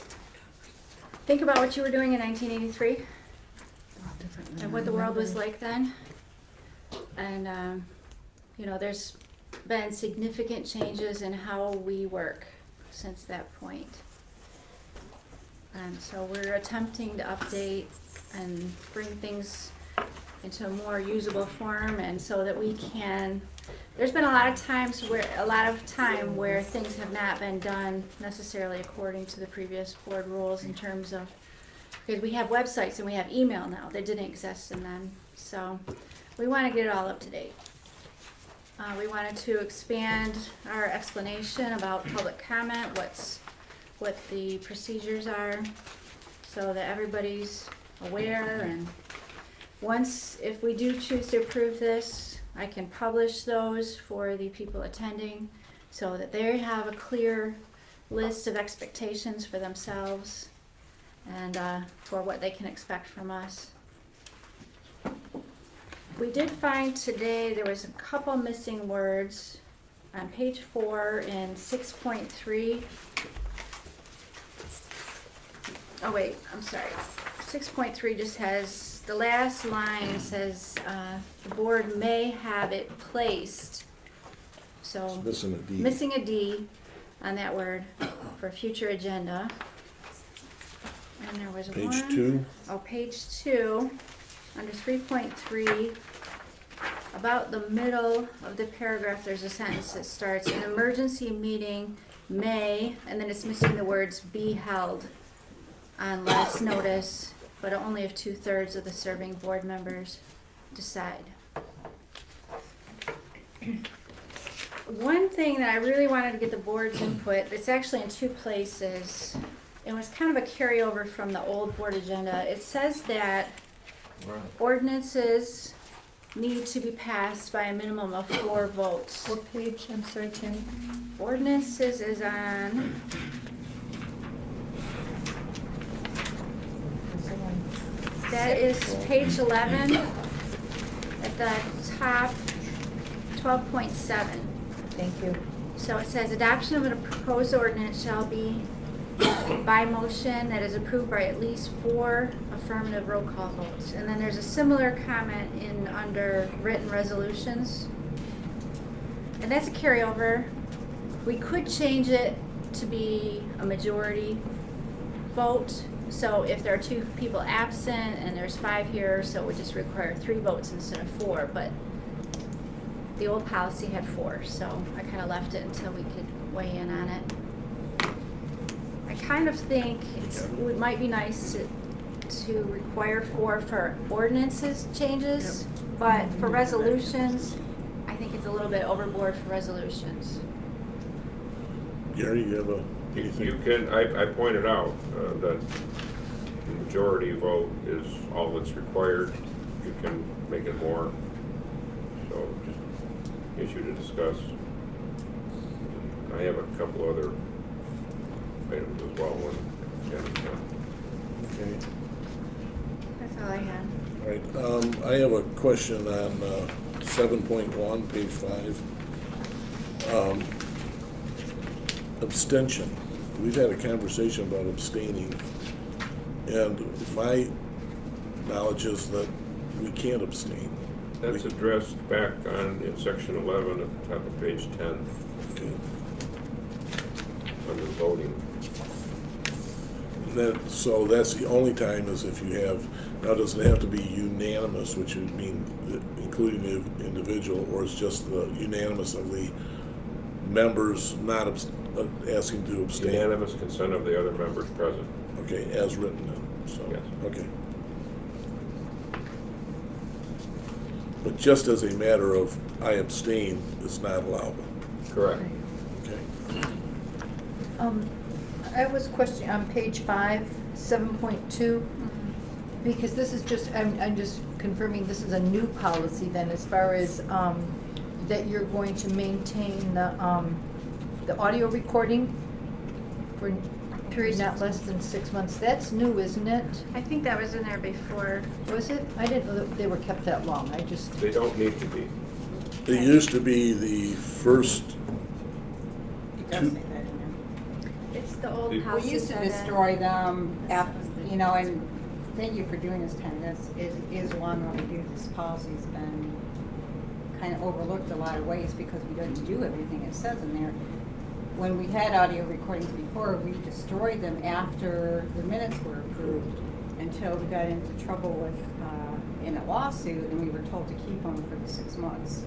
think about what you were doing in 1983 and what the world was like then. And, there's been significant changes in how we work since that point. And so we're attempting to update and bring things into a more usable form, and so that we can, there's been a lot of time where things have not been done necessarily according to the previous board rules in terms of, because we have websites and we have email now that didn't exist in them, so we want to get it all up to date. We wanted to expand our explanation about public comment, what the procedures are, so that everybody's aware. And once, if we do choose to approve this, I can publish those for the people attending so that they have a clear list of expectations for themselves and for what they can expect from us. We did find today there was a couple missing words on page 4 in 6.3. Oh wait, I'm sorry. 6.3 just has, the last line says, the board may have it placed. So, It's missing a D. missing a D on that word for a future agenda. And there was Page one. 2. Oh, page 2, under 3.3, about the middle of the paragraph, there's a sentence that starts, an emergency meeting may, and then it's missing the words be held on last notice, but only if 2/3 of the serving board members decide. One thing that I really wanted to get the board's input, it's actually in 2 places. It was kind of a carryover from the old board agenda. It says that ordinances need to be passed by a minimum of 4 votes. What page, I'm sorry, Tammy? Ordinances is on, that is page 11 at the top, 12.7. Thank you. So it says adoption of a proposed ordinance shall be by motion that is approved by at least 4 affirmative roll call votes. And then there's a similar comment in under written resolutions. And that's a carryover. We could change it to be a majority vote. So if there are 2 people absent and there's 5 here, so it would just require 3 votes instead of 4. But the old policy had 4, so I kind of left it until we could weigh in on it. I kind of think it might be nice to require 4 for ordinances changes, but for resolutions, I think it's a little bit overboard for resolutions. Gary, you have anything? You can, I pointed out that the majority vote is all that's required. You can make it more. So just issue to discuss. I have a couple other items as well when Okay. That's all I had. All right, I have a question on 7.1, page 5. Abstention. We've had a conversation about abstaining, and my knowledge is that we can't abstain. That's addressed back on in section 11 at the top of page 10. Okay. Under voting. So that's the only time is if you have, now does it have to be unanimous, which would mean including the individual, or it's just the unanimous of the members not asking to abstain? Unanimous consent of the other members present. Okay, as written then, so, Yes. okay. But just as a matter of I abstain is not allowable. Correct. Okay. I was questioning on page 5, 7.2, because this is just, I'm just confirming this is a new policy then, as far as that you're going to maintain the audio recording for period not less than 6 months. That's new, isn't it? I think that was in there before. Was it? I didn't know that they were kept that long. I just. They don't need to be. It used to be the first It does say that in there. It's the old We policy. We used to said it. destroy them after, you know, and thank you for doing this, Ken. This is one overdue. This policy's been kind of overlooked a lot of ways because we didn't do everything it says in there. When we had audio recordings before, we destroyed them after the minutes were approved until we got into trouble with, in a lawsuit, and we were told to keep them for the 6 months.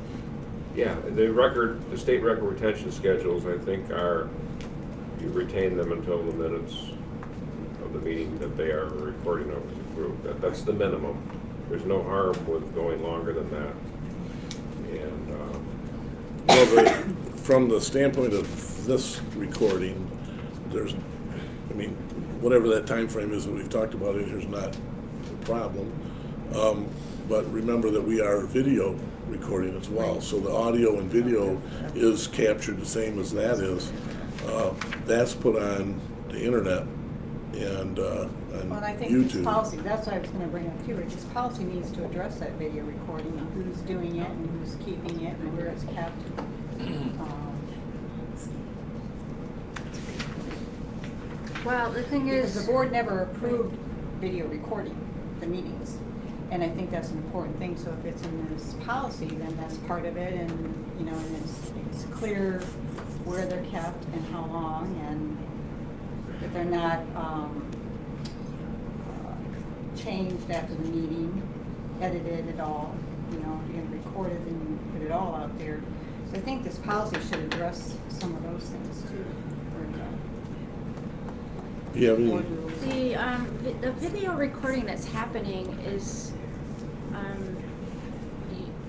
Yeah, the state record retention schedules, I think, are, you retain them until the minutes of the meeting that they are recording of is approved. That's the minimum. There's no harm with going longer than that. And, well, from the standpoint of this recording, there's, I mean, whatever that time frame is that we've talked about, it is not a problem. But remember that we are video recording as well, so the audio and video is captured the same as that is. That's put on the internet, and on Well, and I think this YouTube. policy, that's what I was gonna bring up too, this policy needs to address that video recording, and who's doing it, and who's keeping it, and where it's kept. Well, the thing Because is, the board never approved video recording the meetings, and I think that's an important thing, so if it's in this policy, then that's part of it, and, you know, and it's clear where they're kept and how long, and that they're not, changed after the meeting, edited at all, you know, and recorded and put it all out there. So I think this policy should address some of those things too. Yeah, I mean, Board rules. the video recording that's happening is,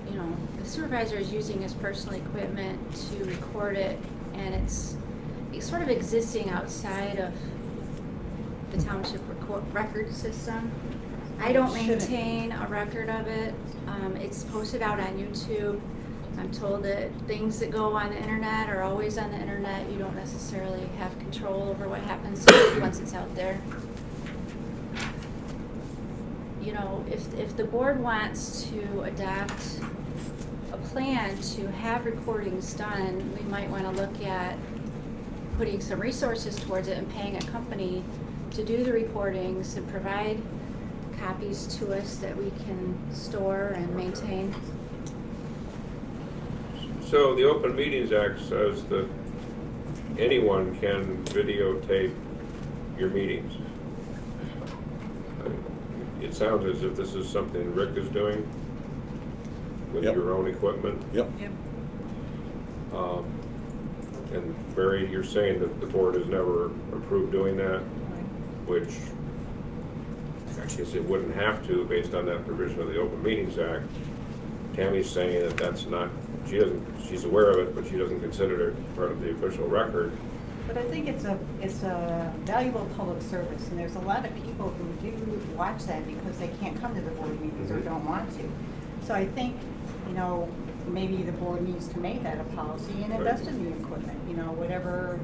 you know, the supervisor is using his personal equipment to record it, and it's sort of existing outside of the township record system. I don't maintain a record of it. It's posted out on YouTube. I'm told that things that go on the internet are always on the internet. You don't necessarily have control over what happens once it's out there. You know, if the board wants to adopt a plan to have recordings done, we might want to look at putting some resources towards it and paying a company to do the recordings and provide copies to us that we can store and maintain. So the Open Meetings Act says that anyone can videotape your meetings. It sounds as if this is something Rick is doing with Yep. your own equipment. Yep. And Mary, you're saying that the board has never approved doing that, which I guess it wouldn't have to based on that provision of the Open Meetings Act. Tammy's saying that that's not, she's aware of it, but she doesn't consider it part of the official record. But I think it's a valuable public service, and there's a lot of people who do watch that because they can't come to the board meetings or don't want to. So I think, you know, maybe the board needs to make that a policy and invest in the equipment, you know, whatever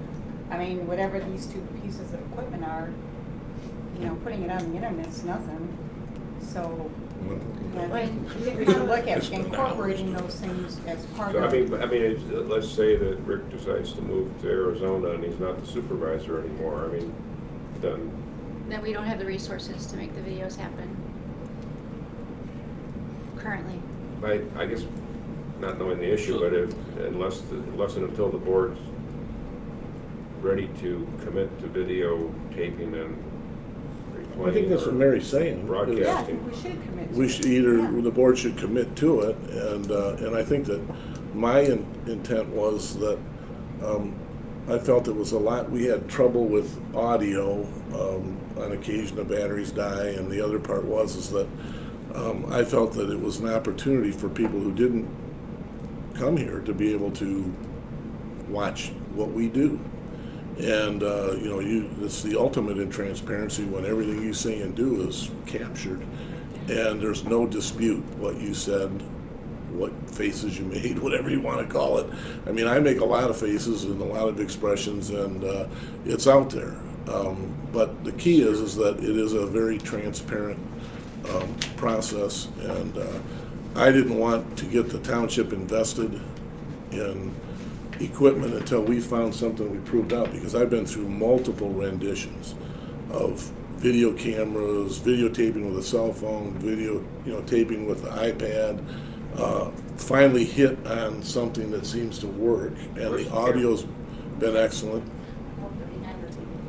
these two pieces of equipment are, you know, putting it on the internet's nothing. So I think we should look at incorporating those things as part So of. let's say that Rick decides to move to Arizona and he's not the supervisor anymore. I mean, Then we don't have the resources to make the videos happen currentrently. I guess, not knowing the issue, but unless and until the board's ready to commit to videotaping and replaying. I think that's what Mary's saying. Broadcasting. Yeah, I think we should commit to We it. should either, Yeah. the board should commit to it, and I think that my intent was that I felt it was a lot, we had trouble with audio, on occasion the batteries die, and the other part is that I felt that it was an opportunity for people who didn't come here to be able to watch what we do. And you know, it's the ultimate in transparency when everything you say and do is captured, and there's no dispute what you said, what faces you made, whatever you want to call it. I mean, I make a lot of faces and a lot of expressions, and it's out there. But the key is that it is a very transparent process, and I didn't want to get the township invested in equipment until we found something we proved out, because I've been through multiple renditions of video cameras, videotaping with a cell phone, taping with the iPad, finally hit on something that seems to work, and the audio's been excellent.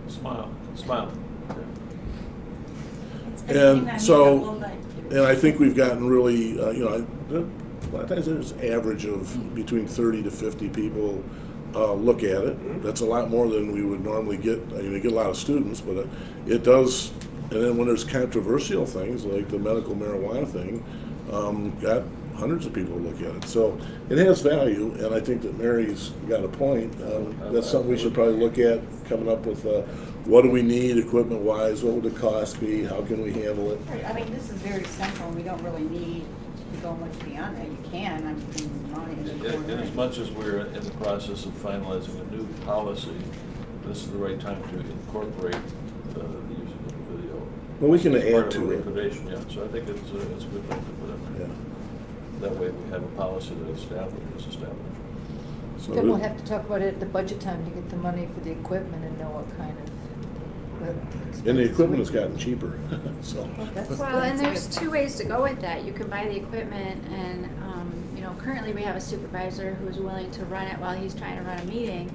Smile. And so, and I think we've gotten really, a lot of times there's an average of between 30 to 50 people look at it. That's a lot more than we would normally get. I mean, we get a lot of students, but it does. And then when there's controversial things like the medical marijuana thing, got hundreds of people look at it. So it has value, and I think that Mary's got a point. That's something we should probably look at, coming up with what do we need equipment-wise, what would the cost be, how can we handle it. Right, I mean, this is very simple, and we don't really need to go much beyond that. You can, I mean, money. And as much as we're in the process of finalizing a new policy, this is the right time to incorporate the use of video. Well, we can Part add of the to it. liquidation, yeah, so I think it's a good thing to put in there. Yeah. That way we have a policy that is established. So Then we'll have to talk about it at the budget time to get the money for the equipment and know what kind of. And the equipment has gotten cheaper, so. Well, and there's two ways to go with that. You can buy the equipment and, you know, currently we have a supervisor who's willing to run it while he's trying to run a meeting.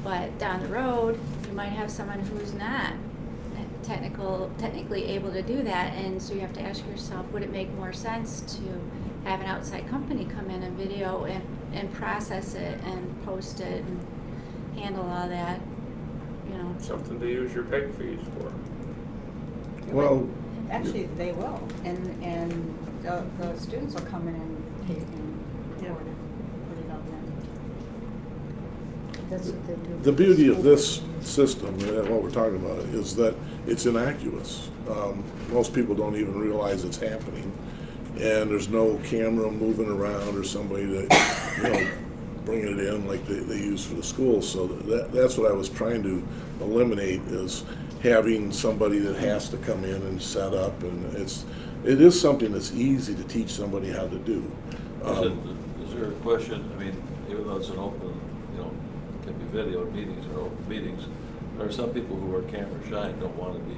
But down the road, you might have someone who's not technically able to do that. And so you have to ask yourself, would it make more sense to have an outside company come in and video and process it and post it and handle all that, you know? Something to use your peg fees for. Well, Actually, they will, and the students will come in and pay and record it, put it out there. That's what they do. the beauty of this system, and what we're talking about, is that it's innocuous. Most people don't even realize it's happening, and there's no camera moving around or somebody that, you know, bringing it in like they use for the schools. So that's what I was trying to eliminate, is having somebody that has to come in and set up, and it is something that's easy to teach somebody how to do. Is there a question, I mean, even though it's an open, you know, can be video meetings or open meetings, there are some people who are camera shy and don't want to be,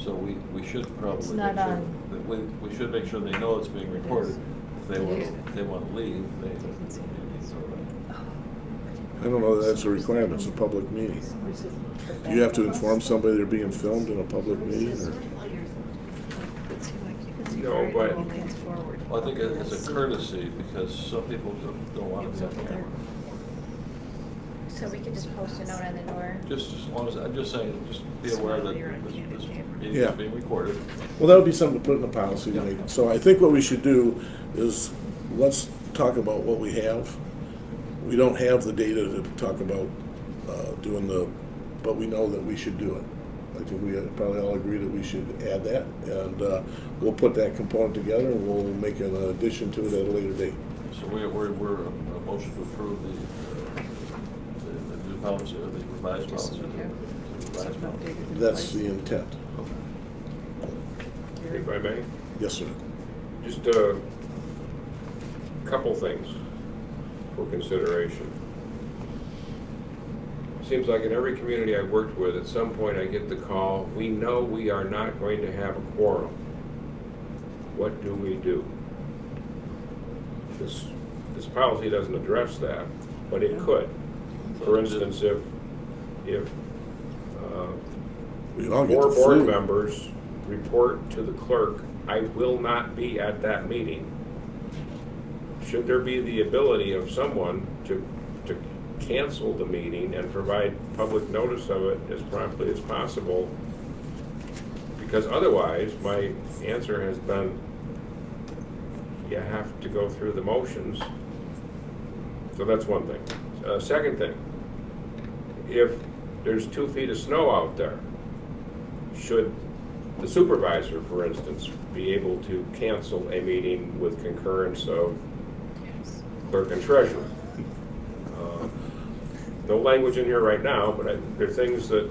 so we should probably It's make not sure, on. that we should make sure they know it's being recorded. If they want to leave, they need to. I don't know that that's a requirement, it's a public meeting. Do you have to inform somebody they're being filmed in a public meeting, or? No, but Well, I think it's a courtesy, because some people don't want to be on camera. So we could just post a note on the door. Just as long as, I'm just saying, just be aware that this meeting Yeah. is being recorded. Well, that would be something to put in the policy. So I think what we should do is, let's talk about what we have. We don't have the data to talk about doing but we know that we should do it. I think we probably all agree that we should add that, and we'll put that component together, and we'll make an addition to it at a later date. So we're a motion to approve the new policy, or the revised policy. The revised policy. That's the intent. if I may, Yes, sir. just a couple things for consideration. Seems like in every community I've worked with, at some point I get the call, we know we are not going to have a quorum. What do we do? This policy doesn't address that, but it could. For instance, if We all get four the board flu. members report to the clerk, I will not be at that meeting, should there be the ability of someone to cancel the meeting and provide public notice of it as promptly as possible? Because otherwise, my answer has been, you have to go through the motions. So that's one thing. Second thing, if there's 2 feet of snow out there, should the supervisor, for instance, be able to cancel a meeting with concurrence of clerk and treasurer? No language in here right now, but there are things that,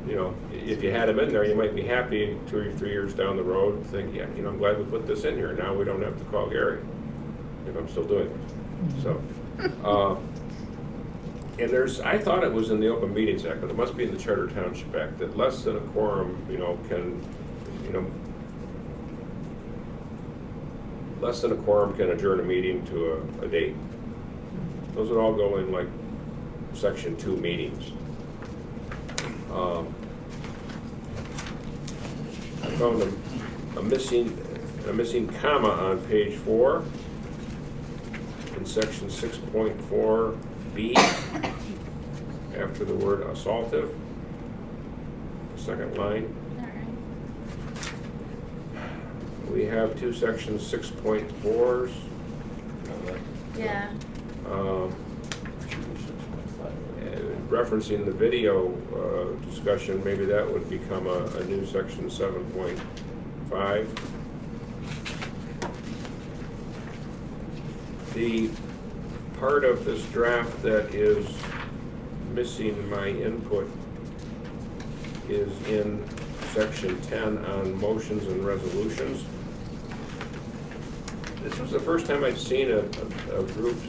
you know, if you had them in there, you might be happy 2 or 3 years down the road and think, yeah, you know, I'm glad we put this in here. Now we don't have to call Gary, if I'm still doing it. So, and I thought it was in the Open Meetings Act, but it must be in the Charter Township Act, that less than a quorum, you know, less than a quorum can adjourn a meeting to a date. Those would all go in like Section 2 meetings. I found a missing comma on page 4 in Section 6.4B after the word assaultive. Second line. We have 2 sections 6.4s. Yeah. Referencing the video discussion, maybe that would become a new section 7.5. The part of this draft that is missing my input is in section 10 on motions and resolutions. This was the first time I'd seen a group's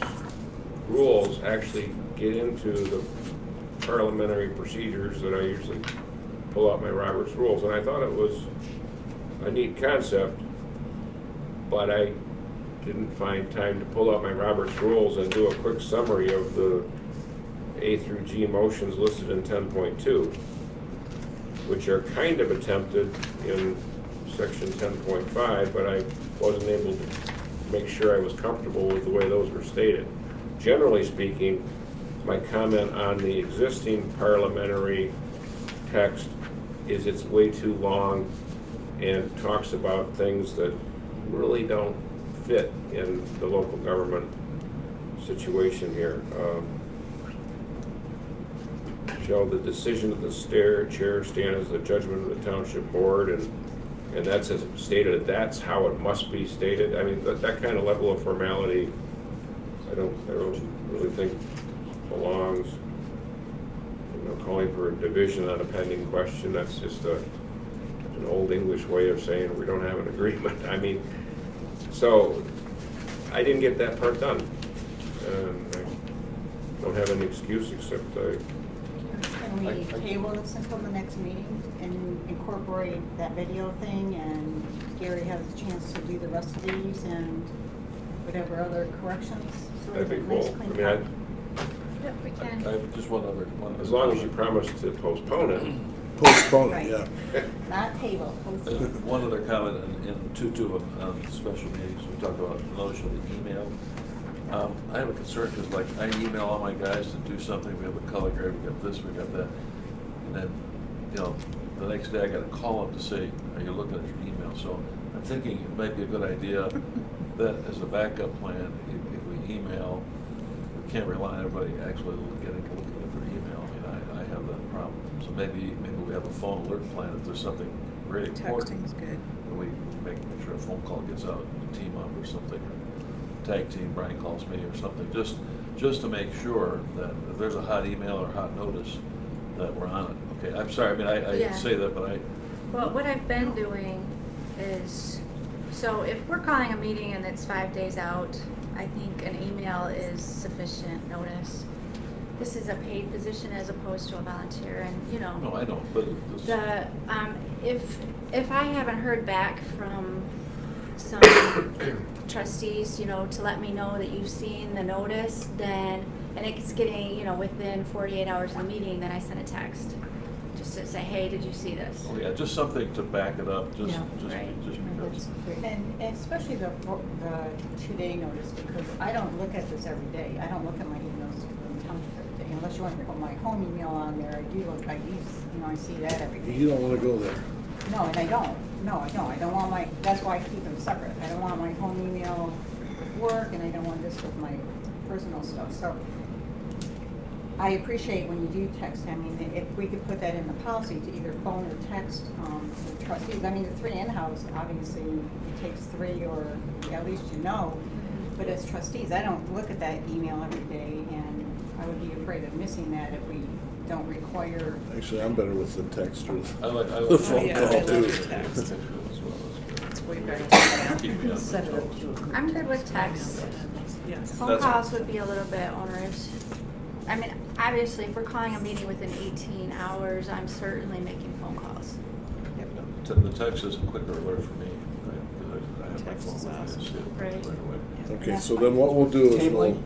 rules actually get into the parliamentary procedures that I usually pull out my Robert's rules, and I thought it was a neat concept, but I didn't find time to pull out my Robert's rules and do a quick summary of the A through G motions listed in 10.2, which are kind of attempted in section 10.5, but I wasn't able to make sure I was comfortable with the way those were stated. Generally speaking, my comment on the existing parliamentary text is it's way too long and talks about things that really don't fit in the local government situation here. Shall the decision of the chair stand as the judgment of the township board, and that's as stated, that's how it must be stated. I mean, that kind of level of formality, I don't really think belongs. You know, calling for a division on a pending question, that's just an old English way of saying we don't have an agreement. I mean, so I didn't get that part done. And I don't have any excuse except Can we table this until the next meeting and incorporate that video thing, and Gary has a chance to do the rest of these and whatever other corrections? So that'd be nice, cool. I clean mean, cut. Yep, we I can. have just one other. as long as you promise to postpone it. Postpone Right. it, yeah. Not table, postpone. One other comment in 2.2 on special meetings, we talked about the notion of the email. I have a concern because, like, I email all my guys to do something. We have a color grade, we got this, we got that, and then, you know, the next day I got to call them to say, "Are you looking at your email?" So I'm thinking it might be a good idea that, as a backup plan, if we email, we can't rely on everybody actually looking at their email. I mean, I have that problem. So maybe we have a phone alert plan if there's something really important. Texting's good. And we make sure a phone call gets out, team up or something, or tag team, Brian calls me or something, just to make sure that if there's a hot email or hot notice, that we're on it. Okay, I'm sorry, I mean, I Yeah. say that, but Well, what I've been doing is, so if we're calling a meeting and it's 5 days out, I think an email is sufficient notice. This is a paid position as opposed to a volunteer, and, you know. no, I don't, but this, The, if I haven't heard back from some trustees, you know, to let me know that you've seen the notice, then, and it's getting, you know, within 48 hours of the meeting, then I send a text. Just to say, hey, did you see this? oh yeah, just something to back it up, just right. because. And especially the 2-day notice, because I don't look at this every day. I don't look at my emails from the township every day, unless you want to put my home email on there. I do look, I see that every day. You don't wanna go there. No, and I don't. No, I don't. I don't want my, that's why I keep them separate. I don't want my home email with work, and I don't want this with my personal stuff. So I appreciate when you do text. I mean, if we could put that in the policy to either phone or text the trustees. I mean, the 3 in-house, obviously, it takes 3, or at least you know. But as trustees, I don't look at that email every day, and I would be afraid of missing that if we don't require. Actually, I'm better with the text or I like the phone yeah, I call love too. the text. It's way better. Keep me on the toes. I'm good with text. Yes. Phone calls would be a little bit onerous. I mean, obviously, if we're calling a meeting within 18 hours, I'm certainly making phone calls. The text is a quicker alert for me, right? Because I have my Text phone is with me, I awesome. see it Right. right away. Okay, so then what we'll do is Tabling?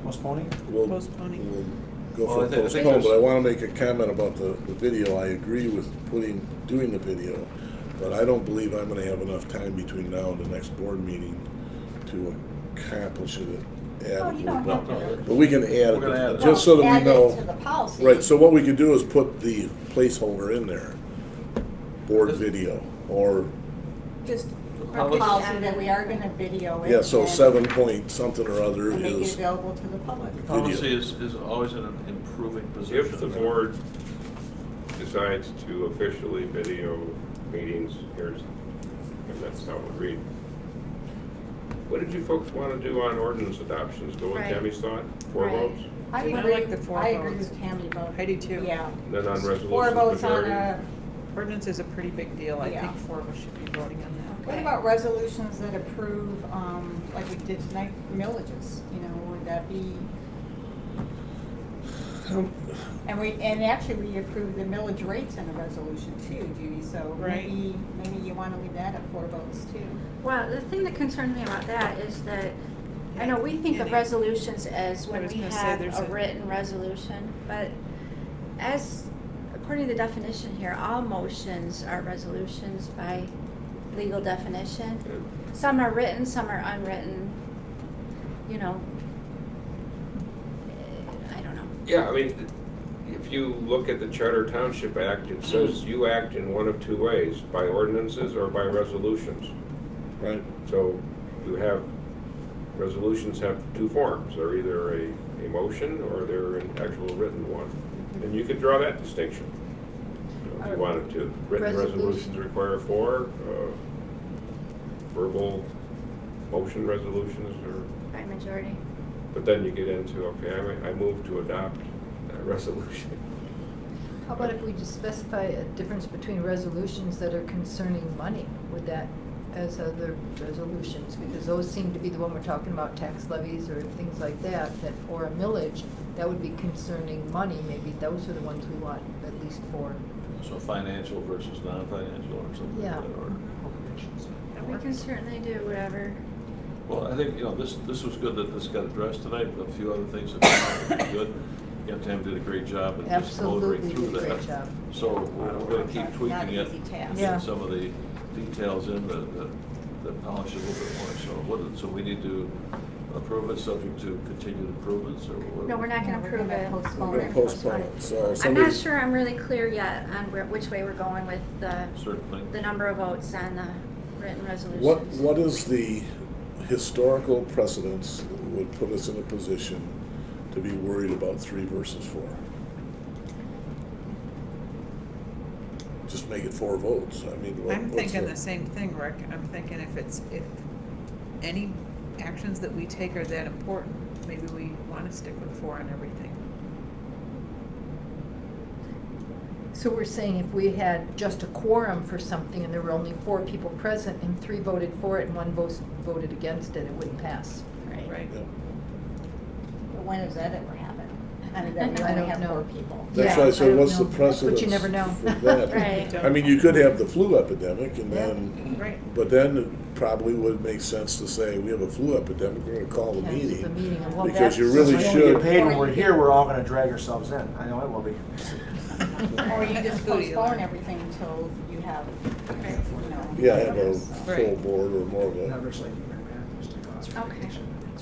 Postponing? we'll Postponing. go Well, for I think postpone, there's- but I wanna make a comment about the video. I agree with doing the video, but I don't believe I'm gonna have enough time between now and the next board meeting to accomplish it Well, you don't adequately. have to. But we can add We're gonna add it, it. just so that we Add it know. to the policy. Right, so what we could do is put the placeholder in there, board video, or, Just a policy- policy that we are gonna video it. yeah, so and- 7 point something or other and make it is, available to the public. Policy is always in an improving position. If the board decides to officially video meetings, and that's how it would read. What did you folks want to do on ordinance adoptions? Go with Right. Tammy's thought? 4 Right. votes? I I agree, like the 4 I agree votes. with Tammy about. I do too. Yeah. Then on resolutions, 4 votes on majority? Ordinance is a pretty big deal. I Yeah. think 4 of us should be voting on that. What about resolutions that approve, like we did tonight, millages, you know, would that be? And actually we approved the millage rates in the resolution too, Judy, so Right. maybe you wanna leave that at 4 votes too. Well, the thing that concerns me about that is that, I know we think of resolutions as when I was we gonna say have there's a a- written resolution, but as, according to the definition here, all motions are resolutions by legal definition. Some are written, some are unwritten, you know. I don't know. Yeah, I mean, if you look at the Charter Township Act, it says you act in one of two ways, by ordinances or by resolutions. Right. So you have, resolutions have two forms. They're either a motion or they're an actual written one. And you could draw that distinction if you wanted to. Written resolutions require 4, verbal motion resolutions or. By majority. But then you get into, okay, I move to adopt a resolution. How about if we just specify a difference between resolutions that are concerning money with that as other resolutions? Because those seem to be the one we're talking about, tax levies or things like that, or a millage, that would be concerning money. Maybe those are the ones we want at least 4. So financial versus non-financial or something Yeah. like that, or? We can certainly do whatever. Well, I think, this was good that this got addressed tonight, but a few other things that came out good. Again, Tam did a great job and just motoring Absolutely through did a that. great job. So we're gonna keep tweaking Not an it, easy task. and Yeah. get some of the details in that polish it a little bit more. So we need to approve it subject to continued improvements, or what? No, we're not gonna No, we're approve gonna it. postpone We're gonna postpone it, so I'm somebody. not sure I'm really clear yet on which way we're going with Certainly. the number of votes on the written resolutions. What is the historical precedence that would put us in a position to be worried about 3 versus 4? Just make it 4 votes. I mean, I'm what's thinking the same thing, Rick. I'm thinking if any actions that we take are that important, maybe we want to stick with 4 on everything. So we're saying if we had just a quorum for something and there were only 4 people present and 3 voted for it and 1 voted against it, it wouldn't pass. Right. Right. Yeah. But when does that ever happen? I mean, that we I only don't have know. 4 people. That's Yeah, why I I said, don't what's the know. But precedence? you never know. for that? Right. I mean, you could have the flu epidemic and then, Right. but then it probably would make sense to say, we have a flu epidemic, we're gonna call a Cancel the meeting. meeting, and well, Because you that's- really Since we only should. get paid when we're here, we're all gonna drag ourselves in. I know it will be. Or you just Booty postpone alert. everything until you have, you know. Yeah, have a so- full board or more of a, Never say you very bad, just take off. Okay.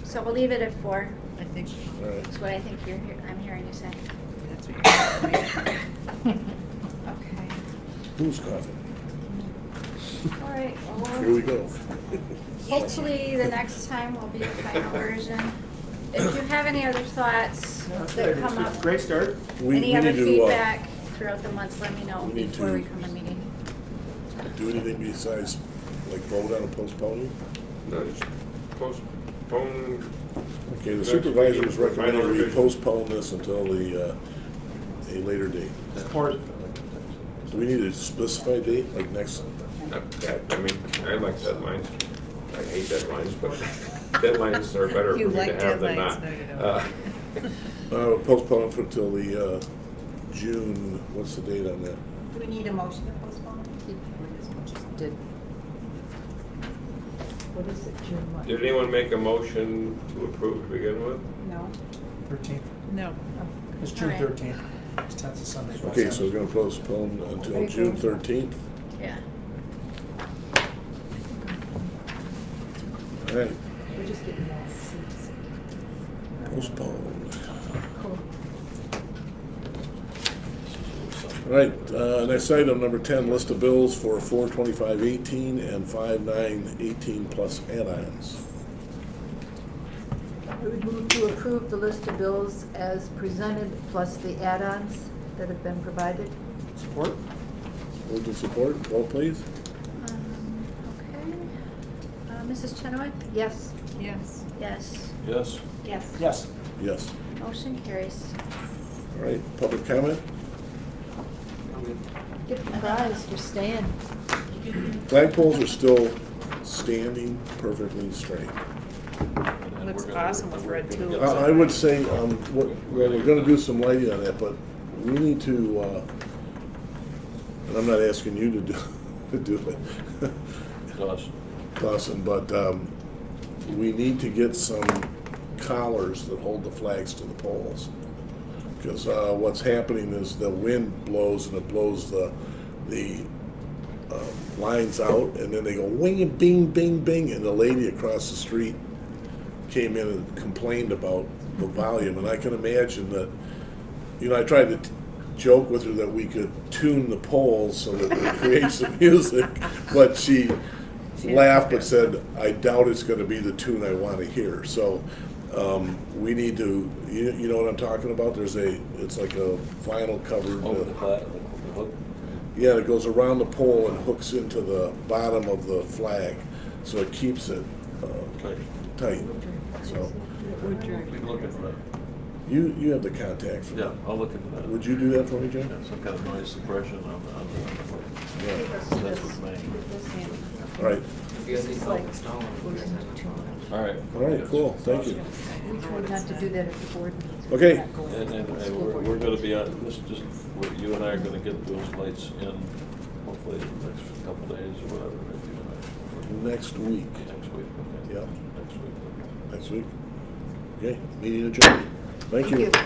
So we'll leave it at 4. I think all right. That's what I think I'm hearing you say. that's what you're telling me. Okay. Who's coughing? All right. Well, Here we go. hopefully the next time will be a final version. If you have any other thoughts that come up, Great start. any other need to, feedback throughout the month, let me know we need before to- we come to meeting. Do anything besides, like, vote on a postponing? No, just postpone. Okay, the Next supervisors meeting for recommend final we revision. postpone this until a later date. Support. Do we need a specified date, like next? I mean, I like deadlines. I hate deadlines, but deadlines are better for You me like to have than deadlines, not. no, you don't. Postpone it for till the June, what's the date on that? Do we need a motion to postpone? Just did. What is it, June what? Did anyone make a motion to approve to begin with? No? 13th. No. It's June All right. 13th. It's 10th of Sunday. Okay, so we're gonna postpone until June 13th? Yeah. All right, We're just getting more seats. postpone. Cool. All right, next item, number 10, list of bills for 4/25/18 and 5/9/18 plus add-ons. I would move to approve the list of bills as presented, plus the add-ons that have been provided. Support? Moved and support, vote please. Okay. Mrs. Chenoweth? Yes. Yes. Yes. Yes? Yes. Yes. Yes. Motion carries. All right, public comment? Get the prize for staying. Flagpoles are still standing perfectly straight. And Looks we're gonna- awesome with we're red gonna tulips. get I would say, we're gonna do some lighting on that, but we need to, and I'm not asking you to do it, Dawson. Dawson, but, we need to get some collars that hold the flags to the poles. Because, what's happening is the wind blows and it blows the lines out, and then they go wing and bing, bing, bing, and the lady across the street came in and complained about the volume, and I can imagine that, I tried to joke with her that we could tune the poles so that it creates the music, but she laughed but said, I doubt it's gonna be the tune I wanna hear, so, we need to, you know what I'm talking about? It's like a vinyl covered. Over the hook. Yeah, it goes around the pole and hooks into the bottom of the flag, so it keeps it tight. So We can look into that. you have the contact for Yeah, that. I'll look into that. Would you do that for me, Jim? Yeah, some kind of noise suppression on the Yeah. that's what's main. All right. All right. All right. Cool. Thank you. We tried not to do that at the board meetings. Okay. And we're gonna be on, you and I are gonna get those lights in, hopefully in the next couple days or whatever. Next week. Next week, okay. Yeah. Next week, okay. Next week. Okay. Meeting adjourned. Thank you. Thank you.